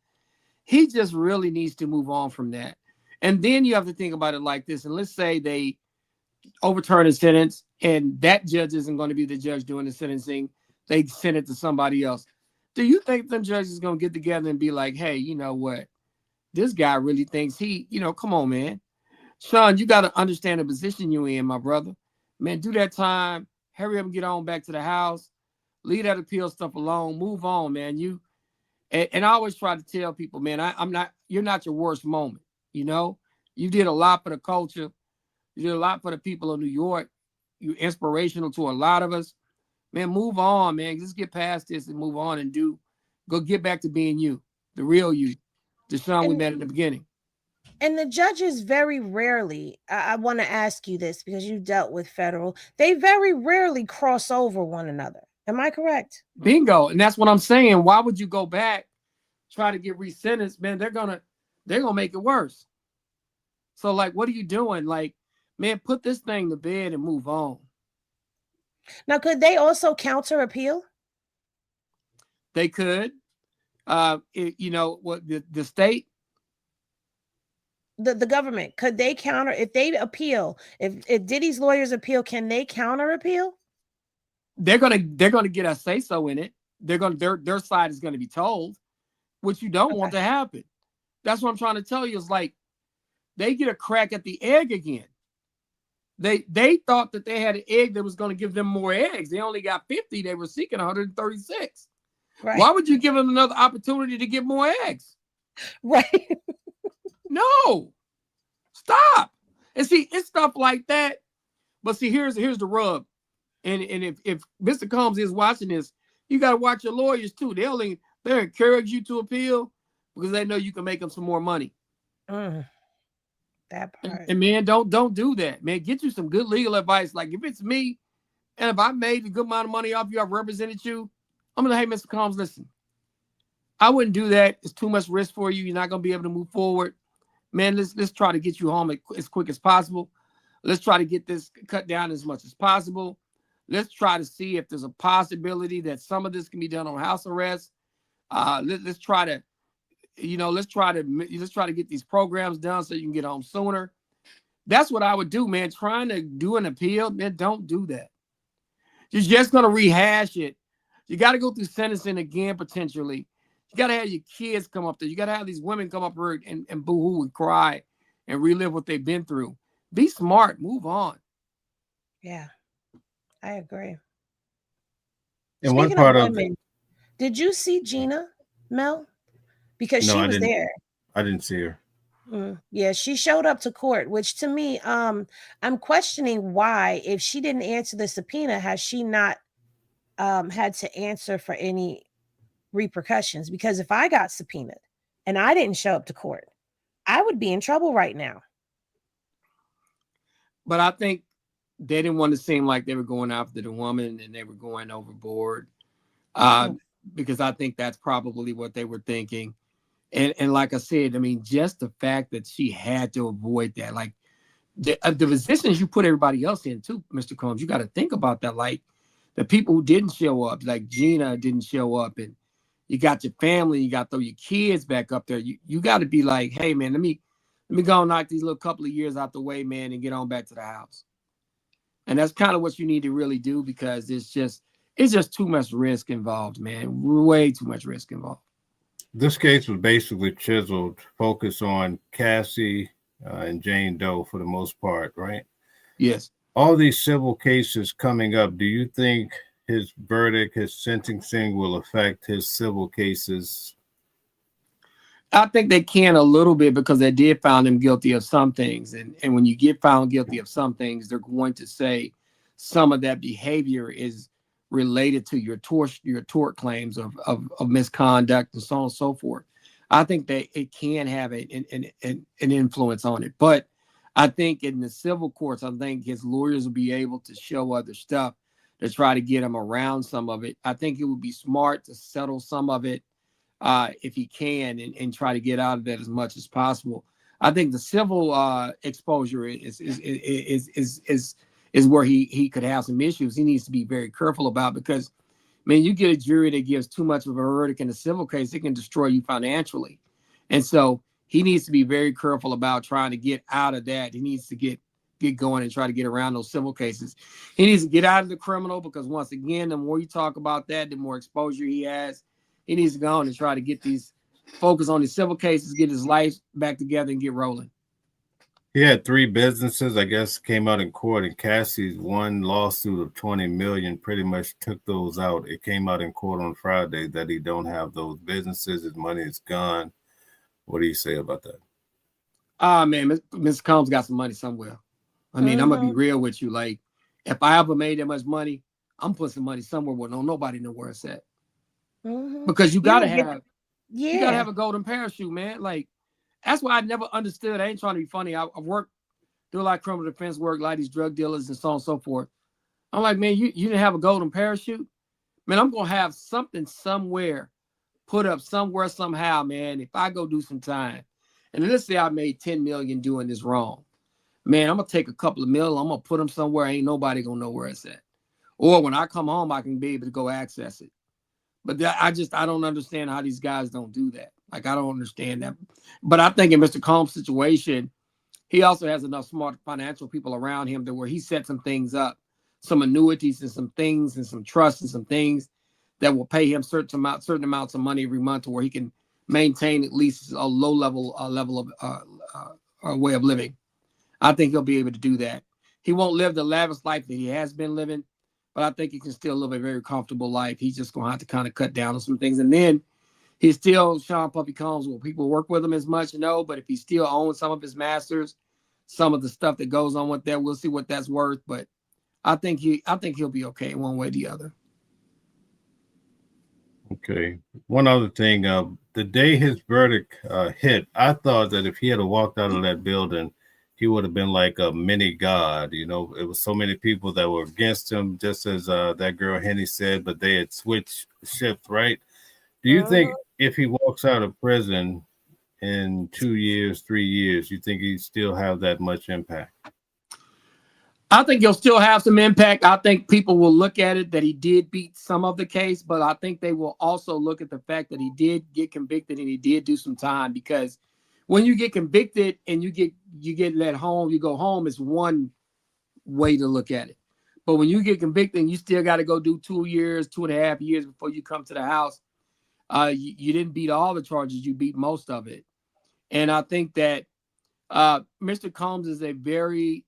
He just really needs to move on from that. And then you have to think about it like this. And let's say they overturn a sentence and that judge isn't going to be the judge doing the sentencing. They send it to somebody else. Do you think them judges are going to get together and be like, hey, you know what? This guy really thinks come on, man. Sean, you got to understand the position you're in, my brother. Man, do that time. Hurry up and get on back to the house. Leave that appeal stuff alone. Move on, man. And I always try to tell people, man, you're not your worst moment. You did a lot for the culture. You did a lot for the people of New York. You're inspirational to a lot of us. Man, move on, man. Just get past this and move on and go get back to being you, the real you, the Sean we met in the beginning. And the judges very rarely, I want to ask you this because you dealt with federal, they very rarely cross over one another. Am I correct? Bingo. And that's what I'm saying. Why would you go back, try to get resentenced? Man, they're gonna make it worse. So like, what are you doing? Like, man, put this thing to bed and move on. Now, could they also counter appeal? They could. What the state, the government, could they counter if they appeal? If Diddy's lawyers appeal, can they counter appeal? They're gonna get a say so in it. Their side is gonna be told, which you don't want to happen. That's what I'm trying to tell you. Is like they get a crack at the egg again. They thought that they had an egg that was going to give them more eggs. They only got 50. They were seeking 136. Right. Why would you give them another opportunity to get more eggs? Right. No. Stop. And see, it's stuff like that. But see, here's the rub. And if Mr. Combs is watching this, you got to watch your lawyers too. They'll encourage you to appeal because they know you can make them some more money. That part. And man, don't do that, man. Get you some good legal advice. Like if it's me, and if I made a good amount of money off you, I've represented you, I'm gonna, hey, Mr. Combs, listen, I wouldn't do that. It's too much risk for you. You're not gonna be able to move forward, man. Let's try to get you home as quick as possible. Let's try to get this cut down as much as possible. Let's try to see if there's a possibility that some of this can be done on house arrest. Let's try to get these programs done so you can get home sooner. That's what I would do, man. Trying to do an appeal, man, don't do that. You're just going to rehash it. You got to go through sentencing again, potentially. You got to have your kids come up there. You got to have these women come up here and boo-hoo and cry and relive what they've been through. Be smart. Move on. Yeah, I agree. And one part of women, did you see Gina, Mel? Because she was there. I didn't see her. Yeah, she showed up to court, which to me, I'm questioning why, if she didn't answer the subpoena, has she not had to answer for any repercussions? Because if I got subpoenaed and I didn't show up to court, I would be in trouble right now. But I think they didn't want to seem like they were going after the woman and they were going overboard. Because I think that's probably what they were thinking. And like I said, I mean, just the fact that she had to avoid that, like the positions you put everybody else in too, Mr. Combs, you got to think about that. Like the people who didn't show up, like Gina didn't show up, and you got your family, you got to throw your kids back up there. You got to be like, hey man, let me go and knock these little couple of years out the way, man, and get on back to the house. And that's kind of what you need to really do, because it's just too much risk involved, man. Way too much risk involved. This case was basically chiseled, focused on Cassie and Jane Doe for the most part, right? Yes. All these civil cases coming up, do you think his verdict, his sentencing will affect his civil cases? I think they can a little bit, because they did find him guilty of some things. And when you get found guilty of some things, they're going to say some of that behavior is related to your tort claims of misconduct and so on and so forth. I think that it can have an influence on it. But I think in the civil courts, I think his lawyers will be able to show other stuff to try to get him around some of it. I think it would be smart to settle some of it if he can and try to get out of that as much as possible. I think the civil exposure is where he could have some issues. He needs to be very careful about, because, man, you get a jury that gives too much of a verdict in a civil case, it can destroy you financially. And so he needs to be very careful about trying to get out of that. He needs to get going and try to get around those civil cases. He needs to get out of the criminal, because once again, the more you talk about that, the more exposure he has. He needs to go on and try to focus on his civil cases, get his life back together and get rolling. He had 3 businesses, I guess, came out in court, and Cassie's one lawsuit of $20 million pretty much took those out. It came out in court on Friday that he don't have those businesses. His money is gone. What do you say about that? Man, Mr. Combs got some money somewhere. I mean, I'm going to be real with you. Like, if I ever made that much money, I'm putting some money somewhere where nobody know where it's at. Because you got to have a golden parachute, man. Like, that's why I never understood. I ain't trying to be funny. I've worked, do a lot of criminal defense work, a lot of these drug dealers and so on and so forth. I'm like, man, you didn't have a golden parachute? Man, I'm going to have something somewhere put up somewhere, somehow, man, if I go do some time. And let's say I made $10 million doing this wrong. Man, I'm going to take a couple of million, I'm going to put them somewhere. Ain't nobody going to know where it's at. Or when I come home, I can be able to go access it. But I don't understand how these guys don't do that. Like, I don't understand that. But I think in Mr. Combs' situation, he also has enough smart financial people around him to where he set some things up, some annuities and some things and some trusts and some things that will pay him certain amounts of money every month, to where he can maintain at least a low level of way of living. I think he'll be able to do that. He won't live the lavish life that he has been living, but I think he can still live a very comfortable life. He's just going to have to kind of cut down on some things. And then he's still Sean Puffy Combs. Will people work with him as much? No, but if he still owns some of his masters, some of the stuff that goes on with that, we'll see what that's worth. But I think he'll be okay one way or the other. Okay. One other thing, the day his verdict hit, I thought that if he had walked out of that building, he would have been like a mini god. You know, it was so many people that were against him, just as that girl Henny said, but they had switched shifts, right? Do you think if he walks out of prison in 2 years, 3 years, you think he still have that much impact? I think he'll still have some impact. I think people will look at it that he did beat some of the case, but I think they will also look at the fact that he did get convicted and he did do some time, because when you get convicted and you get let home, you go home, is one way to look at it. But when you get convicted and you still got to go do 2 years, 2.5 years before you come to the house, you didn't beat all the charges, you beat most of it. And I think that Mr. Combs is a very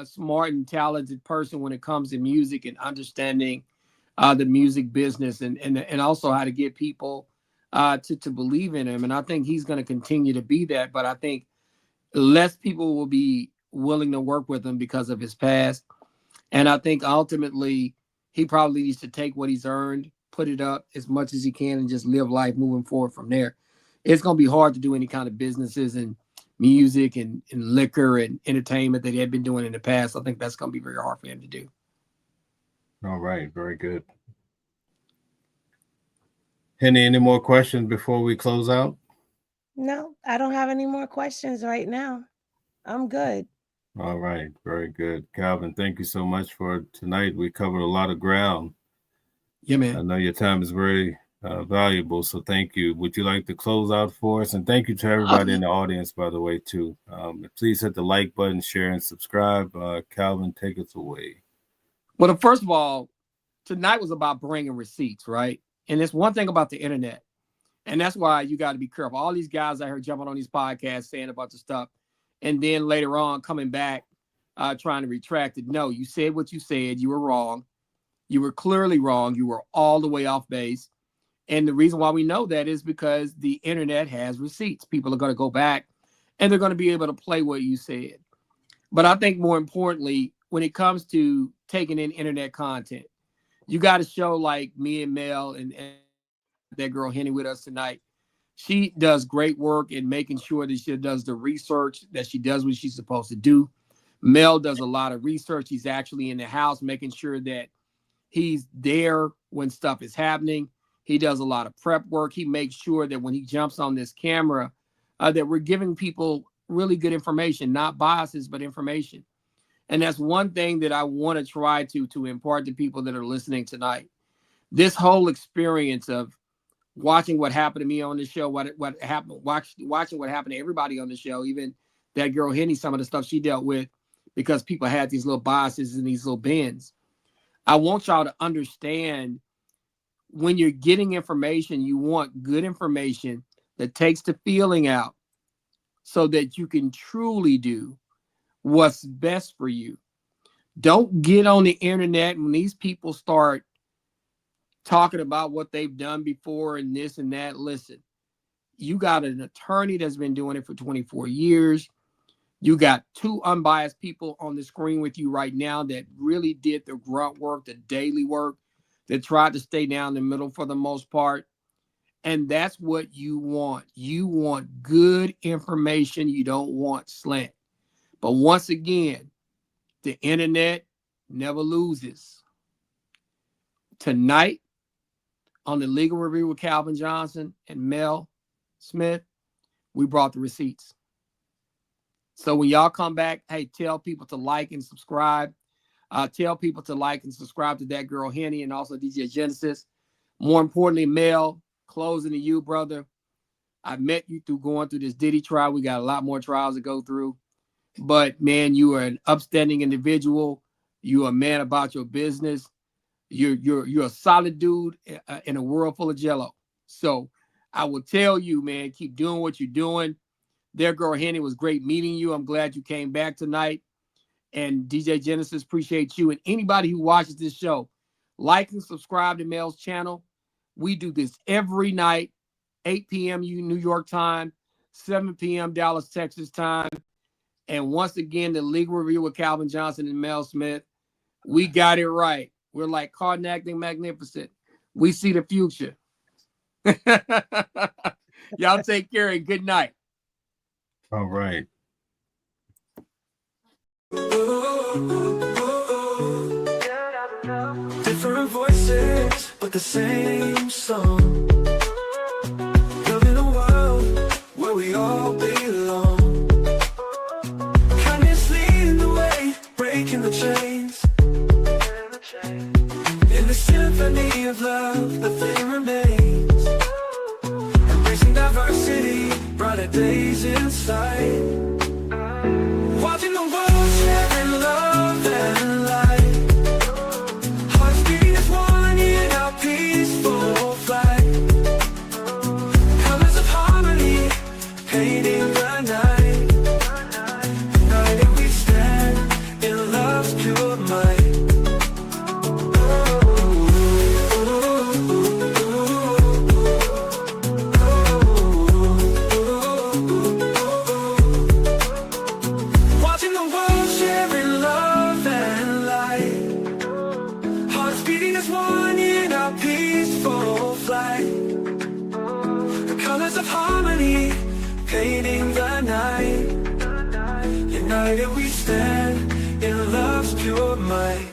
smart and talented person when it comes to music and understanding the music business and also how to get people to believe in him. And I think he's going to continue to be that. But I think less people will be willing to work with him because of his past. And I think ultimately he probably needs to take what he's earned, put it up as much as he can, and just live life moving forward from there. It's going to be hard to do any kind of businesses and music and liquor and entertainment that he had been doing in the past. I think that's going to be very hard for him to do. All right. Very good. Henny, any more questions before we close out? No, I don't have any more questions right now. I'm good. All right. Very good. Calvin, thank you so much for tonight. We covered a lot of ground. Yeah, man. I know your time is very valuable, so thank you. Would you like to close out for us? And thank you to everybody in the audience, by the way, too. Please hit the like button, share, and subscribe. Calvin, take us away. Well, first of all, tonight was about bringing receipts, right? And it's one thing about the internet, and that's why you got to be careful. All these guys I heard jumping on these podcasts saying a bunch of stuff, and then later on coming back trying to retract it. No, you said what you said. You were wrong. You were clearly wrong. You were all the way off base. And the reason why we know that is because the internet has receipts. People are going to go back and they're going to be able to play what you said. But I think more importantly, when it comes to taking in internet content. You got to show like me and Mel and that girl Henny with us tonight. She does great work in making sure that she does the research, that she does what she's supposed to do. Mel does a lot of research. He's actually in the house making sure that he's there when stuff is happening. He does a lot of prep work. He makes sure that when he jumps on this camera, that we're giving people really good information, not biases, but information. And that's one thing that I want to try to impart to people that are listening tonight. This whole experience of watching what happened to me on the show, what happened, watching what happened to everybody on the show, even that girl Henny, some of the stuff she dealt with, because people had these little biases and these little bends. I want y'all to understand, when you're getting information, you want good information that takes the feeling out so that you can truly do what's best for you. Don't get on the internet when these people start talking about what they've done before and this and that. Listen, you got an attorney that's been doing it for 24 years. You got two unbiased people on the screen with you right now that really did the grunt work, the daily work, that tried to stay down the middle for the most part. And that's what you want. You want good information. You don't want slant. But once again, the internet never loses. Tonight, on the Legal Review with Calvin Johnson and Mel Smith, we brought the receipts. So when y'all come back, hey, tell people to like and subscribe. Tell people to like and subscribe to that girl Henny and also DJ Genesis. More importantly, Mel, closing to you, brother. I met you through going through this Diddy trial. We got a lot more trials to go through. But, man, you are an upstanding individual. You are a man about your business. You're a solid dude in a world full of jello. So I will tell you, man, keep doing what you're doing. There, girl Henny, was great meeting you. I'm glad you came back tonight. And DJ Genesis, appreciate you. And anybody who watches this show, like and subscribe to Mel's channel. We do this every night, 8 p.m. New York time, 7 p.m. Dallas, Texas time. And once again, the Legal Review with Calvin Johnson and Mel Smith. We got it right. We're like Karnak the Magnificent. We see the future. Y'all take care and good night. All right. Different voices, but the same song. Living a world where we all belong. Kindness leading the way, breaking the chains. In the symphony of love, the thing remains. Embracing diversity, brighter days in sight. Watching the world sharing love and light. Hearts beating as one in our peaceful flight. Colors of harmony, painting the night. United we stand in love's pure might. Painting the night. United we stand in love's pure might.